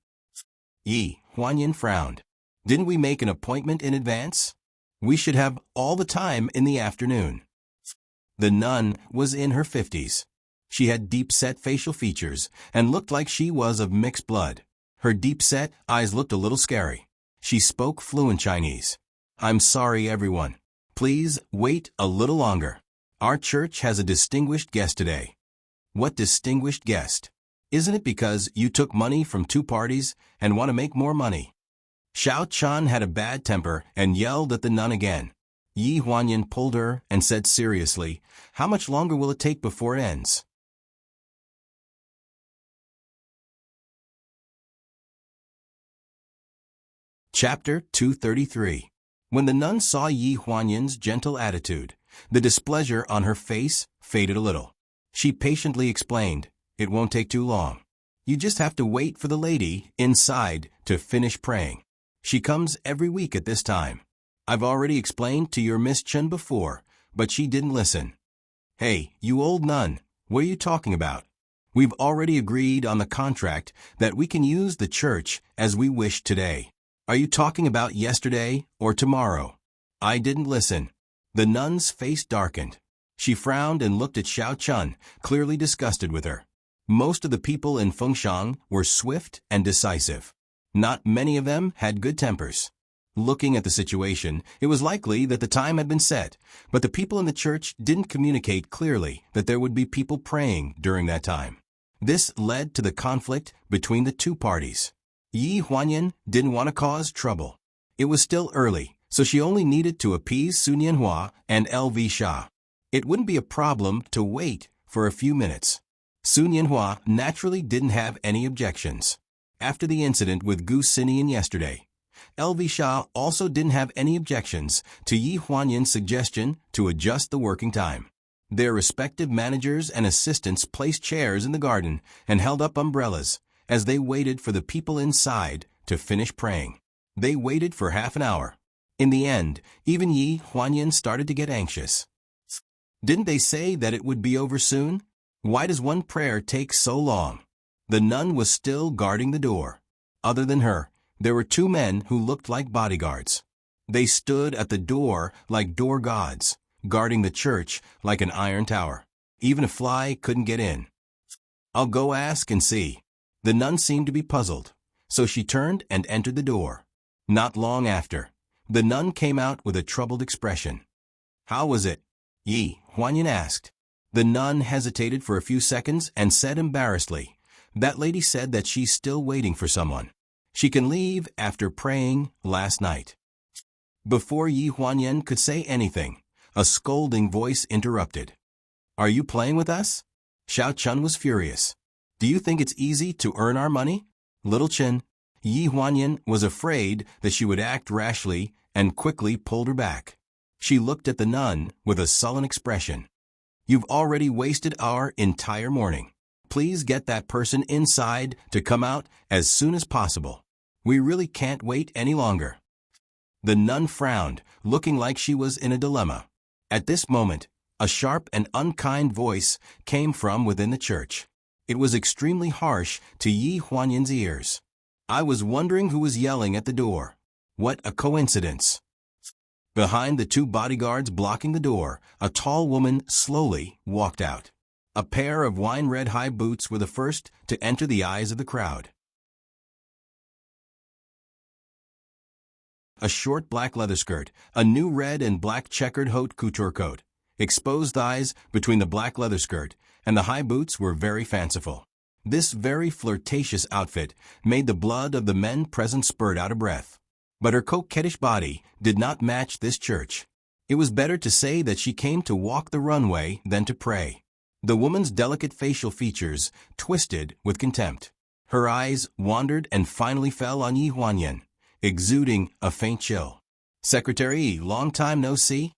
Yi Huanyan frowned. Didn't we make an appointment in advance? We should have all the time in the afternoon. The nun was in her 50s. She had deep-set facial features and looked like she was of mixed blood. Her deep-set eyes looked a little scary. She spoke fluent Chinese. I'm sorry, everyone. Please wait a little longer. Our church has a distinguished guest today. What distinguished guest? Isn't it because you took money from two parties and want to make more money? Xiao Chun had a bad temper and yelled at the nun again. Yi Huanyan pulled her and said seriously, how much longer will it take before it ends? Chapter 233. When the nun saw Yi Huanyan's gentle attitude, the displeasure on her face faded a little. She patiently explained, it won't take too long. You just have to wait for the lady inside to finish praying. She comes every week at this time. I've already explained to your Miss Chen before, but she didn't listen. Hey, you old nun, what are you talking about? We've already agreed on the contract that we can use the church as we wish today. Are you talking about yesterday or tomorrow? I didn't listen. The nun's face darkened. She frowned and looked at Xiao Chun, clearly disgusted with her. Most of the people in Fengshang were swift and decisive. Not many of them had good tempers. Looking at the situation, it was likely that the time had been set, but the people in the church didn't communicate clearly that there would be people praying during that time. This led to the conflict between the two parties. Yi Huanyan didn't want to cause trouble. It was still early, so she only needed to appease Sun Yanhua and L.V. Sha. It wouldn't be a problem to wait for a few minutes. Sun Yanhua naturally didn't have any objections. After the incident with Gu Xinian yesterday, L.V. Sha also didn't have any objections to Yi Huanyan's suggestion to adjust the working time. Their respective managers and assistants placed chairs in the garden and held up umbrellas as they waited for the people inside to finish praying. They waited for half an hour. In the end, even Yi Huanyan started to get anxious. Didn't they say that it would be over soon? Why does one prayer take so long? The nun was still guarding the door. Other than her, there were two men who looked like bodyguards. They stood at the door like door gods, guarding the church like an iron tower. Even a fly couldn't get in. I'll go ask and see. The nun seemed to be puzzled, so she turned and entered the door. Not long after, the nun came out with a troubled expression. How was it? Yi Huanyan asked. The nun hesitated for a few seconds and said embarrassedly, that lady said that she's still waiting for someone. She can leave after praying last night. Before Yi Huanyan could say anything, a scolding voice interrupted. Are you playing with us? Xiao Chun was furious. Do you think it's easy to earn our money? Little Chen. Yi Huanyan was afraid that she would act rashly and quickly pulled her back. She looked at the nun with a sullen expression. You've already wasted our entire morning. Please get that person inside to come out as soon as possible. We really can't wait any longer. The nun frowned, looking like she was in a dilemma. At this moment, a sharp and unkind voice came from within the church. It was extremely harsh to Yi Huanyan's ears. I was wondering who was yelling at the door. What a coincidence. Behind the two bodyguards blocking the door, a tall woman slowly walked out. A pair of wine-red high boots were the first to enter the eyes of the crowd. A short black leather skirt, a new red and black checkered haute couture coat. Exposed thighs between the black leather skirt and the high boots were very fanciful. This very flirtatious outfit made the blood of the men present spurt out of breath. But her coquettish body did not match this church. It was better to say that she came to walk the runway than to pray. The woman's delicate facial features twisted with contempt. Her eyes wandered and finally fell on Yi Huanyan, exuding a faint chill. Secretary, long time no see?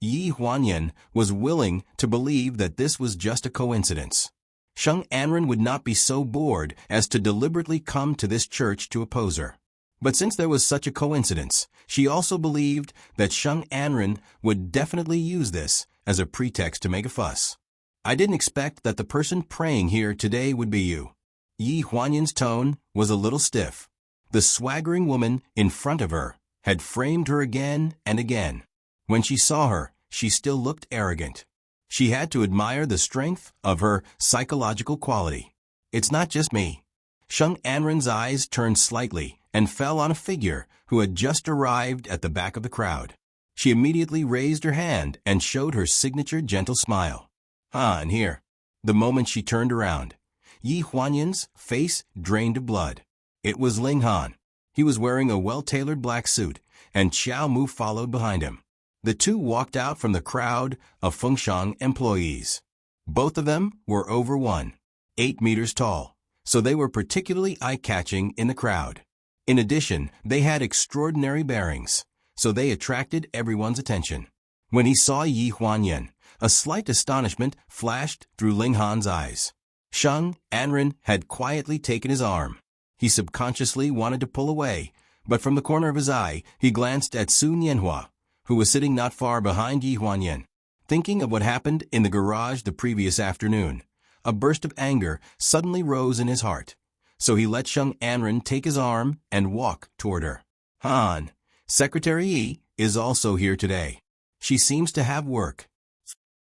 Yi Huanyan was willing to believe that this was just a coincidence. Sheng Anren would not be so bored as to deliberately come to this church to oppose her. But since there was such a coincidence, she also believed that Sheng Anren would definitely use this as a pretext to make a fuss. I didn't expect that the person praying here today would be you. Yi Huanyan's tone was a little stiff. The swaggering woman in front of her had framed her again and again. When she saw her, she still looked arrogant. She had to admire the strength of her psychological quality. It's not just me. Sheng Anren's eyes turned slightly and fell on a figure who had just arrived at the back of the crowd. She immediately raised her hand and showed her signature gentle smile. And here. The moment she turned around, Yi Huanyan's face drained of blood. It was Ling Han. He was wearing a well-tailored black suit, and Xiao Mu followed behind him. The two walked out from the crowd of Fengshan employees. Both of them were over 1.8 meters tall, so they were particularly eye-catching in the crowd. In addition, they had extraordinary bearings, so they attracted everyone's attention. When he saw Yi Huanyan, a slight astonishment flashed through Ling Han's eyes. Sheng Anren had quietly taken his arm. He subconsciously wanted to pull away, but from the corner of his eye, he glanced at Su Nianhua, who was sitting not far behind Yi Huanyan. Thinking of what happened in the garage the previous afternoon, a burst of anger suddenly rose in his heart. So he let Sheng Anren take his arm and walk toward her. Han, Secretary Yi is also here today. She seems to have work.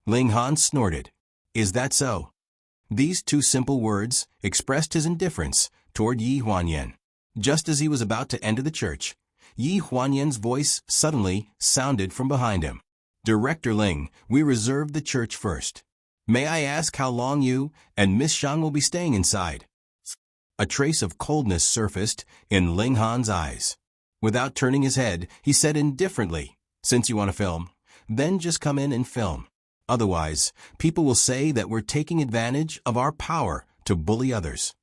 Ling Han snorted. Is that so? These two simple words expressed his indifference toward Yi Huanyan. Just as he was about to enter the church, Yi Huanyan's voice suddenly sounded from behind him. Director Ling, we reserved the church first. May I ask how long you and Miss Shang will be staying inside? A trace of coldness surfaced in Ling Han's eyes. Without turning his head, he said indifferently, since you want to film, then just come in and film. Otherwise, people will say that we're taking advantage of our power to bully others.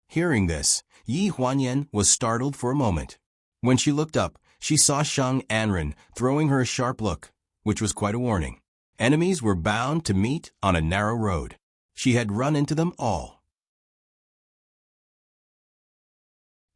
Hearing this, Yi Huanyan was startled for a moment. When she looked up, she saw Sheng Anren throwing her a sharp look, which was quite a warning. Enemies were bound to meet on a narrow road. She had run into them all.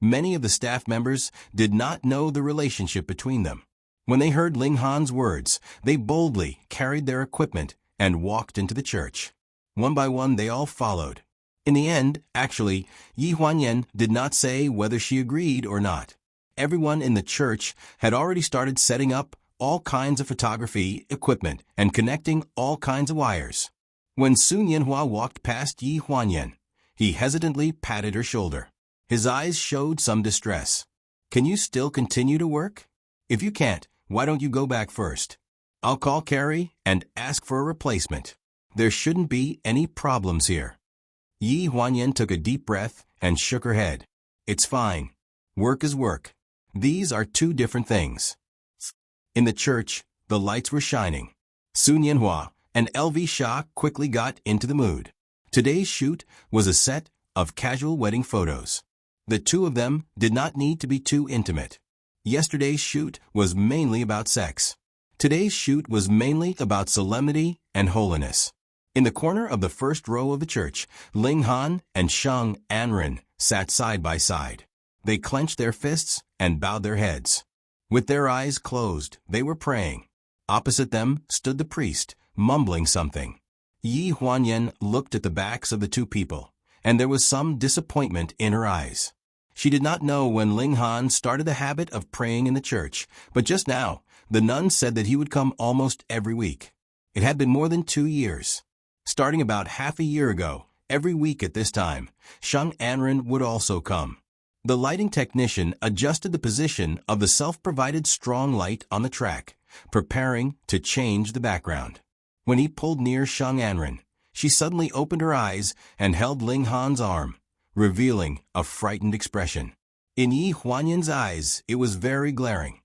Many of the staff members did not know the relationship between them. When they heard Ling Han's words, they boldly carried their equipment and walked into the church. One by one, they all followed. In the end, actually, Yi Huanyan did not say whether she agreed or not. Everyone in the church had already started setting up all kinds of photography equipment and connecting all kinds of wires. When Su Nianhua walked past Yi Huanyan, he hesitantly patted her shoulder. His eyes showed some distress. Can you still continue to work? If you can't, why don't you go back first? I'll call Carrie and ask for a replacement. There shouldn't be any problems here. Yi Huanyan took a deep breath and shook her head. It's fine. Work is work. These are two different things. In the church, the lights were shining. Su Nianhua and LV Sha quickly got into the mood. Today's shoot was a set of casual wedding photos. The two of them did not need to be too intimate. Yesterday's shoot was mainly about sex. Today's shoot was mainly about solemnity and holiness. In the corner of the first row of the church, Ling Han and Sheng Anren sat side by side. They clenched their fists and bowed their heads. With their eyes closed, they were praying. Opposite them stood the priest, mumbling something. Yi Huanyan looked at the backs of the two people, and there was some disappointment in her eyes. She did not know when Ling Han started the habit of praying in the church, but just now, the nun said that he would come almost every week. It had been more than 2 years. Starting about half a year ago, every week at this time, Sheng Anren would also come. The lighting technician adjusted the position of the self-provided strong light on the track, preparing to change the background. When he pulled near Sheng Anren, she suddenly opened her eyes and held Ling Han's arm, revealing a frightened expression. In Yi Huanyan's eyes, it was very glaring.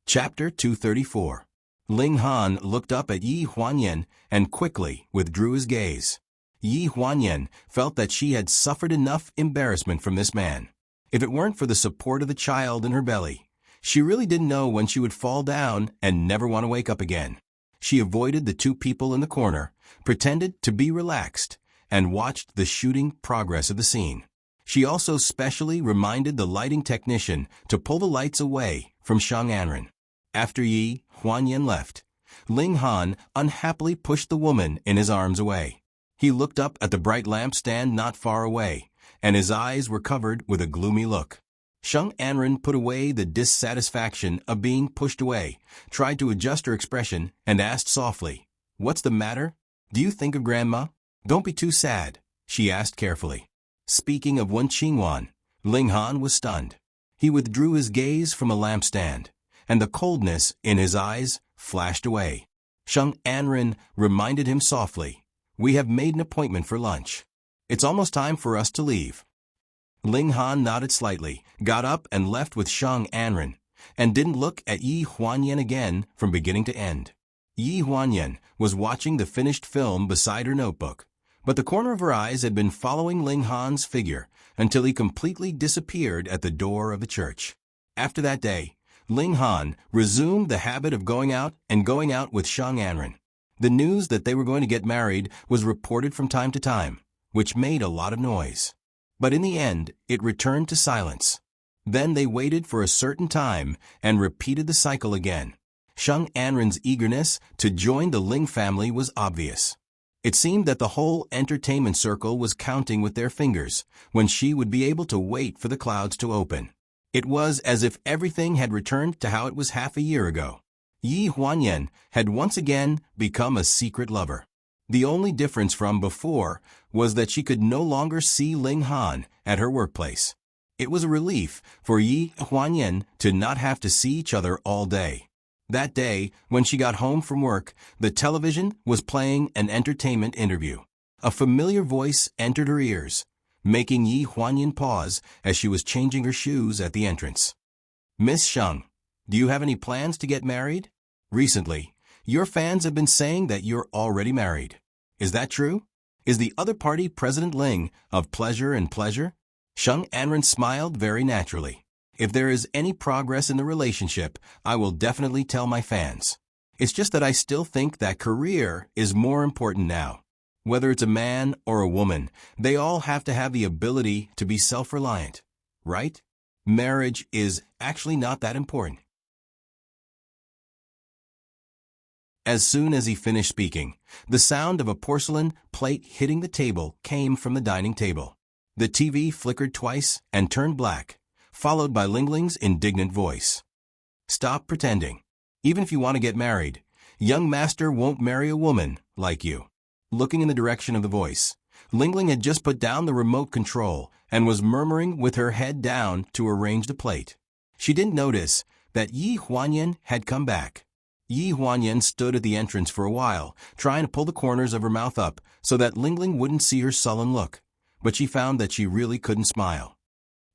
Chapter 234. Ling Han looked up at Yi Huanyan and quickly withdrew his gaze. Yi Huanyan felt that she had suffered enough embarrassment from this man. If it weren't for the support of the child in her belly, she really didn't know when she would fall down and never want to wake up again. She avoided the two people in the corner, pretended to be relaxed, and watched the shooting progress of the scene. She also specially reminded the lighting technician to pull the lights away from Sheng Anren. After Yi Huanyan left, Ling Han unhappily pushed the woman in his arms away. He looked up at the bright lampstand not far away, and his eyes were covered with a gloomy look. Sheng Anren put away the dissatisfaction of being pushed away, tried to adjust her expression, and asked softly, What's the matter? Do you think of Grandma? Don't be too sad, she asked carefully. Speaking of Wen Qingwan, Ling Han was stunned. He withdrew his gaze from a lampstand, and the coldness in his eyes flashed away. Sheng Anren reminded him softly, "We have made an appointment for lunch. It's almost time for us to leave." Ling Han nodded slightly, got up and left with Sheng Anren, and didn't look at Yi Huanyan again from beginning to end. Yi Huanyan was watching the finished film beside her notebook, but the corner of her eyes had been following Ling Han's figure until he completely disappeared at the door of the church. After that day, Ling Han resumed the habit of going out with Sheng Anren. The news that they were going to get married was reported from time to time, which made a lot of noise. But in the end, it returned to silence. Then they waited for a certain time and repeated the cycle again. Sheng Anren's eagerness to join the Ling family was obvious. It seemed that the whole entertainment circle was counting with their fingers when she would be able to wait for the clouds to open. It was as if everything had returned to how it was half a year ago. Yi Huanyan had once again become a secret lover. The only difference from before was that she could no longer see Ling Han at her workplace. It was a relief for Yi Huanyan to not have to see each other all day. That day, when she got home from work, the television was playing an entertainment interview. A familiar voice entered her ears, making Yi Huanyan pause as she was changing her shoes at the entrance. "Miss Sheng, do you have any plans to get married? Recently, your fans have been saying that you're already married. Is that true? Is the other party President Ling of Pleasure and Pleasure?" Sheng Anren smiled very naturally. "If there is any progress in the relationship, I will definitely tell my fans. It's just that I still think that career is more important now. Whether it's a man or a woman, they all have to have the ability to be self-reliant, right? Marriage is actually not that important." As soon as he finished speaking, the sound of a porcelain plate hitting the table came from the dining table. The TV flickered twice and turned black, followed by Lingling's indignant voice. "Stop pretending. Even if you want to get married, young master won't marry a woman like you." Looking in the direction of the voice, Lingling had just put down the remote control and was murmuring with her head down to arrange the plate. She didn't notice that Yi Huanyan had come back. Yi Huanyan stood at the entrance for a while, trying to pull the corners of her mouth up so that Lingling wouldn't see her sullen look, but she found that she really couldn't smile.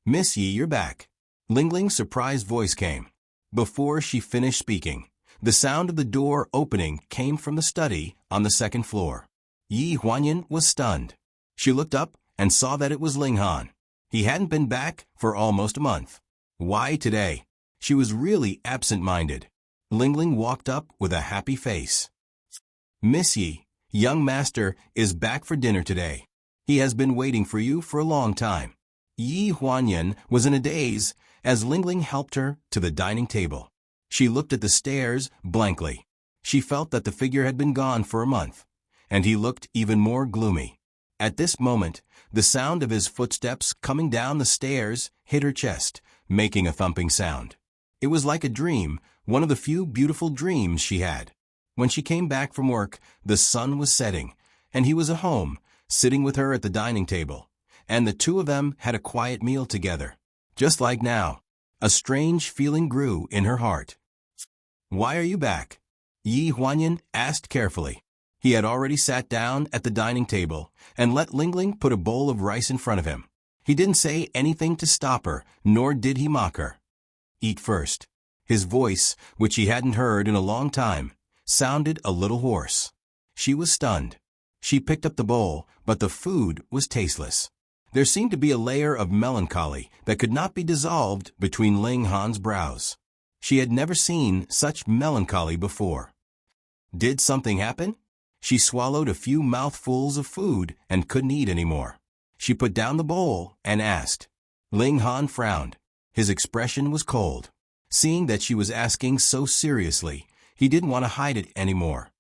"Miss Yi, you're back." Lingling's surprised voice came. Before she finished speaking, the sound of the door opening came from the study on the second floor. Yi Huanyan was stunned. She looked up and saw that it was Ling Han. He hadn't been back for almost a month. Why today? She was really absent-minded. Lingling walked up with a happy face. "Miss Yi, young master is back for dinner today. He has been waiting for you for a long time." Yi Huanyan was in a daze as Lingling helped her to the dining table. She looked at the stairs blankly. She felt that the figure had been gone for a month, and he looked even more gloomy. At this moment, the sound of his footsteps coming down the stairs hit her chest, making a thumping sound. It was like a dream, one of the few beautiful dreams she had. When she came back from work, the sun was setting, and he was at home, sitting with her at the dining table, and the two of them had a quiet meal together. Just like now, a strange feeling grew in her heart. "Why are you back?" Yi Huanyan asked carefully. He had already sat down at the dining table and let Lingling put a bowl of rice in front of him. He didn't say anything to stop her, nor did he mock her. "Eat first." His voice, which he hadn't heard in a long time, sounded a little hoarse. She was stunned. She picked up the bowl, but the food was tasteless. There seemed to be a layer of melancholy that could not be dissolved between Ling Han's brows. She had never seen such melancholy before. Did something happen? She swallowed a few mouthfuls of food and couldn't eat anymore. She put down the bowl and asked. Ling Han frowned. His expression was cold. Seeing that she was asking so seriously, he didn't want to hide it anymore.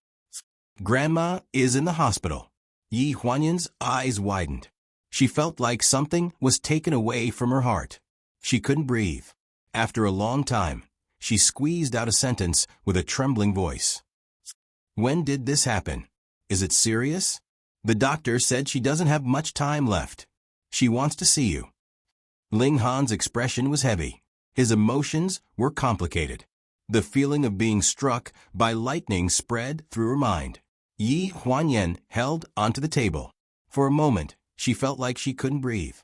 "Grandma is in the hospital." Yi Huanyan's eyes widened. She felt like something was taken away from her heart. She couldn't breathe. After a long time, she squeezed out a sentence with a trembling voice. When did this happen? Is it serious? The doctor said she doesn't have much time left. She wants to see you. Ling Han's expression was heavy. His emotions were complicated. The feeling of being struck by lightning spread through her mind. Yi Huanyan held onto the table. For a moment, she felt like she couldn't breathe.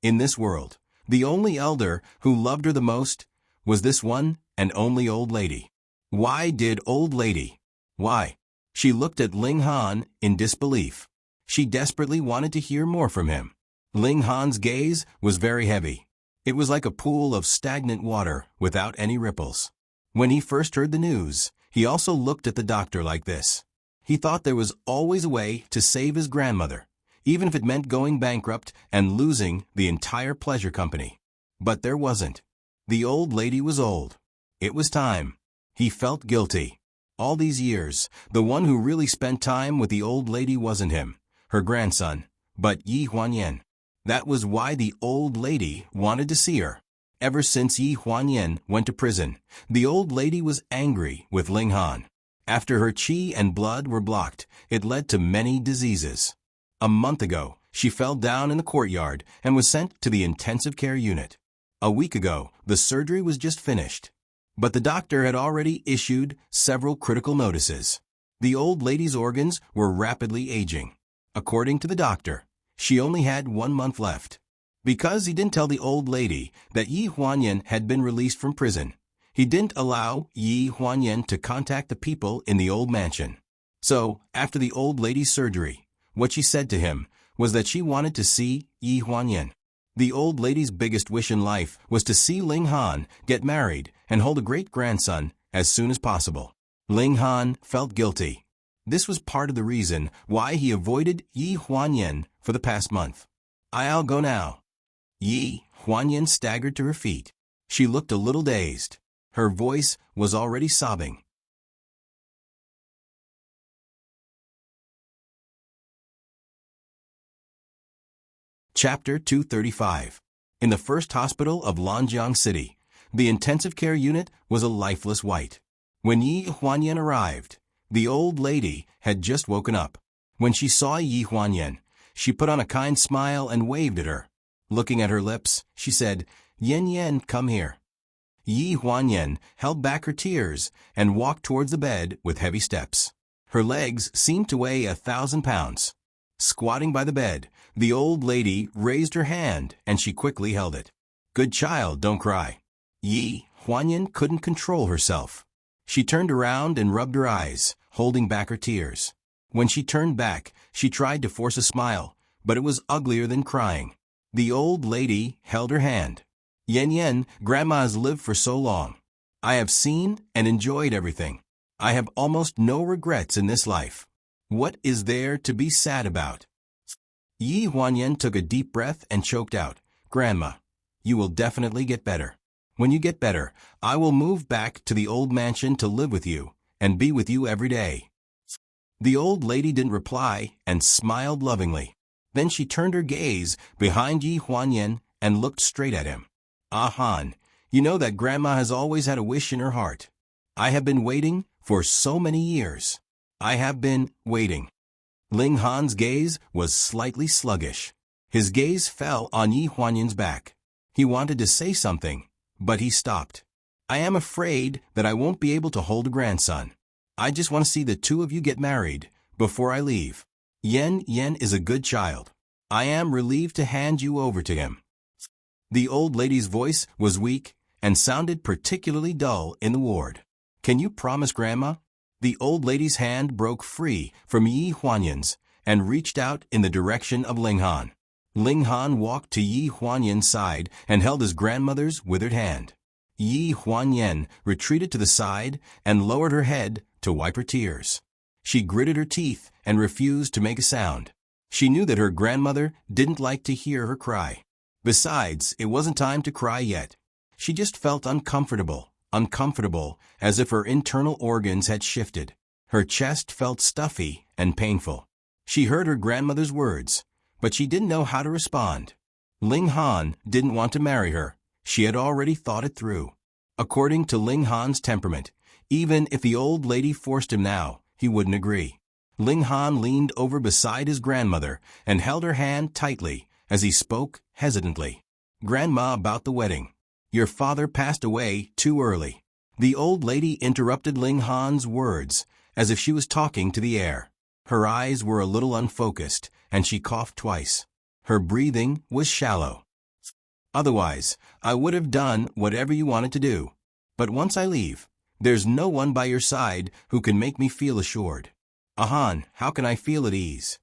In this world, the only elder who loved her the most was this one and only old lady. Why did old lady? Why? She looked at Ling Han in disbelief. She desperately wanted to hear more from him. Ling Han's gaze was very heavy. It was like a pool of stagnant water without any ripples. When he first heard the news, he also looked at the doctor like this. He thought there was always a way to save his grandmother, even if it meant going bankrupt and losing the entire pleasure company. But there wasn't. The old lady was old. It was time. He felt guilty. All these years, the one who really spent time with the old lady wasn't him, her grandson, but Yi Huanyan. That was why the old lady wanted to see her. Ever since Yi Huanyan went to prison, the old lady was angry with Ling Han. After her qi and blood were blocked, it led to many diseases. A month ago, she fell down in the courtyard and was sent to the intensive care unit. A week ago, the surgery was just finished. But the doctor had already issued several critical notices. The old lady's organs were rapidly aging. According to the doctor, she only had 1 month left. Because he didn't tell the old lady that Yi Huanyan had been released from prison, he didn't allow Yi Huanyan to contact the people in the old mansion. So, after the old lady's surgery, what she said to him was that she wanted to see Yi Huanyan. The old lady's biggest wish in life was to see Ling Han get married and hold a great-grandson as soon as possible. Ling Han felt guilty. This was part of the reason why he avoided Yi Huanyan for the past month. "I'll go now." Yi Huanyan staggered to her feet. She looked a little dazed. Her voice was already sobbing. Chapter 235. In the first hospital of Lanjiang City, the intensive care unit was a lifeless white. When Yi Huanyan arrived, the old lady had just woken up. When she saw Yi Huanyan, she put on a kind smile and waved at her. Looking at her lips, she said, "Yan Yan, come here." Yi Huanyan held back her tears and walked towards the bed with heavy steps. Her legs seemed to weigh 1,000 pounds. Squatting by the bed, the old lady raised her hand and she quickly held it. "Good child, don't cry." Yi Huanyan couldn't control herself. She turned around and rubbed her eyes, holding back her tears. When she turned back, she tried to force a smile, but it was uglier than crying. The old lady held her hand. "Yan Yan, Grandma has lived for so long. I have seen and enjoyed everything. I have almost no regrets in this life. What is there to be sad about?" Yi Huanyan took a deep breath and choked out, "Grandma, you will definitely get better. When you get better, I will move back to the old mansion to live with you and be with you every day." The old lady didn't reply and smiled lovingly. Then she turned her gaze behind Yi Huanyan and looked straight at him. "Ah Han, you know that Grandma has always had a wish in her heart. I have been waiting for so many years. I have been waiting." Ling Han's gaze was slightly sluggish. His gaze fell on Yi Huanyan's back. He wanted to say something, but he stopped. "I am afraid that I won't be able to hold a grandson. I just want to see the two of you get married before I leave. Yan Yan is a good child. I am relieved to hand you over to him." The old lady's voice was weak and sounded particularly dull in the ward. "Can you promise, Grandma?" The old lady's hand broke free from Yi Huanyan's and reached out in the direction of Ling Han. Ling Han walked to Yi Huanyan's side and held his grandmother's withered hand. Yi Huanyan retreated to the side and lowered her head to wipe her tears. She gritted her teeth and refused to make a sound. She knew that her grandmother didn't like to hear her cry. Besides, it wasn't time to cry yet. She just felt uncomfortable, as if her internal organs had shifted. Her chest felt stuffy and painful. She heard her grandmother's words, but she didn't know how to respond. Ling Han didn't want to marry her. She had already thought it through. According to Ling Han's temperament, Even if the old lady forced him now, he wouldn't agree. Ling Han leaned over beside his grandmother and held her hand tightly as he spoke hesitantly. "Grandma, about the wedding. Your father passed away too early." The old lady interrupted Ling Han's words as if she was talking to the air. Her eyes were a little unfocused, and she coughed twice. Her breathing was shallow. "Otherwise, I would have done whatever you wanted to do. But once I leave, there's no one by your side who can make me feel assured. Han, how can I feel at ease?"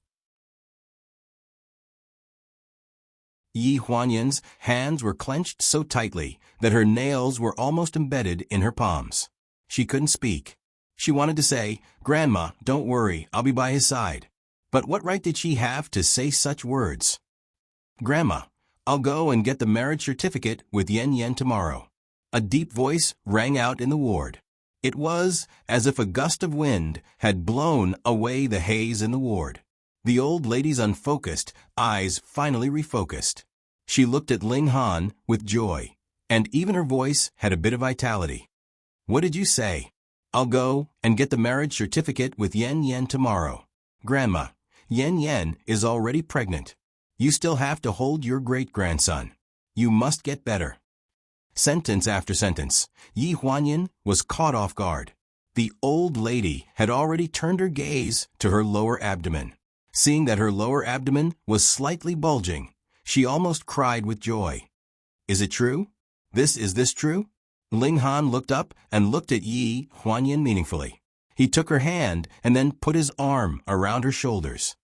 Yi Huanyan's hands were clenched so tightly that her nails were almost embedded in her palms. She couldn't speak. She wanted to say, "Grandma, don't worry, I'll be by his side." But what right did she have to say such words? "Grandma, I'll go and get the marriage certificate with Yen Yen tomorrow." A deep voice rang out in the ward. It was as if a gust of wind had blown away the haze in the ward. The old lady's unfocused eyes finally refocused. She looked at Ling Han with joy, and even her voice had a bit of vitality. "What did you say?" "I'll go and get the marriage certificate with Yen Yen tomorrow. Grandma, Yen Yen is already pregnant. You still have to hold your great-grandson. You must get better." Sentence after sentence, Yi Huanyan was caught off guard. The old lady had already turned her gaze to her lower abdomen. Seeing that her lower abdomen was slightly bulging, she almost cried with joy. "Is it true? Is this true?" Ling Han looked up and looked at Yi Huanyan meaningfully. He took her hand and then put his arm around her shoulders.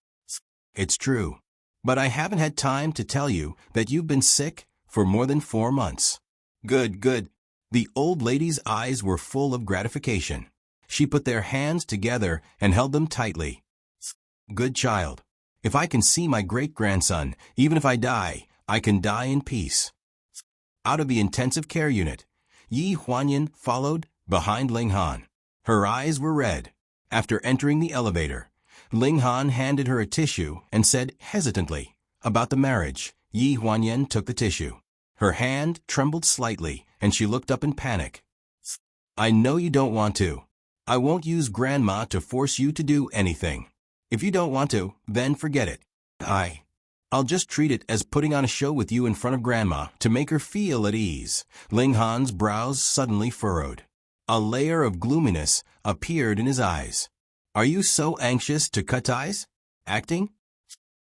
"It's true. But I haven't had time to tell you that you've been sick for more than 4 months. Good, good." The old lady's eyes were full of gratification. She put their hands together and held them tightly. "Good child. If I can see my great-grandson, even if I die, I can die in peace." Out of the intensive care unit, Yi Huanyan followed behind Ling Han. Her eyes were red. After entering the elevator, Ling Han handed her a tissue and said hesitantly, "About the marriage." Yi Huanyan took the tissue. Her hand trembled slightly, and she looked up in panic. "I know you don't want to. I won't use Grandma to force you to do anything. If you don't want to, then forget it. I'll just treat it as putting on a show with you in front of Grandma to make her feel at ease." Ling Han's brows suddenly furrowed. A layer of gloominess appeared in his eyes. "Are you so anxious to cut ties? Acting?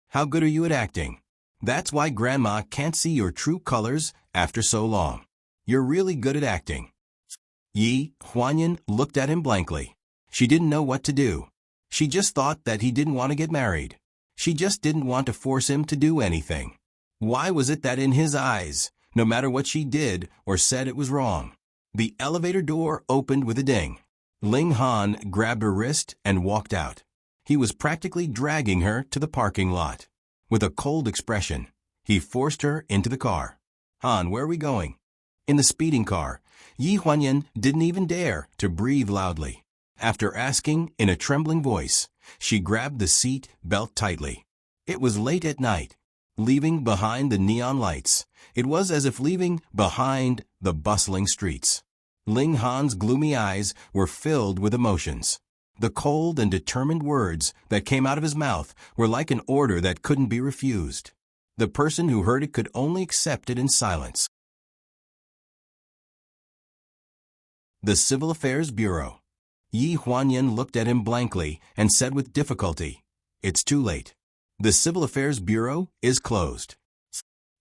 How good are you at acting? That's why Grandma can't see your true colors after so long. You're really good at acting." Yi Huanyan looked at him blankly. She didn't know what to do. She just thought that he didn't want to get married. She just didn't want to force him to do anything. Why was it that in his eyes, no matter what she did or said, it was wrong? The elevator door opened with a ding. Ling Han grabbed her wrist and walked out. He was practically dragging her to the parking lot. With a cold expression, he forced her into the car. "Han, where are we going?" In the speeding car, Yi Huanyan didn't even dare to breathe loudly. After asking in a trembling voice, she grabbed the seat belt tightly. It was late at night. Leaving behind the neon lights, it was as if leaving behind the bustling streets. Ling Han's gloomy eyes were filled with emotions. The cold and determined words that came out of his mouth were like an order that couldn't be refused. The person who heard it could only accept it in silence. The Civil Affairs Bureau. Yi Huanyan looked at him blankly and said with difficulty, "It's too late. The Civil Affairs Bureau is closed."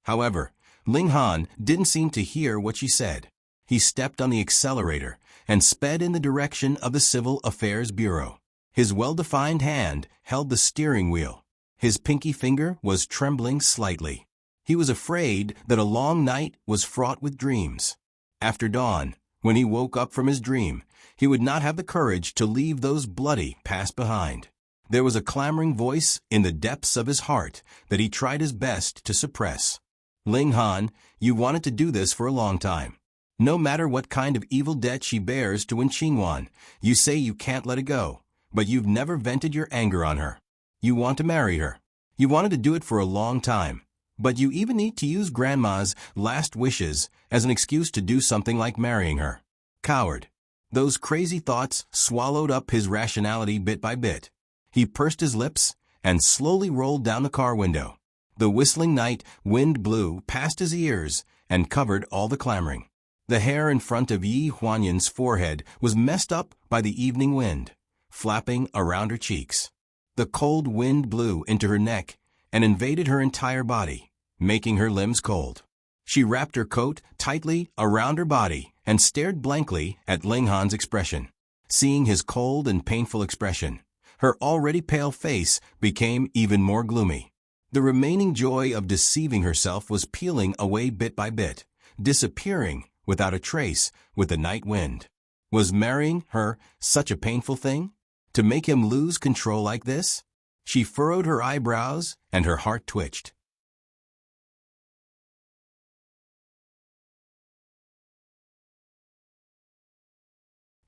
However, Ling Han didn't seem to hear what she said. He stepped on the accelerator and sped in the direction of the Civil Affairs Bureau. His well-defined hand held the steering wheel. His pinky finger was trembling slightly. He was afraid that a long night was fraught with dreams. After dawn, when he woke up from his dream, he would not have the courage to leave those bloody past behind. There was a clamoring voice in the depths of his heart that he tried his best to suppress. "Ling Han, you wanted to do this for a long time. No matter what kind of evil debt she bears to Wenqingwan, you say you can't let it go, but you've never vented your anger on her. You want to marry her. You wanted to do it for a long time, but you even need to use Grandma's last wishes as an excuse to do something like marrying her. Coward. Those crazy thoughts swallowed up his rationality bit by bit. He pursed his lips and slowly rolled down the car window. The whistling night wind blew past his ears and covered all the clamoring. The hair in front of Yi Huanyan's forehead was messed up by the evening wind, flapping around her cheeks. The cold wind blew into her neck and invaded her entire body, making her limbs cold. She wrapped her coat tightly around her body and stared blankly at Ling Han's expression. Seeing his cold and painful expression, her already pale face became even more gloomy. The remaining joy of deceiving herself was peeling away bit by bit, disappearing without a trace with the night wind. Was marrying her such a painful thing? To make him lose control like this? She furrowed her eyebrows and her heart twitched.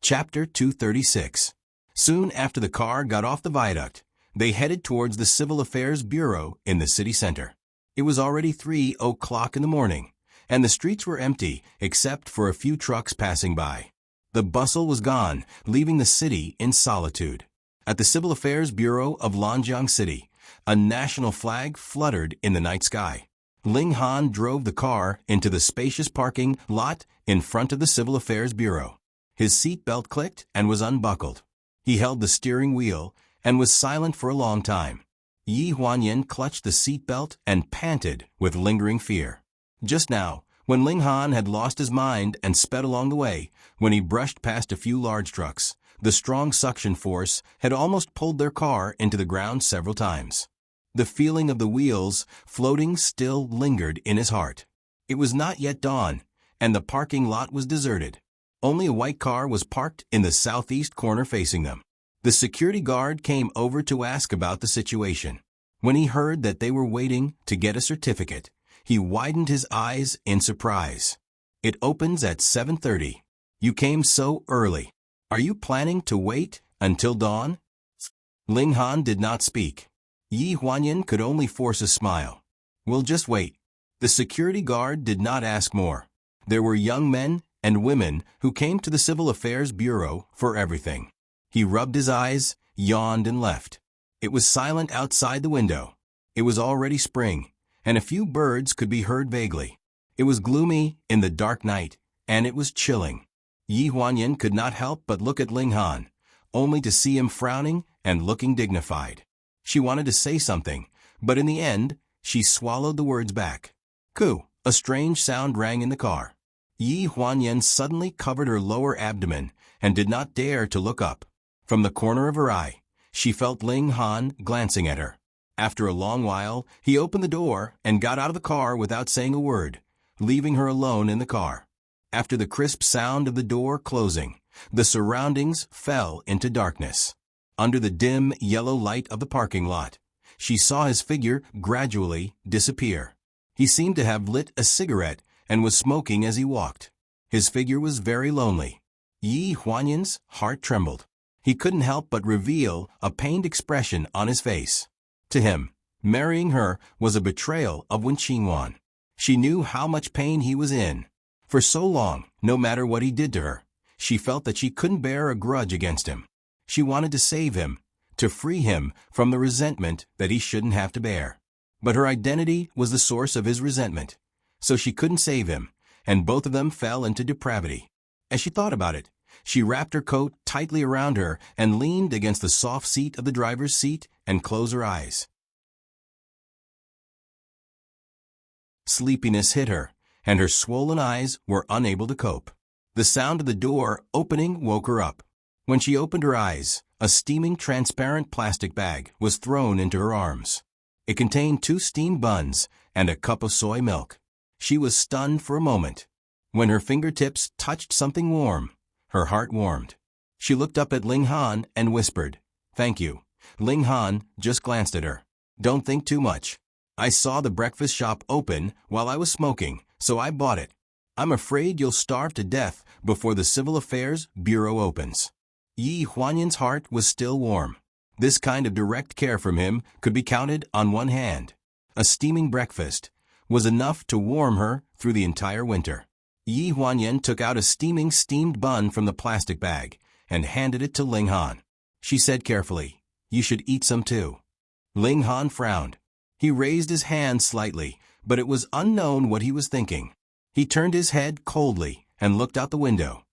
Chapter 236. Soon after the car got off the viaduct, they headed towards the Civil Affairs Bureau in the city center. It was already 3 o'clock in the morning, and the streets were empty except for a few trucks passing by. The bustle was gone, leaving the city in solitude. At the Civil Affairs Bureau of Lanjiang City, a national flag fluttered in the night sky. Ling Han drove the car into the spacious parking lot in front of the Civil Affairs Bureau. His seat belt clicked and was unbuckled. He held the steering wheel and was silent for a long time. Yi Huanyan clutched the seat belt and panted with lingering fear. Just now, when Ling Han had lost his mind and sped along the way, when he brushed past a few large trucks, the strong suction force had almost pulled their car into the ground several times. The feeling of the wheels floating still lingered in his heart. It was not yet dawn, and the parking lot was deserted. Only a white car was parked in the southeast corner facing them. The security guard came over to ask about the situation. When he heard that they were waiting to get a certificate, he widened his eyes in surprise. "It opens at 7:30. You came so early. Are you planning to wait until dawn?" Ling Han did not speak. Yi Huanyan could only force a smile. "We'll just wait." The security guard did not ask more. There were young men and women who came to the Civil Affairs Bureau for everything. He rubbed his eyes, yawned, and left. It was silent outside the window. It was already spring, and a few birds could be heard vaguely. It was gloomy in the dark night, and it was chilling. Yi Huanyan could not help but look at Ling Han, only to see him frowning and looking dignified. She wanted to say something, but in the end, she swallowed the words back. "Coo!" A strange sound rang in the car. Yi Huanyan suddenly covered her lower abdomen and did not dare to look up. From the corner of her eye, she felt Ling Han glancing at her. After a long while, he opened the door and got out of the car without saying a word, leaving her alone in the car. After the crisp sound of the door closing, the surroundings fell into darkness. Under the dim yellow light of the parking lot, she saw his figure gradually disappear. He seemed to have lit a cigarette and was smoking as he walked. His figure was very lonely. Yi Huanyan's heart trembled. He couldn't help but reveal a pained expression on his face. To him, marrying her was a betrayal of Wen Qingwan. She knew how much pain he was in. For so long, no matter what he did to her, she felt that she couldn't bear a grudge against him. She wanted to save him, to free him from the resentment that he shouldn't have to bear. But her identity was the source of his resentment, so she couldn't save him, and both of them fell into depravity. As she thought about it, she wrapped her coat tightly around her and leaned against the soft seat of the driver's seat and closed her eyes. Sleepiness hit her, and her swollen eyes were unable to cope. The sound of the door opening woke her up. When she opened her eyes, a steaming transparent plastic bag was thrown into her arms. It contained 2 steamed buns and a cup of soy milk. She was stunned for a moment. When her fingertips touched something warm, her heart warmed. She looked up at Ling Han and whispered, "Thank you." Ling Han just glanced at her. "Don't think too much. I saw the breakfast shop open while I was smoking, so I bought it. I'm afraid you'll starve to death before the Civil Affairs Bureau opens." Yi Huanyan's heart was still warm. This kind of direct care from him could be counted on one hand. A steaming breakfast was enough to warm her through the entire winter. Yi Huanyan took out a steamed bun from the plastic bag and handed it to Ling Han. She said carefully, "You should eat some too." Ling Han frowned. He raised his hand slightly, but it was unknown what he was thinking. He turned his head coldly and looked out the window.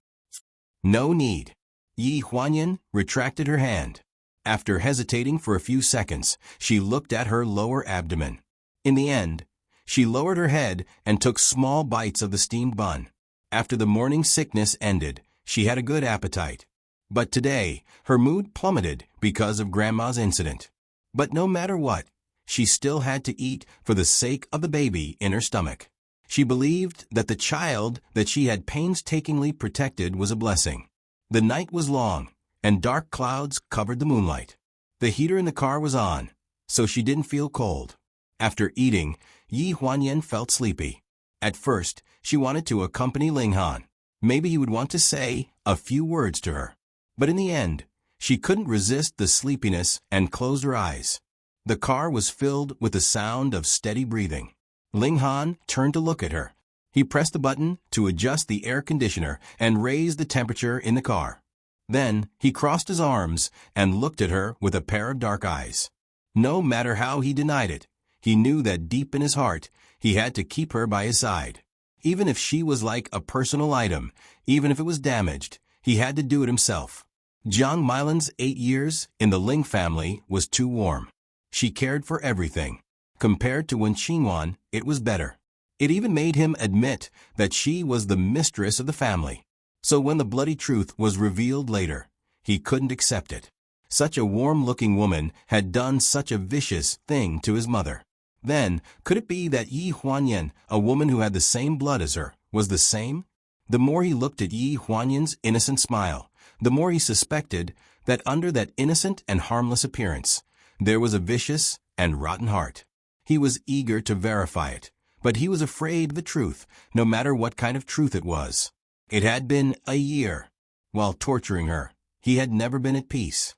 "No need." Yi Huanyan retracted her hand. After hesitating for a few seconds, she looked at her lower abdomen. In the end, she lowered her head and took small bites of the steamed bun. After the morning sickness ended, she had a good appetite. But today, her mood plummeted because of Grandma's incident. But no matter what, she still had to eat for the sake of the baby in her stomach. She believed that the child that she had painstakingly protected was a blessing. The night was long, and dark clouds covered the moonlight. The heater in the car was on, so she didn't feel cold. After eating, Yi Huanyan felt sleepy. At first, she wanted to accompany Ling Han. Maybe he would want to say a few words to her. But in the end, she couldn't resist the sleepiness and closed her eyes. The car was filled with the sound of steady breathing. Ling Han turned to look at her. He pressed the button to adjust the air conditioner and raise the temperature in the car. Then he crossed his arms and looked at her with a pair of dark eyes. No matter how he denied it, he knew that deep in his heart, he had to keep her by his side. Even if she was like a personal item, even if it was damaged, he had to do it himself. Jiang Milan's 8 years in the Ling family was too warm. She cared for everything. Compared to when Qingwan, it was better. It even made him admit that she was the mistress of the family. So when the bloody truth was revealed later, he couldn't accept it. Such a warm-looking woman had done such a vicious thing to his mother. Then, could it be that Yi Huanyan, a woman who had the same blood as her, was the same? The more he looked at Yi Huanyan's innocent smile, the more he suspected that under that innocent and harmless appearance, there was a vicious and rotten heart. He was eager to verify it, but he was afraid of the truth, no matter what kind of truth it was. It had been a year. While torturing her, he had never been at peace.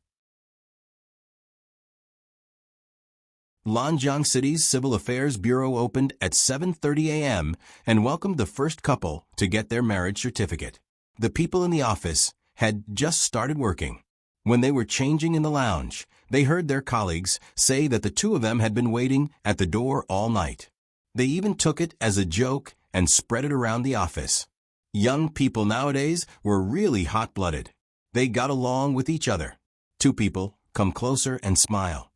Lanjiang City's Civil Affairs Bureau opened at 7:30 a.m. and welcomed the first couple to get their marriage certificate. The people in the office had just started working. When they were changing in the lounge, they heard their colleagues say that the two of them had been waiting at the door all night. They even took it as a joke and spread it around the office. Young people nowadays were really hot-blooded. They got along with each other. Two people come closer and smile.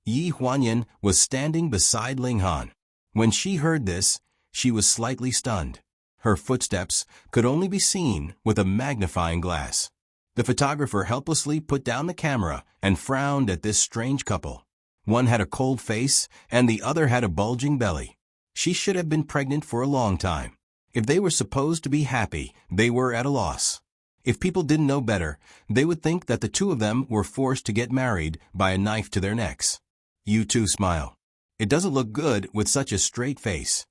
Yi Huanyan was standing beside Ling Han. When she heard this, she was slightly stunned. Her footsteps could only be seen with a magnifying glass. The photographer helplessly put down the camera and frowned at this strange couple. One had a cold face and the other had a bulging belly. She should have been pregnant for a long time. If they were supposed to be happy, they were at a loss. If people didn't know better, they would think that the two of them were forced to get married by a knife to their necks. You too smile. It doesn't look good with such a straight face.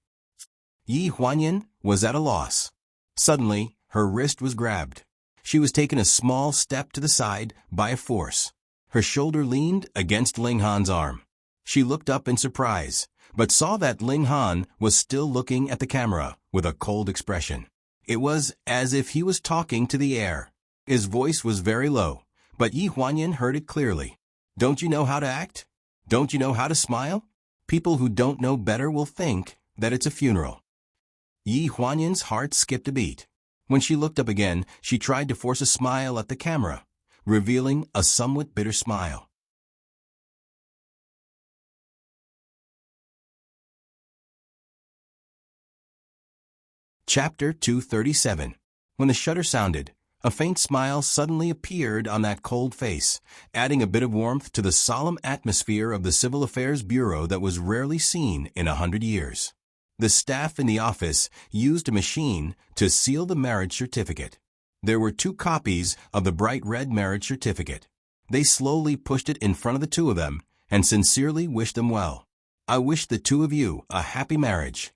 Yi Huanyan was at a loss. Suddenly, her wrist was grabbed. She was taken a small step to the side by a force. Her shoulder leaned against Ling Han's arm. She looked up in surprise, but saw that Ling Han was still looking at the camera with a cold expression. It was as if he was talking to the air. His voice was very low, but Yi Huanyan heard it clearly. Don't you know how to act? Don't you know how to smile? People who don't know better will think that it's a funeral. Yi Huanyan's heart skipped a beat. When she looked up again, she tried to force a smile at the camera, revealing a somewhat bitter smile. Chapter 237. When the shutter sounded, a faint smile suddenly appeared on that cold face, adding a bit of warmth to the solemn atmosphere of the Civil Affairs Bureau that was rarely seen in 100 years. The staff in the office used a machine to seal the marriage certificate. There were 2 copies of the bright red marriage certificate. They slowly pushed it in front of the two of them and sincerely wished them well. I wish the two of you a happy marriage.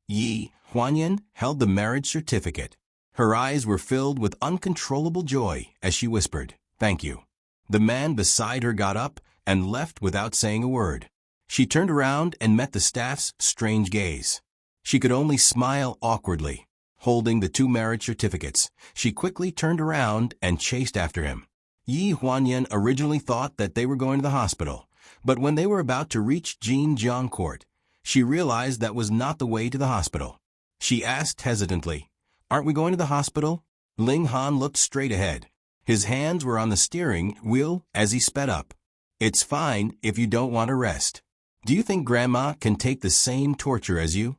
Yi Huanyan held the marriage certificate. Her eyes were filled with uncontrollable joy as she whispered, "Thank you." The man beside her got up and left without saying a word. She turned around and met the staff's strange gaze. She could only smile awkwardly. holding the two marriage certificates. She quickly turned around and chased after him. Yi Huanyan originally thought that they were going to the hospital, but when they were about to reach Jinjiang Court, she realized that was not the way to the hospital. She asked hesitantly, "Aren't we going to the hospital?" Ling Han looked straight ahead. His hands were on the steering wheel as he sped up. "It's fine if you don't want to rest. Do you think Grandma can take the same torture as you?"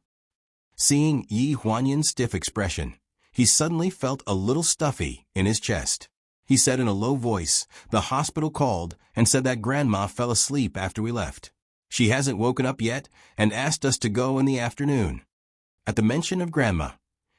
Seeing Yi Huanyan's stiff expression, he suddenly felt a little stuffy in his chest. He said in a low voice, "The hospital called and said that Grandma fell asleep after we left. She hasn't woken up yet and asked us to go in the afternoon." At the mention of Grandma,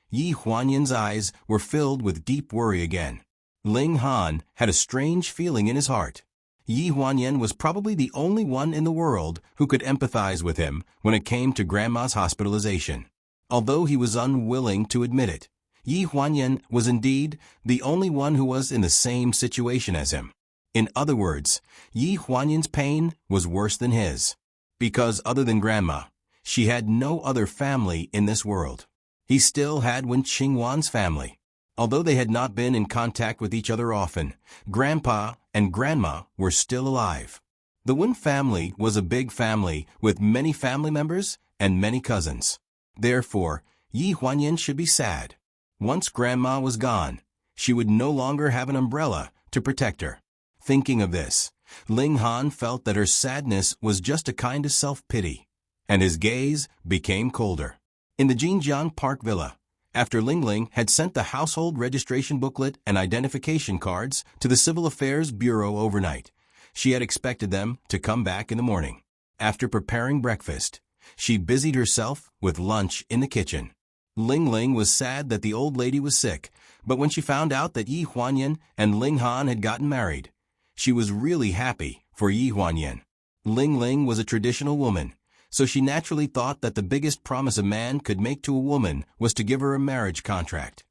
Yi Huanyan's eyes were filled with deep worry again. Ling Han had a strange feeling in his heart. Yi Huanyan was probably the only one in the world who could empathize with him when it came to Grandma's hospitalization. Although he was unwilling to admit it, Yi Huanyan was indeed the only one who was in the same situation as him. In other words, Yi Huanyan's pain was worse than his, because other than Grandma, she had no other family in this world. He still had Wen Qingwan's family. Although they had not been in contact with each other often, Grandpa and Grandma were still alive. The Wen family was a big family with many family members and many cousins. Therefore, Yi Huanyan should be sad. Once Grandma was gone, she would no longer have an umbrella to protect her. Thinking of this, Ling Han felt that her sadness was just a kind of self-pity, and his gaze became colder. In the Jinjiang Park Villa, after Ling Ling had sent the household registration booklet and identification cards to the Civil Affairs Bureau overnight, she had expected them to come back in the morning. After preparing breakfast, she busied herself with lunch in the kitchen. Ling Ling was sad that the old lady was sick, but when she found out that Yi Huanyan and Ling Han had gotten married, she was really happy for Yi Huanyan. Ling Ling was a traditional woman, so she naturally thought that the biggest promise a man could make to a woman was to give her a marriage contract.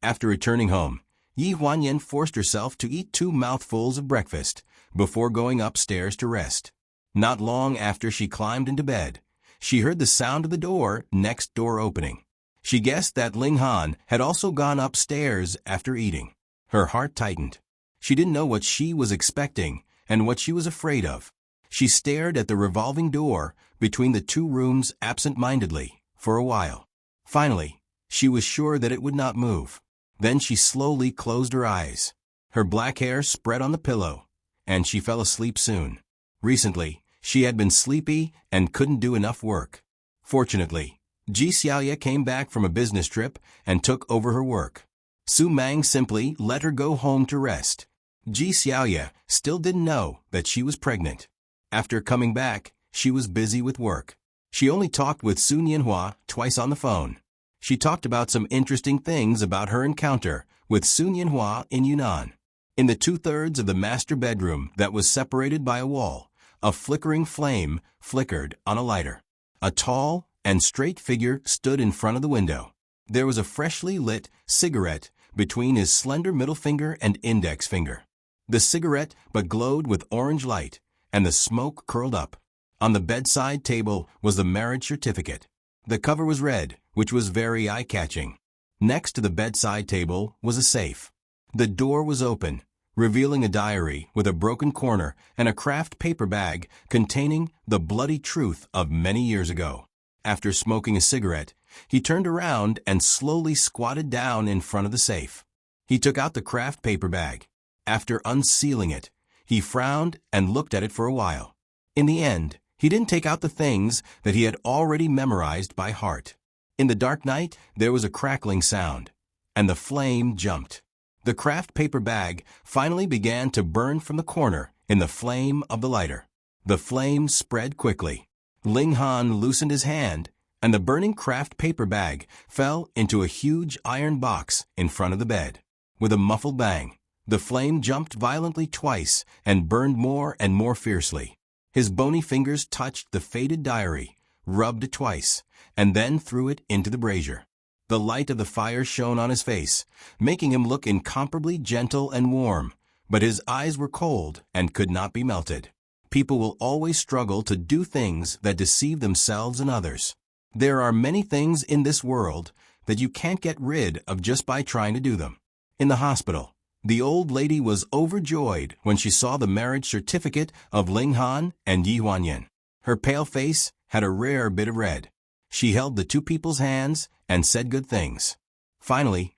After returning home, Yi Huanyan forced herself to eat 2 mouthfuls of breakfast before going upstairs to rest. Not long after she climbed into bed, she heard the sound of the next door opening. She guessed that Ling Han had also gone upstairs after eating. Her heart tightened. She didn't know what she was expecting and what she was afraid of. She stared at the revolving door between the 2 rooms absent-mindedly for a while. Finally, she was sure that it would not move. Then she slowly closed her eyes. Her black hair spread on the pillow, and she fell asleep soon. Recently, she had been sleepy and couldn't do enough work. Fortunately, Ji Xiaoya came back from a business trip and took over her work. Su Mang simply let her go home to rest. Ji Xiaoya still didn't know that she was pregnant. After coming back, she was busy with work. She only talked with Su Nianhua twice on the phone. She talked about some interesting things about her encounter with Su Nianhua in Yunnan. In the 2/3 of the master bedroom that was separated by a wall, a flickering flame flickered on a lighter. A tall and straight figure stood in front of the window. There was a freshly lit cigarette between his slender middle finger and index finger. The cigarette but glowed with orange light, and the smoke curled up. On the bedside table was the marriage certificate. The cover was red, which was very eye-catching. Next to the bedside table was a safe. The door was open, revealing a diary with a broken corner and a craft paper bag containing the bloody truth of many years ago. After smoking a cigarette, he turned around and slowly squatted down in front of the safe. He took out the craft paper bag. After unsealing it, he frowned and looked at it for a while. In the end, he didn't take out the things that he had already memorized by heart. In the dark night, there was a crackling sound, and the flame jumped. The craft paper bag finally began to burn from the corner in the flame of the lighter. The flame spread quickly. Ling Han loosened his hand, and the burning craft paper bag fell into a huge iron box in front of the bed. With a muffled bang, the flame jumped violently twice and burned more and more fiercely. His bony fingers touched the faded diary, rubbed it twice, and then threw it into the brazier. The light of the fire shone on his face, making him look incomparably gentle and warm, but his eyes were cold and could not be melted. People will always struggle to do things that deceive themselves and others. There are many things in this world that you can't get rid of just by trying to do them. In the hospital, the old lady was overjoyed when she saw the marriage certificate of Ling Han and Yi Huanyan. Her pale face had a rare bit of red. She held the two people's hands and said good things. Finally,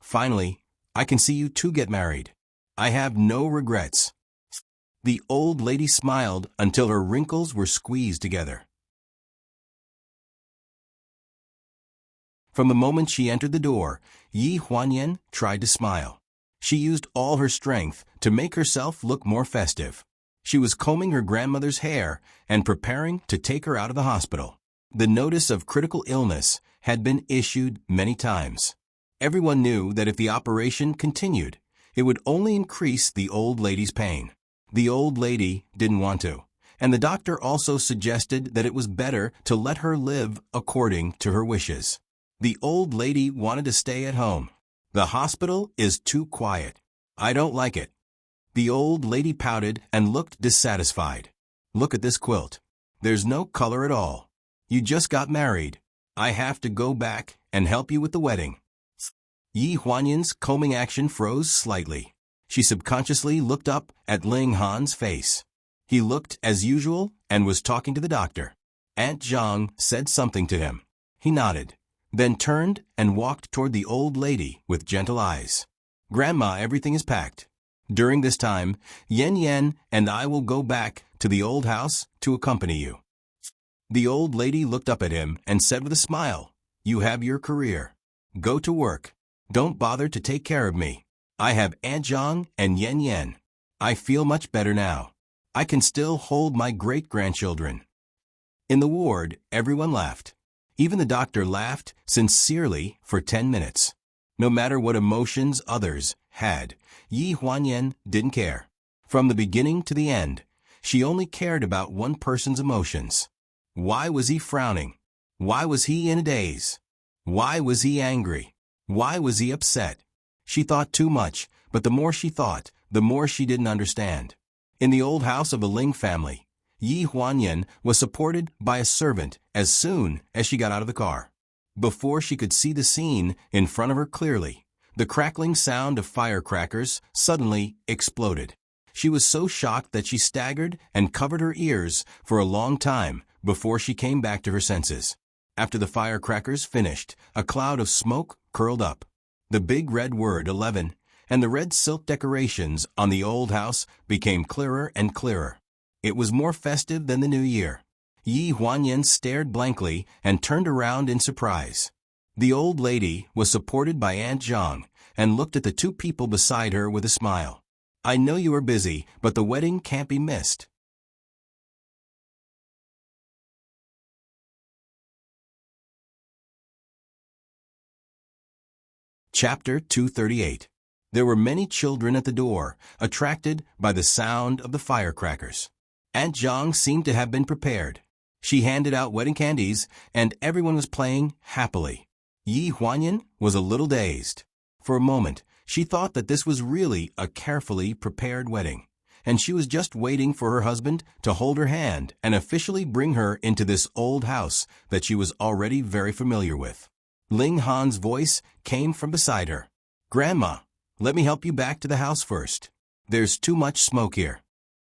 I can see you two get married. I have no regrets. The old lady smiled until her wrinkles were squeezed together. From the moment she entered the door, Yi Huanyan tried to smile. She used all her strength to make herself look more festive. She was combing her grandmother's hair and preparing to take her out of the hospital. The notice of critical illness had been issued many times. Everyone knew that if the operation continued, it would only increase the old lady's pain. The old lady didn't want to, and the doctor also suggested that it was better to let her live according to her wishes. The old lady wanted to stay at home. The hospital is too quiet. I don't like it. The old lady pouted and looked dissatisfied. Look at this quilt. There's no color at all. You just got married. I have to go back and help you with the wedding. Yi Huanyan's combing action froze slightly. She subconsciously looked up at Ling Han's face. He looked as usual and was talking to the doctor. Aunt Zhang said something to him. He nodded, then turned and walked toward the old lady with gentle eyes. Grandma, everything is packed. During this time, Yan and I will go back to the old house to accompany you. The old lady looked up at him and said with a smile, You have your career. Go to work. Don't bother to take care of me. I have Aunt Zhang and Yan. I feel much better now. I can still hold my great-grandchildren. In the ward, everyone laughed. Even the doctor laughed sincerely for 10 minutes. No matter what emotions others had, Yi Huanyan didn't care. From the beginning to the end, she only cared about one person's emotions. Why was he frowning? Why was he in a daze? Why was he angry? Why was he upset? She thought too much, but the more she thought, the more she didn't understand. In the old house of the Ling family, Yi Huanyan was supported by a servant as soon as she got out of the car. Before she could see the scene in front of her clearly, the crackling sound of firecrackers suddenly exploded. She was so shocked that she staggered and covered her ears for a long time before she came back to her senses. After the firecrackers finished, a cloud of smoke curled up. The big red word 11 and the red silk decorations on the old house became clearer and clearer. It was more festive than the new year. Yi Huanyan stared blankly and turned around in surprise. The old lady was supported by Aunt Zhang and looked at the two people beside her with a smile. I know you are busy, but the wedding can't be missed. Chapter 238. There were many children at the door, attracted by the sound of the firecrackers. Aunt Zhang seemed to have been prepared. She handed out wedding candies, and everyone was playing happily. Yi Huanyan was a little dazed. For a moment, she thought that this was really a carefully prepared wedding, and she was just waiting for her husband to hold her hand and officially bring her into this old house that she was already very familiar with. Ling Han's voice came from beside her. Grandma, let me help you back to the house first. There's too much smoke here.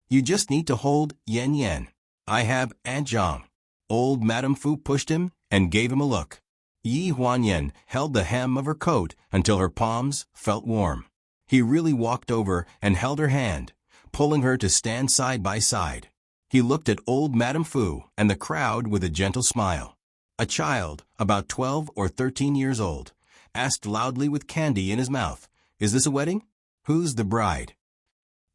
You just need to hold Yan. I have Aunt Zhang. Old Madame Fu pushed him and gave him a look. Yi Huanyan held the hem of her coat until her palms felt warm. He really walked over and held her hand, pulling her to stand side by side. He looked at old Madame Fu and the crowd with a gentle smile. A child, about 12 or 13 years old, asked loudly with candy in his mouth, Is this a wedding? Who's the bride?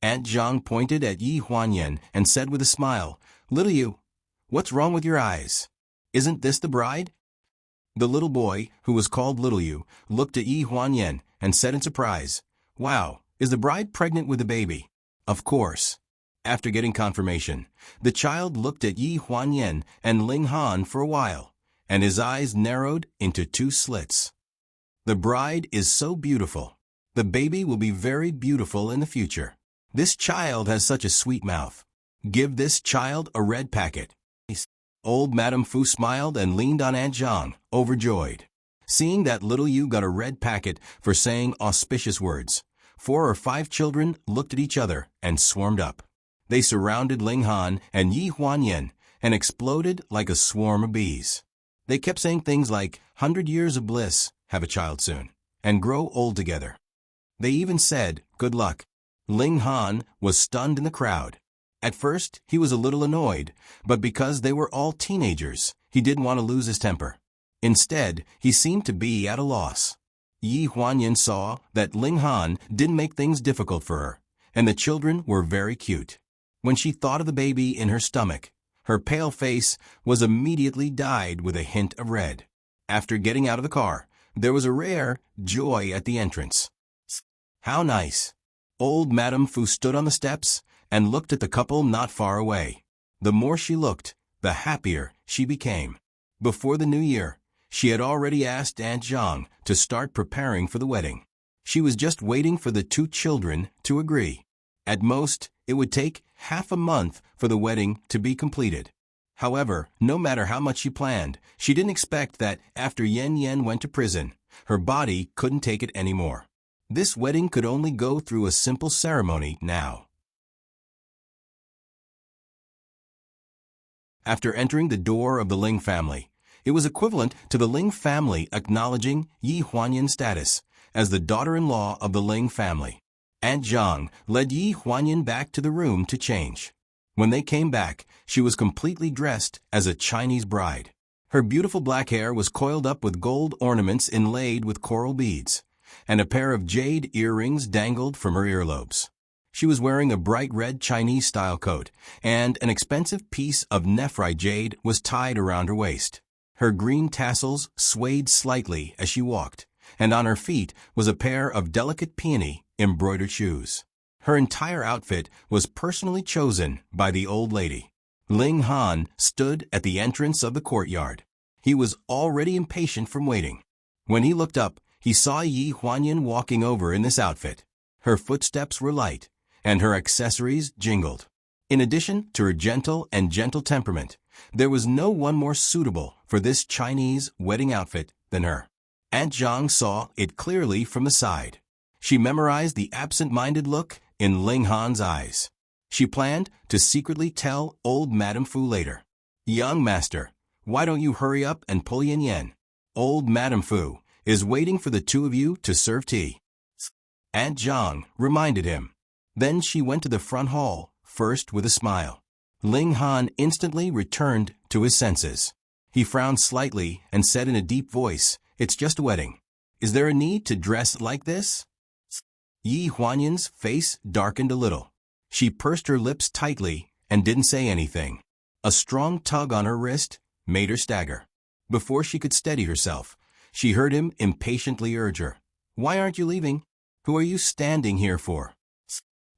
Aunt Zhang pointed at Yi Huanyan and said with a smile, Little you, what's wrong with your eyes? Isn't this the bride? The little boy, who was called Little you, looked at Yi Huanyan and said in surprise, Wow, is the bride pregnant with a baby? Of course. After getting confirmation, the child looked at Yi Huanyan and Ling Han for a while, and his eyes narrowed into two slits. The bride is so beautiful. The baby will be very beautiful in the future. This child has such a sweet mouth. Give this child a red packet. Old Madame Fu smiled and leaned on Aunt Zhang, overjoyed. Seeing that little Yu got a red packet for saying auspicious words, 4 or 5 children looked at each other and swarmed up. They surrounded Ling Han and Yi Huanyan and exploded like a swarm of bees. They kept saying things like, 100 years of bliss, have a child soon, and grow old together. They even said, good luck. Ling Han was stunned in the crowd. At first, he was a little annoyed, but because they were all teenagers, he didn't want to lose his temper. Instead, he seemed to be at a loss. Yi Huanyan saw that Ling Han didn't make things difficult for her, and the children were very cute. When she thought of the baby in her stomach, her pale face was immediately dyed with a hint of red. After getting out of the car, there was a rare joy at the entrance. How nice! Old Madame Fu stood on the steps and looked at the couple not far away. The more she looked, the happier she became. Before the new year, she had already asked Aunt Zhang to start preparing for the wedding. She was just waiting for the 2 children to agree. At most, it would take half a month for the wedding to be completed. However, no matter how much she planned, she didn't expect that after Yan Yan went to prison, her body couldn't take it anymore. This wedding could only go through a simple ceremony now. After entering the door of the Ling family, it was equivalent to the Ling family acknowledging Yi Huanyan's status as the daughter-in-law of the Ling family. Aunt Zhang led Yi Huanyan back to the room to change. When they came back, she was completely dressed as a Chinese bride. Her beautiful black hair was coiled up with gold ornaments inlaid with coral beads, and a pair of jade earrings dangled from her earlobes. She was wearing a bright red Chinese-style coat, and an expensive piece of nephrite jade was tied around her waist. Her green tassels swayed slightly as she walked, and on her feet was a pair of delicate peony embroidered shoes. Her entire outfit was personally chosen by the old lady. Ling Han stood at the entrance of the courtyard. He was already impatient from waiting. When he looked up, he saw Yi Huanyan walking over in this outfit. Her footsteps were light, and her accessories jingled. In addition to her gentle temperament, there was no one more suitable for this Chinese wedding outfit than her. Aunt Zhang saw it clearly from the side. She memorized the absent-minded look in Ling Han's eyes. She planned to secretly tell old Madame Fu later. Young master, why don't you hurry up and pull Yan Yan? Old Madame Fu is waiting for the 2 of you to serve tea. Aunt Zhang reminded him. Then she went to the front hall, first with a smile. Ling Han instantly returned to his senses. He frowned slightly and said in a deep voice, "It's just a wedding. Is there a need to dress like this?" Yi Huanyan's face darkened a little. She pursed her lips tightly and didn't say anything. A strong tug on her wrist made her stagger. Before she could steady herself, she heard him impatiently urge her. "Why aren't you leaving? Who are you standing here for?"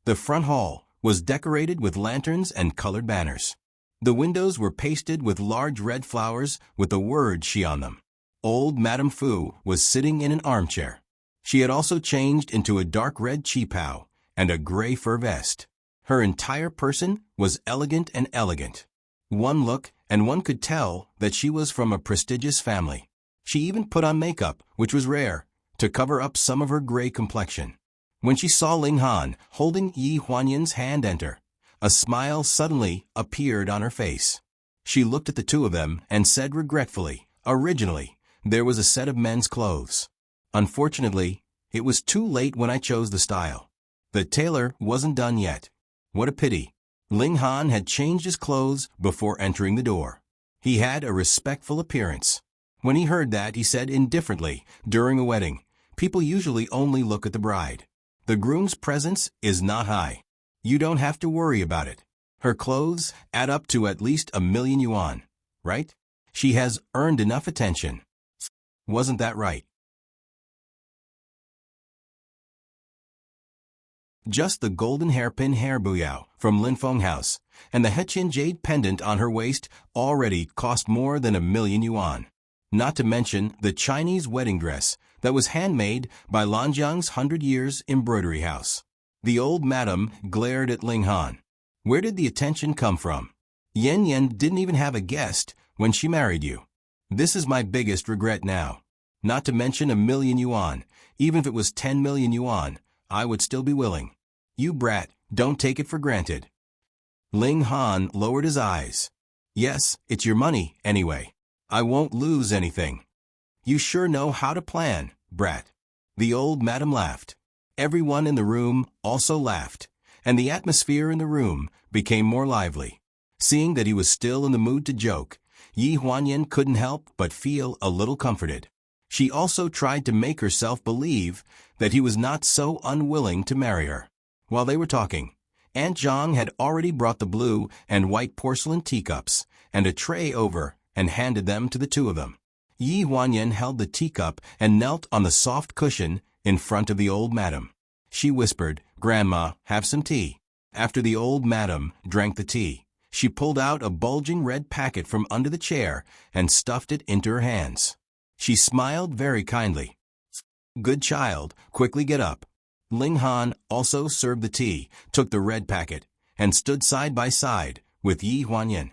The front hall was decorated with lanterns and colored banners. The windows were pasted with large red flowers with the word "She" on them. Old Madame Fu was sitting in an armchair. She had also changed into a dark red qipao and a gray fur vest. Her entire person was elegant and elegant. One look, and one could tell that she was from a prestigious family. She even put on makeup, which was rare, to cover up some of her gray complexion. When she saw Ling Han holding Yi Huanyan's hand enter, a smile suddenly appeared on her face. She looked at the 2 of them and said regretfully, "Originally, there was a set of men's clothes. Unfortunately, it was too late when I chose the style. The tailor wasn't done yet. What a pity." Ling Han had changed his clothes before entering the door. He had a respectful appearance. When he heard that, he said indifferently, "During a wedding, people usually only look at the bride. The groom's presence is not high. You don't have to worry about it. Her clothes add up to at least 1,000,000 yuan, right? She has earned enough attention. Wasn't that right?" Just the golden hairpin hair buyao from Linfeng House and the Hechin jade pendant on her waist already cost more than 1,000,000 yuan. Not to mention the Chinese wedding dress that was handmade by Lanjiang's 100 Years Embroidery House. The old madam glared at Ling Han. Where did the attention come from? Yen Yen didn't even have a guest when she married you. This is my biggest regret now. Not to mention 1,000,000 yuan. Even if it was 10 million yuan, I would still be willing. You brat, don't take it for granted. Ling Han lowered his eyes. Yes, it's your money, anyway. I won't lose anything. You sure know how to plan, brat. The old madam laughed. Everyone in the room also laughed, and the atmosphere in the room became more lively. Seeing that he was still in the mood to joke, Yi Huanyan couldn't help but feel a little comforted. She also tried to make herself believe that he was not so unwilling to marry her. While they were talking, Aunt Zhang had already brought the blue and white porcelain teacups and a tray over and handed them to the two of them. Yi Huanyan held the teacup and knelt on the soft cushion in front of the old madam. She whispered, "Grandma, have some tea." After the old madam drank the tea, she pulled out a bulging red packet from under the chair and stuffed it into her hands. She smiled very kindly. "Good child, quickly get up." Ling Han also served the tea, took the red packet, and stood side by side with Yi Huanyan.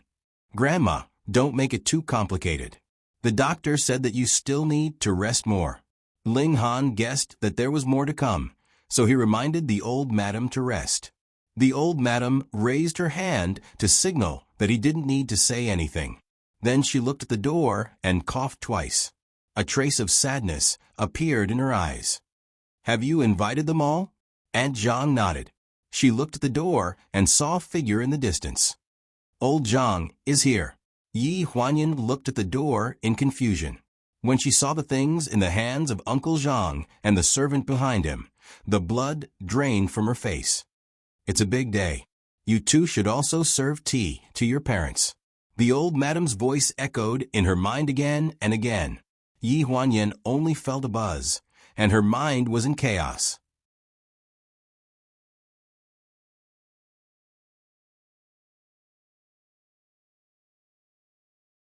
"Grandma, don't make it too complicated. The doctor said that you still need to rest more." Ling Han guessed that there was more to come, so he reminded the old madam to rest. The old madam raised her hand to signal that he didn't need to say anything. Then she looked at the door and coughed twice. A trace of sadness appeared in her eyes. "Have you invited them all?" Aunt Zhang nodded. She looked at the door and saw a figure in the distance. "Old Zhang is here." Yi Huanyan looked at the door in confusion. When she saw the things in the hands of Uncle Zhang and the servant behind him, the blood drained from her face. "It's a big day. You two should also serve tea to your parents." The old madam's voice echoed in her mind again and again. Yi Huanyan only felt a buzz, and her mind was in chaos.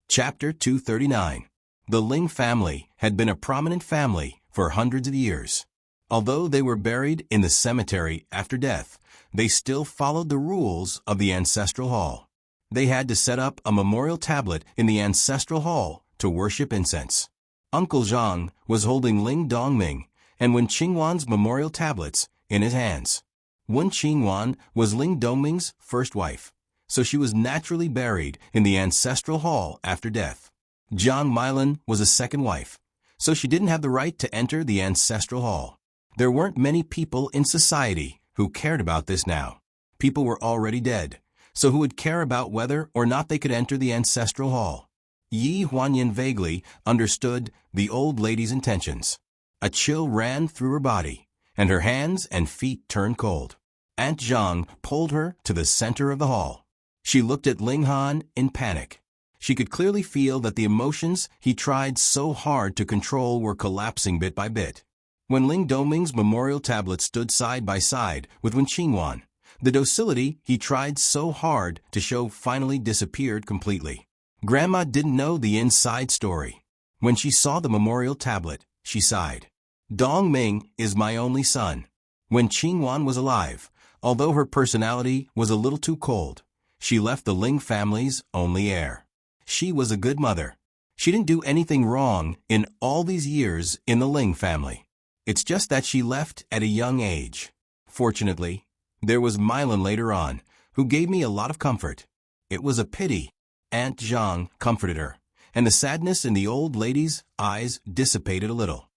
Chapter 239. The Ling family had been a prominent family for hundreds of years. Although they were buried in the cemetery after death, they still followed the rules of the ancestral hall. They had to set up a memorial tablet in the ancestral hall to worship incense. Uncle Zhang was holding Ling Dongming and Wen Qingwan's memorial tablets in his hands. Wen Qingwan was Ling Dongming's first wife, so she was naturally buried in the ancestral hall after death. Jiang Milan was a second wife, so she didn't have the right to enter the ancestral hall. There weren't many people in society who cared about this now. People were already dead, so who would care about whether or not they could enter the ancestral hall? Yi Huanyan vaguely understood the old lady's intentions. A chill ran through her body, and her hands and feet turned cold. Aunt Zhang pulled her to the center of the hall. She looked at Ling Han in panic. She could clearly feel that the emotions he tried so hard to control were collapsing bit by bit. When Ling Dongming's memorial tablet stood side by side with Wen Qingwan, the docility he tried so hard to show finally disappeared completely. Grandma didn't know the inside story. When she saw the memorial tablet, she sighed. "Dongming is my only son." When Qingwan was alive, although her personality was a little too cold, she left the Ling family's only heir. She was a good mother. She didn't do anything wrong in all these years in the Ling family. It's just that she left at a young age. Fortunately, there was Milan later on, who gave me a lot of comfort. It was a pity. Aunt Zhang comforted her, and the sadness in the old lady's eyes dissipated a little.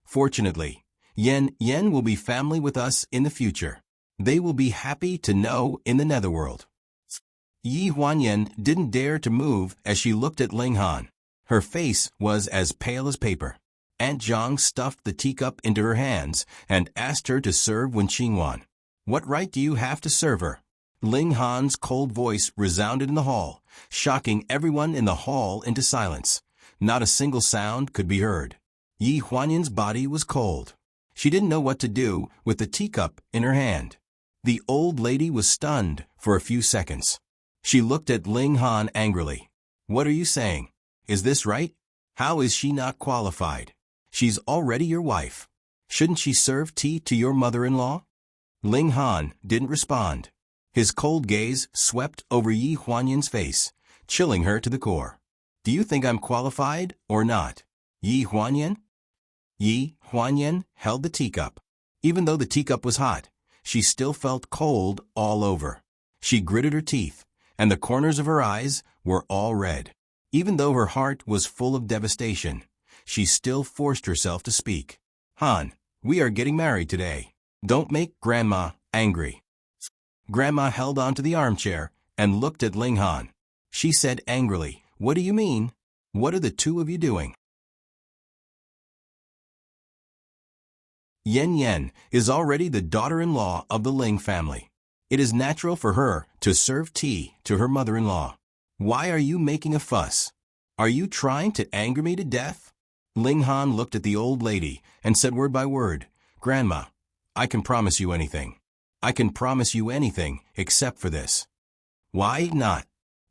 Fortunately, Yen Yen will be family with us in the future. They will be happy to know in the netherworld. Yi Huanyan didn't dare to move as she looked at Ling Han. Her face was as pale as paper. Aunt Zhang stuffed the teacup into her hands and asked her to serve Wen Qingwan. "What right do you have to serve her?" Ling Han's cold voice resounded in the hall, shocking everyone in the hall into silence. Not a single sound could be heard. Yi Huanyan's body was cold. She didn't know what to do with the teacup in her hand. The old lady was stunned for a few seconds. She looked at Ling Han angrily. "What are you saying? Is this right? How is she not qualified? She's already your wife. Shouldn't she serve tea to your mother-in-law?" Ling Han didn't respond. His cold gaze swept over Yi Huanyan's face, chilling her to the core. Do you think I'm qualified or not? Yi Huanyan? Yi Huanyan held the teacup. Even though the teacup was hot, she still felt cold all over. She gritted her teeth, and the corners of her eyes were all red. Even though her heart was full of devastation, she still forced herself to speak. Han, we are getting married today. Don't make Grandma angry. Grandma held onto the armchair and looked at Ling Han. She said angrily, What do you mean? What are the two of you doing? Yan Yan is already the daughter-in-law of the Ling family. It is natural for her to serve tea to her mother-in-law. Why are you making a fuss? Are you trying to anger me to death? Ling Han looked at the old lady and said word by word, Grandma, I can promise you anything. I can promise you anything except for this. Why not?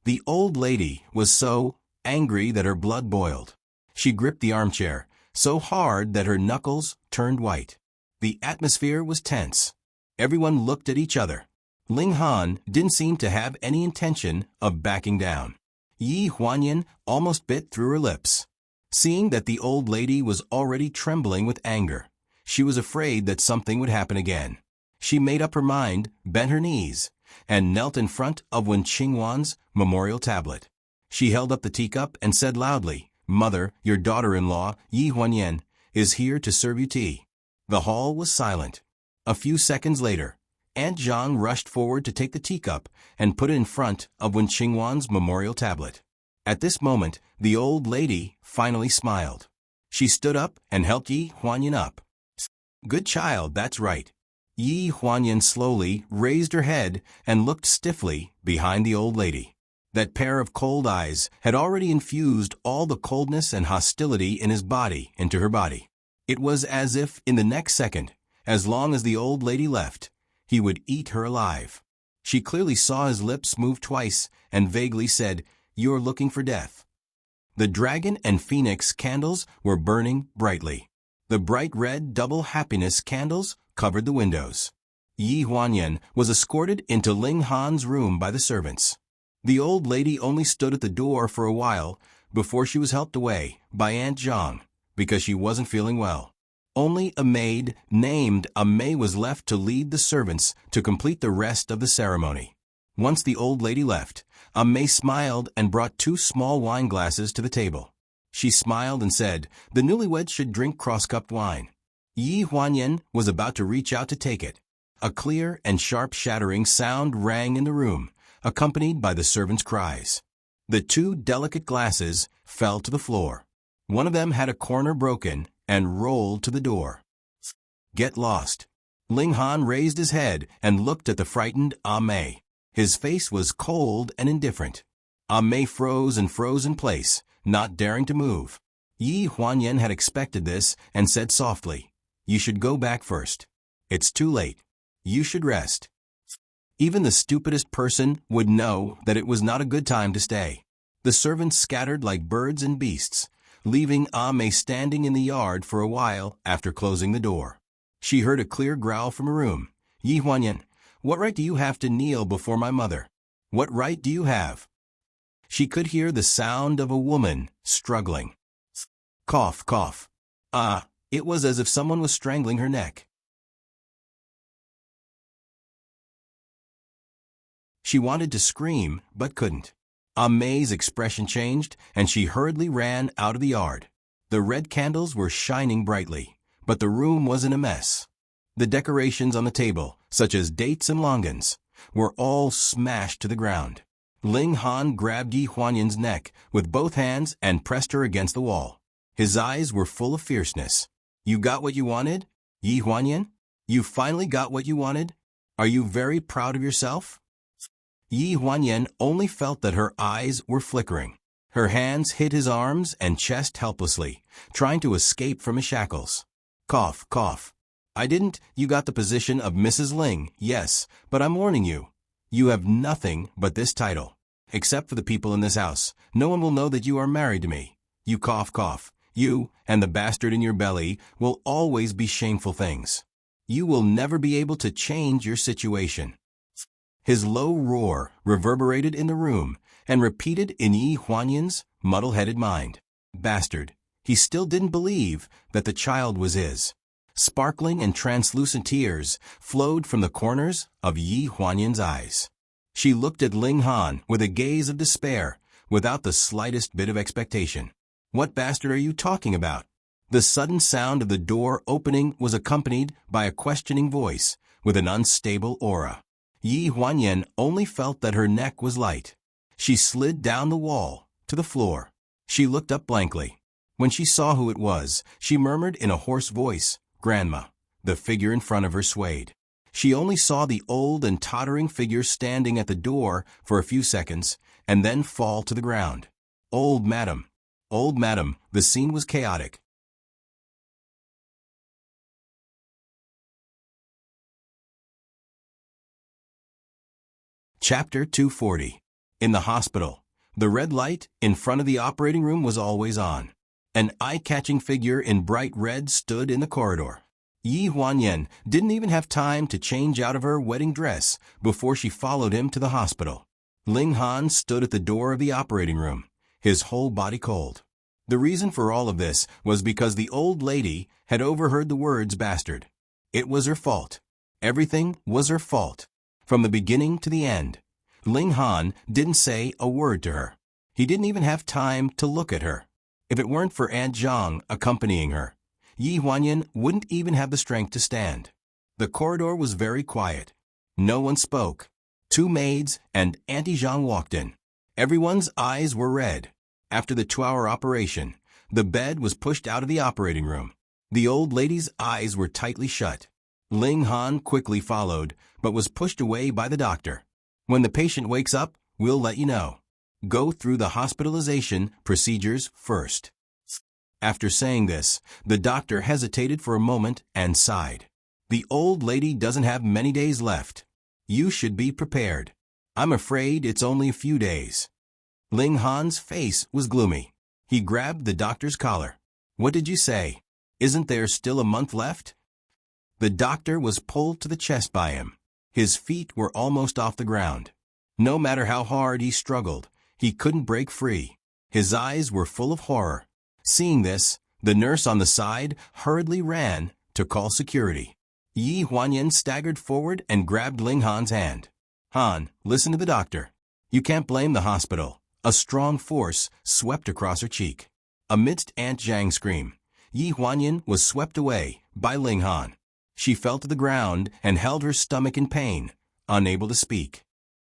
The old lady was so angry that her blood boiled. She gripped the armchair so hard that her knuckles turned white. The atmosphere was tense. Everyone looked at each other. Ling Han didn't seem to have any intention of backing down. Yi Huanyan almost bit through her lips. Seeing that the old lady was already trembling with anger, she was afraid that something would happen again. She made up her mind, bent her knees, and knelt in front of Wen Qingwan's memorial tablet. She held up the teacup and said loudly, Mother, your daughter-in-law, Yi Huanyan, is here to serve you tea. The hall was silent. A few seconds later, Aunt Zhang rushed forward to take the teacup and put it in front of Wen Qingwan's memorial tablet. At this moment, the old lady finally smiled. She stood up and helped Yi Huanyan up. Good child, that's right. Yi Huanyan slowly raised her head and looked stiffly behind the old lady. That pair of cold eyes had already infused all the coldness and hostility in his body into her body. It was as if in the next second, as long as the old lady left, he would eat her alive. She clearly saw his lips move twice and vaguely said, You're looking for death. The dragon and phoenix candles were burning brightly. The bright red double happiness candles covered the windows. Yi Huanyan was escorted into Ling Han's room by the servants. The old lady only stood at the door for a while before she was helped away by Aunt Zhang because she wasn't feeling well. Only a maid named Mei was left to lead the servants to complete the rest of the ceremony. Once the old lady left, Mei smiled and brought 2 small wine glasses to the table. She smiled and said, The newlyweds should drink cross-cupped wine. Yi Huanyan was about to reach out to take it. A clear and sharp shattering sound rang in the room, accompanied by the servants' cries. The 2 delicate glasses fell to the floor. One of them had a corner broken and rolled to the door. Get lost. Ling Han raised his head and looked at the frightened Mei. His face was cold and indifferent. Mei froze in place, not daring to move. Yi Huanyan had expected this and said softly, You should go back first. It's too late. You should rest. Even the stupidest person would know that it was not a good time to stay. The servants scattered like birds and beasts, leaving Mei standing in the yard for a while after closing the door. She heard a clear growl from her room. Yi Huanyan, what right do you have to kneel before my mother? What right do you have? She could hear the sound of a woman struggling. Cough, cough. It was as if someone was strangling her neck. She wanted to scream, but couldn't. Mei's expression changed, and she hurriedly ran out of the yard. The red candles were shining brightly, but the room was in a mess. The decorations on the table, such as dates and longans, were all smashed to the ground. Ling Han grabbed Yi Huanyan's neck with both hands and pressed her against the wall. His eyes were full of fierceness. You got what you wanted? Yi Huanyan? You finally got what you wanted? Are you very proud of yourself? Yi Huanyan only felt that her eyes were flickering. Her hands hit his arms and chest helplessly, trying to escape from his shackles. Cough, cough. You got the position of Mrs. Ling, yes, but I'm warning you. You have nothing but this title. Except for the people in this house, no one will know that you are married to me. You cough, cough. You and the bastard in your belly will always be shameful things. You will never be able to change your situation. His low roar reverberated in the room and repeated in Yi Huanyan's muddle-headed mind. Bastard. He still didn't believe that the child was his. Sparkling and translucent tears flowed from the corners of Yi Huanyan's eyes. She looked at Ling Han with a gaze of despair, without the slightest bit of expectation. What bastard are you talking about? The sudden sound of the door opening was accompanied by a questioning voice with an unstable aura. Yi Huanyan only felt that her neck was light. She slid down the wall to the floor. She looked up blankly. When she saw who it was, she murmured in a hoarse voice, "Grandma." The figure in front of her swayed. She only saw the old and tottering figure standing at the door for a few seconds and then fall to the ground. Old madam. Old madam. The scene was chaotic. Chapter 240. In the hospital. The red light in front of the operating room was always on. An eye-catching figure in bright red stood in the corridor. Yi Huanyan didn't even have time to change out of her wedding dress before she followed him to the hospital. Ling Han stood at the door of the operating room, his whole body cold. The reason for all of this was because the old lady had overheard the words bastard. It was her fault. Everything was her fault. From the beginning to the end. Ling Han didn't say a word to her. He didn't even have time to look at her. If it weren't for Aunt Zhang accompanying her, Yi Huanyan wouldn't even have the strength to stand. The corridor was very quiet. No one spoke. 2 maids and Auntie Zhang walked in. Everyone's eyes were red. After the 2-hour operation, the bed was pushed out of the operating room. The old lady's eyes were tightly shut. Ling Han quickly followed, but was pushed away by the doctor. When the patient wakes up, we'll let you know. Go through the hospitalization procedures first. After saying this, the doctor hesitated for a moment and sighed. The old lady doesn't have many days left. You should be prepared. I'm afraid it's only a few days. Ling Han's face was gloomy. He grabbed the doctor's collar. What did you say? Isn't there still a month left? The doctor was pulled to the chest by him. His feet were almost off the ground. No matter how hard he struggled, he couldn't break free. His eyes were full of horror. Seeing this, the nurse on the side hurriedly ran to call security. Yi Huanyan staggered forward and grabbed Ling Han's hand. Han, listen to the doctor. You can't blame the hospital. A strong force swept across her cheek. Amidst Aunt Zhang's scream, Yi Huanyan was swept away by Ling Han. She fell to the ground and held her stomach in pain, unable to speak.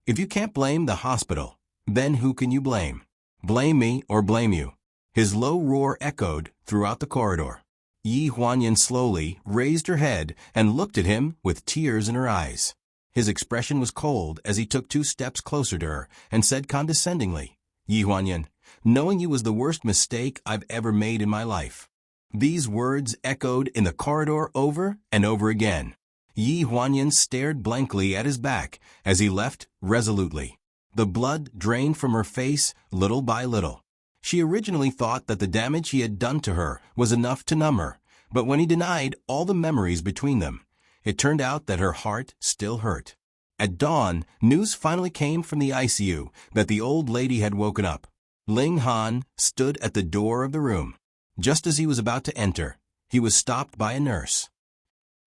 If you can't blame the hospital, then who can you blame? Blame me or blame you. His low roar echoed throughout the corridor. Yi Huanyan slowly raised her head and looked at him with tears in her eyes. His expression was cold as he took 2 steps closer to her and said condescendingly, Yi Huanyan, knowing you was the worst mistake I've ever made in my life. These words echoed in the corridor over and over again. Yi Huanyan stared blankly at his back as he left resolutely. The blood drained from her face little by little. She originally thought that the damage he had done to her was enough to numb her, but when he denied all the memories between them, it turned out that her heart still hurt. At dawn, news finally came from the ICU that the old lady had woken up. Ling Han stood at the door of the room. Just as he was about to enter, he was stopped by a nurse.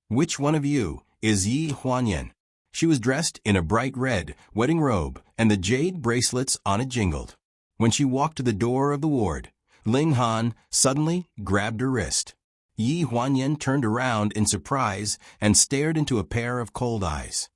Which one of you is Yi Huanyan? She was dressed in a bright red wedding robe, and the jade bracelets on it jingled. When she walked to the door of the ward, Ling Han suddenly grabbed her wrist. Yi Huanyan turned around in surprise and stared into a pair of cold eyes.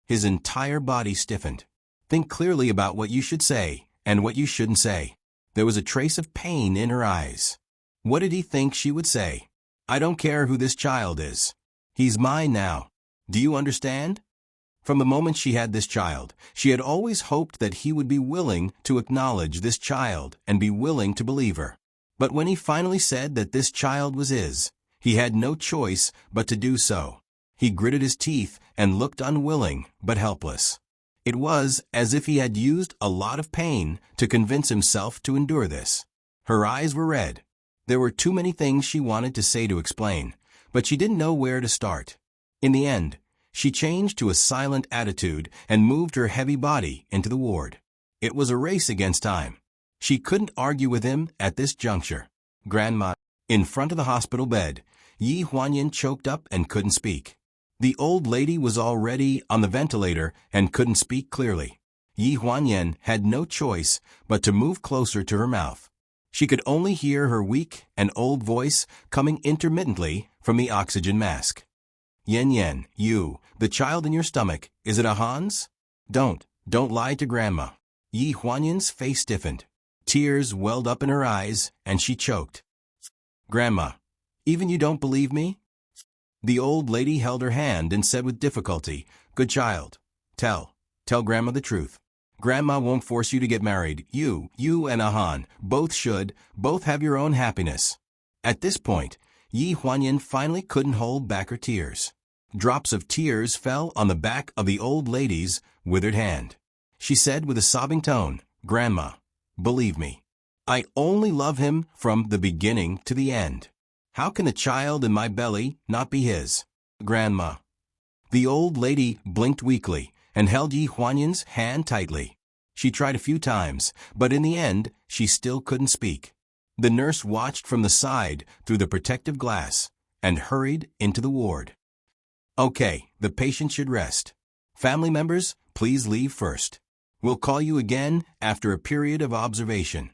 His entire body stiffened. Think clearly about what you should say and what you shouldn't say. There was a trace of pain in her eyes. What did he think she would say? I don't care who this child is. He's mine now. Do you understand? From the moment she had this child, she had always hoped that he would be willing to acknowledge this child and be willing to believe her. But when he finally said that this child was his, he had no choice but to do so. He gritted his teeth and looked unwilling but helpless. It was as if he had used a lot of pain to convince himself to endure this. Her eyes were red. There were too many things she wanted to say to explain, but she didn't know where to start. In the end, she changed to a silent attitude and moved her heavy body into the ward. It was a race against time. She couldn't argue with him at this juncture. Grandma. In front of the hospital bed, Yi Huanyin choked up and couldn't speak. The old lady was already on the ventilator and couldn't speak clearly. Yi Huanyin had no choice but to move closer to her mouth. She could only hear her weak and old voice coming intermittently from the oxygen mask. Yen, you, the child in your stomach, is it a Hans? Don't lie to Grandma. Yi Huanyin's face stiffened. Tears welled up in her eyes, and she choked. Grandma, even you don't believe me? The old lady held her hand and said with difficulty, Good child, tell Grandma the truth. Grandma won't force you to get married. You and Ahan both have your own happiness. At this point, Yi Huanyin finally couldn't hold back her tears. Drops of tears fell on the back of the old lady's withered hand. She said with a sobbing tone, Grandma, believe me, I only love him from the beginning to the end. How can the child in my belly not be his? Grandma. The old lady blinked weakly and held Yi Huanyin's hand tightly. She tried a few times, but in the end, she still couldn't speak. The nurse watched from the side through the protective glass and hurried into the ward. Okay, the patient should rest. Family members, please leave first. We'll call you again after a period of observation.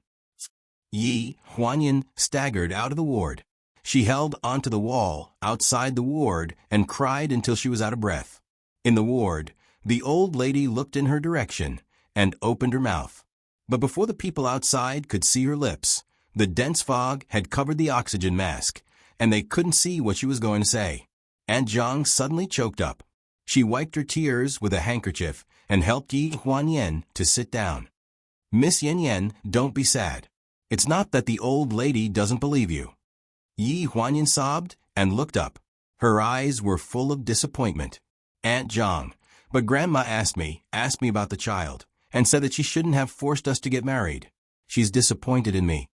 Yi Huanyin staggered out of the ward. She held onto the wall outside the ward and cried until she was out of breath. In the ward, the old lady looked in her direction and opened her mouth. But before the people outside could see her lips, the dense fog had covered the oxygen mask, and they couldn't see what she was going to say. Aunt Zhang suddenly choked up. She wiped her tears with a handkerchief and helped Yi Huanyin to sit down. Miss Yan, don't be sad. It's not that the old lady doesn't believe you. Yi Huanyin sobbed and looked up. Her eyes were full of disappointment. Aunt Zhang, but Grandma asked me about the child, and said that she shouldn't have forced us to get married. She's disappointed in me.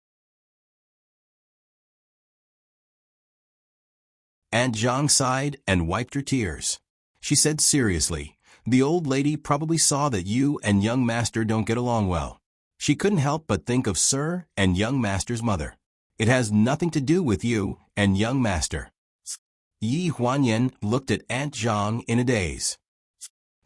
Aunt Zhang sighed and wiped her tears. She said seriously, the old lady probably saw that you and young master don't get along well. She couldn't help but think of Sir and young master's mother. It has nothing to do with you and young master. Yi Huanyin looked at Aunt Zhang in a daze.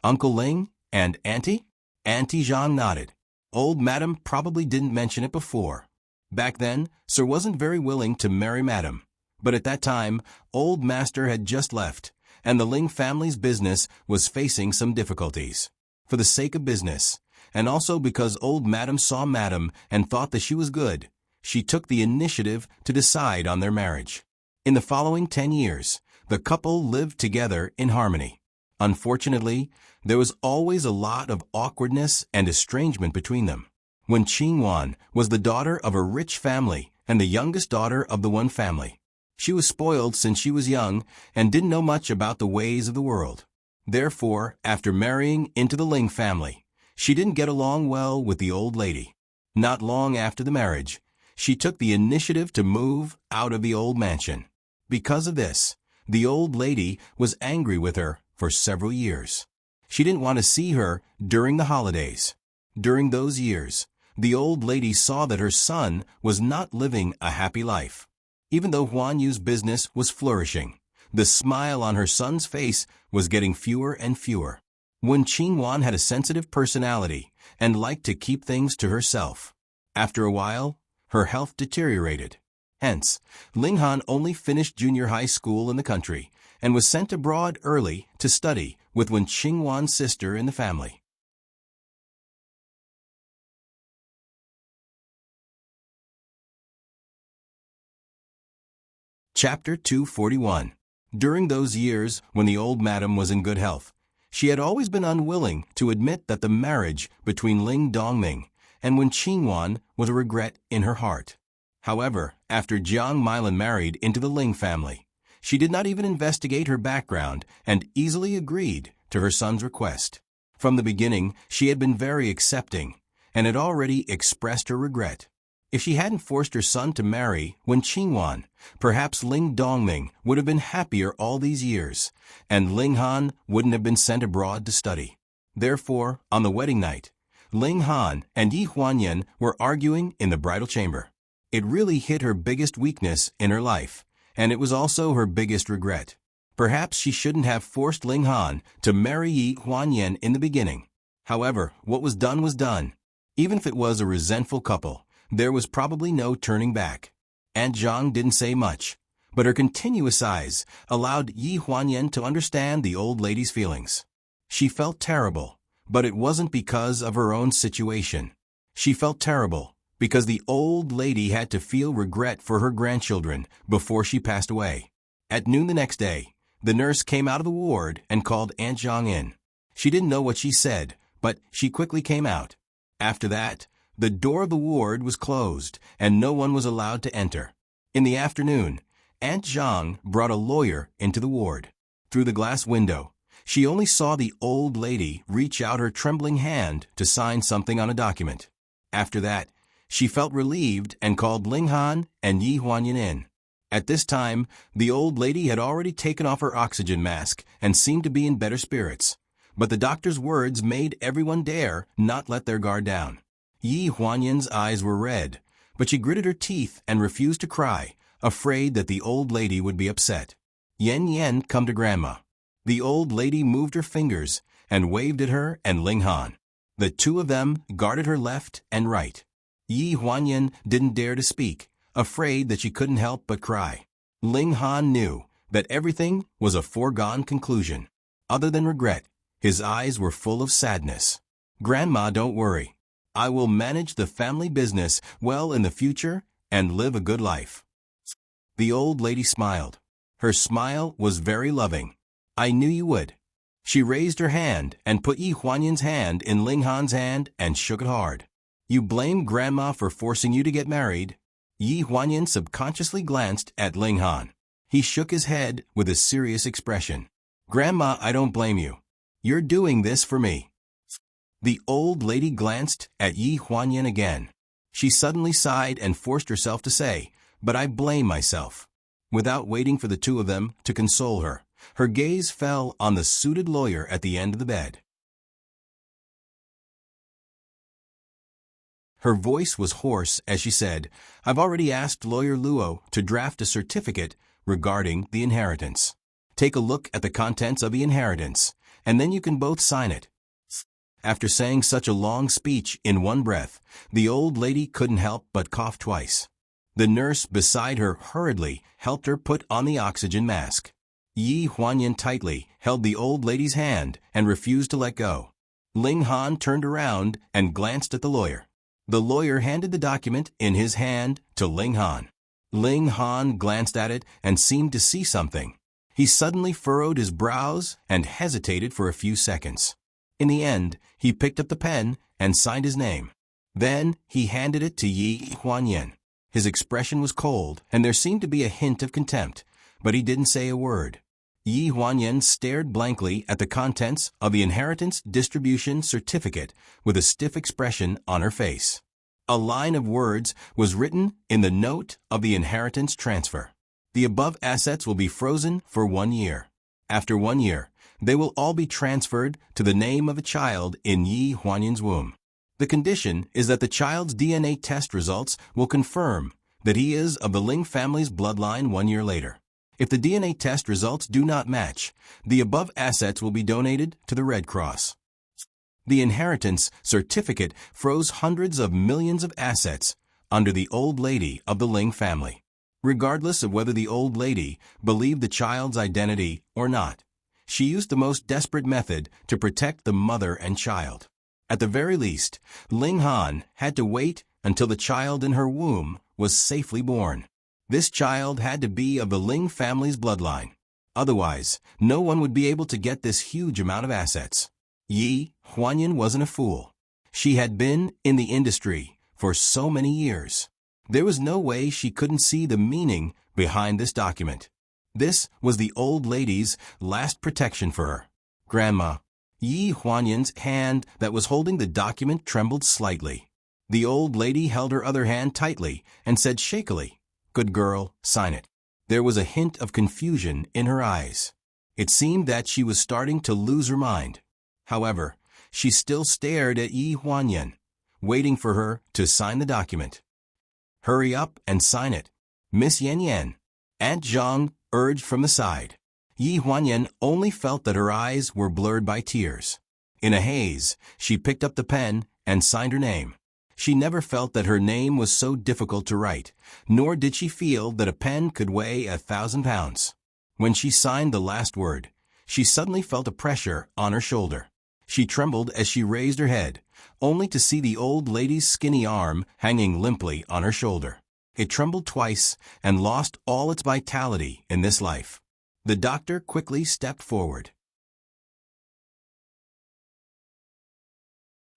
Uncle Ling and Auntie? Auntie Zhang nodded. Old Madam probably didn't mention it before. Back then, Sir wasn't very willing to marry Madam. But at that time, old master had just left, and the Ling family's business was facing some difficulties. For the sake of business, and also because old Madam saw Madam and thought that she was good, she took the initiative to decide on their marriage. In the following 10 years, the couple lived together in harmony. Unfortunately, there was always a lot of awkwardness and estrangement between them. Wen Qingwan was the daughter of a rich family and the youngest daughter of the one family. She was spoiled since she was young and didn't know much about the ways of the world. Therefore, after marrying into the Ling family, she didn't get along well with the old lady. Not long after the marriage, she took the initiative to move out of the old mansion. Because of this, the old lady was angry with her for several years. She didn't want to see her during the holidays. During those years, the old lady saw that her son was not living a happy life. Even though Huan Yu's business was flourishing, the smile on her son's face was getting fewer and fewer. Wen Qingwan had a sensitive personality and liked to keep things to herself. After a while, her health deteriorated. Hence, Ling Han only finished junior high school in the country and was sent abroad early to study with Wen Qingwan's sister in the family. Chapter 241. During those years when the old madam was in good health, she had always been unwilling to admit that the marriage between Ling Dongming and Wen Qingwan was a regret in her heart. However, after Jiang Milan married into the Ling family, she did not even investigate her background and easily agreed to her son's request. From the beginning, she had been very accepting and had already expressed her regret. If she hadn't forced her son to marry Wen Qingwan, perhaps Ling Dongming would have been happier all these years, and Ling Han wouldn't have been sent abroad to study. Therefore, on the wedding night, Ling Han and Yi Huanyan were arguing in the bridal chamber. It really hit her biggest weakness in her life, and it was also her biggest regret. Perhaps she shouldn't have forced Ling Han to marry Yi Huanyan in the beginning. However, what was done was done. Even if it was a resentful couple, there was probably no turning back. Aunt Zhang didn't say much, but her continuous eyes allowed Yi Huanyan to understand the old lady's feelings. She felt terrible, but it wasn't because of her own situation. She felt terrible because the old lady had to feel regret for her grandchildren before she passed away. At noon the next day, the nurse came out of the ward and called Aunt Zhang in. She didn't know what she said, but she quickly came out. After that, the door of the ward was closed, and no one was allowed to enter. In the afternoon, Aunt Zhang brought a lawyer into the ward. Through the glass window, she only saw the old lady reach out her trembling hand to sign something on a document. After that, she felt relieved and called Ling Han and Yi Huanyan in. At this time, the old lady had already taken off her oxygen mask and seemed to be in better spirits. But the doctor's words made everyone dare not let their guard down. Yi Huanyan's eyes were red, but she gritted her teeth and refused to cry, afraid that the old lady would be upset. Yen Yen, come to Grandma. The old lady moved her fingers and waved at her and Ling Han. The two of them guarded her left and right. Yi Huanyan didn't dare to speak, afraid that she couldn't help but cry. Ling Han knew that everything was a foregone conclusion. Other than regret, his eyes were full of sadness. Grandma, don't worry. I will manage the family business well in the future and live a good life. The old lady smiled. Her smile was very loving. I knew you would. She raised her hand and put Yi Huanyan's hand in Ling Han's hand and shook it hard. You blame Grandma for forcing you to get married? Yi Huanyan subconsciously glanced at Ling Han. He shook his head with a serious expression. Grandma, I don't blame you. You're doing this for me. The old lady glanced at Yi Huanyan again. She suddenly sighed and forced herself to say, but I blame myself. Without waiting for the two of them to console her, her gaze fell on the suited lawyer at the end of the bed. Her voice was hoarse as she said, I've already asked Lawyer Luo to draft a certificate regarding the inheritance. Take a look at the contents of the inheritance, and then you can both sign it. After saying such a long speech in one breath, the old lady couldn't help but cough twice. The nurse beside her hurriedly helped her put on the oxygen mask. Yi Huanyan tightly held the old lady's hand and refused to let go. Ling Han turned around and glanced at the lawyer. The lawyer handed the document in his hand to Ling Han. Ling Han glanced at it and seemed to see something. He suddenly furrowed his brows and hesitated for a few seconds. In the end, he picked up the pen and signed his name. Then he handed it to Yi Huanyan. His expression was cold, and there seemed to be a hint of contempt, but he didn't say a word. Yi Huanyan stared blankly at the contents of the inheritance distribution certificate with a stiff expression on her face. A line of words was written in the note of the inheritance transfer. The above assets will be frozen for 1 year. After 1 year, they will all be transferred to the name of a child in Yi Huanyan's womb. The condition is that the child's DNA test results will confirm that he is of the Ling family's bloodline 1 year later. If the DNA test results do not match, the above assets will be donated to the Red Cross. The inheritance certificate froze hundreds of millions of assets under the old lady of the Ling family. Regardless of whether the old lady believed the child's identity or not, she used the most desperate method to protect the mother and child. At the very least, Ling Han had to wait until the child in her womb was safely born. This child had to be of the Ling family's bloodline. Otherwise, no one would be able to get this huge amount of assets. Yi Huanyan wasn't a fool. She had been in the industry for so many years. There was no way she couldn't see the meaning behind this document. This was the old lady's last protection for her. Grandma. Yi Huanyan's hand that was holding the document trembled slightly. The old lady held her other hand tightly and said shakily, "Good girl, sign it." There was a hint of confusion in her eyes. It seemed that she was starting to lose her mind. However, she still stared at Yi Huanyan, waiting for her to sign the document. "Hurry up and sign it, Miss Yan Yan," Aunt Zhang urged from the side. Yi Huanyan only felt that her eyes were blurred by tears. In a haze, she picked up the pen and signed her name. She never felt that her name was so difficult to write, nor did she feel that a pen could weigh 1,000 pounds. When she signed the last word, she suddenly felt a pressure on her shoulder. She trembled as she raised her head, only to see the old lady's skinny arm hanging limply on her shoulder. It trembled twice and lost all its vitality in this life. The doctor quickly stepped forward.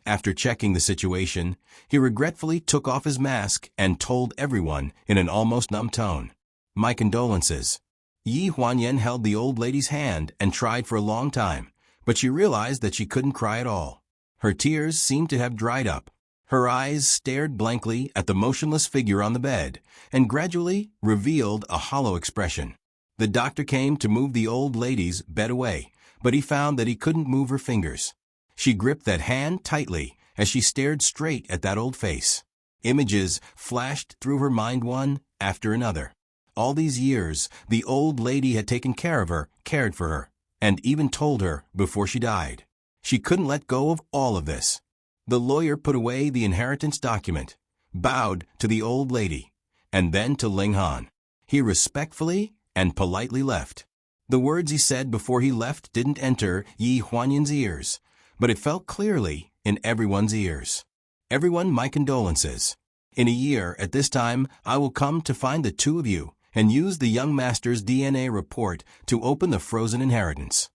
After checking the situation, he regretfully took off his mask and told everyone in an almost numb tone, "My condolences." Yi Huanyan held the old lady's hand and tried for a long time, but she realized that she couldn't cry at all. Her tears seemed to have dried up. Her eyes stared blankly at the motionless figure on the bed and gradually revealed a hollow expression. The doctor came to move the old lady's bed away, but he found that he couldn't move her fingers. She gripped that hand tightly as she stared straight at that old face. Images flashed through her mind one after another. All these years, the old lady had taken care of her, cared for her, and even told her before she died. She couldn't let go of all of this. The lawyer put away the inheritance document, bowed to the old lady, and then to Ling Han. He respectfully and politely left. The words he said before he left didn't enter Yi Huanyan's ears, but it felt clearly in everyone's ears. "Everyone, my condolences. In a year, at this time, I will come to find the two of you and use the young master's DNA report to open the frozen inheritance."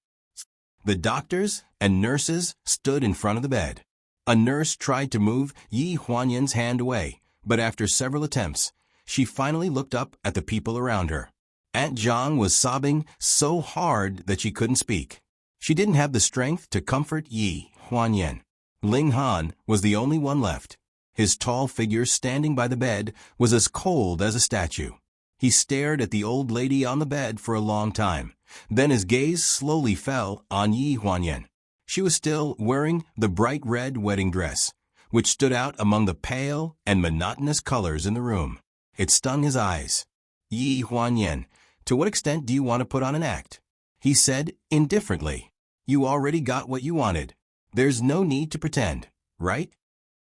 The doctors and nurses stood in front of the bed. A nurse tried to move Yi Huanyan's hand away, but after several attempts, she finally looked up at the people around her. Aunt Zhang was sobbing so hard that she couldn't speak. She didn't have the strength to comfort Yi Huanyan. Ling Han was the only one left. His tall figure standing by the bed was as cold as a statue. He stared at the old lady on the bed for a long time. Then his gaze slowly fell on Yi Huanyan. She was still wearing the bright red wedding dress, which stood out among the pale and monotonous colors in the room. It stung his eyes. "Yi Huanyan, to what extent do you want to put on an act?" he said indifferently. "You already got what you wanted. There's no need to pretend, right?"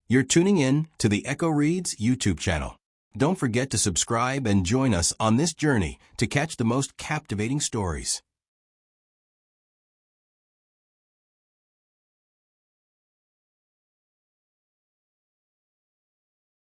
You're tuning in to the Echo Reads YouTube channel. Don't forget to subscribe and join us on this journey to catch the most captivating stories.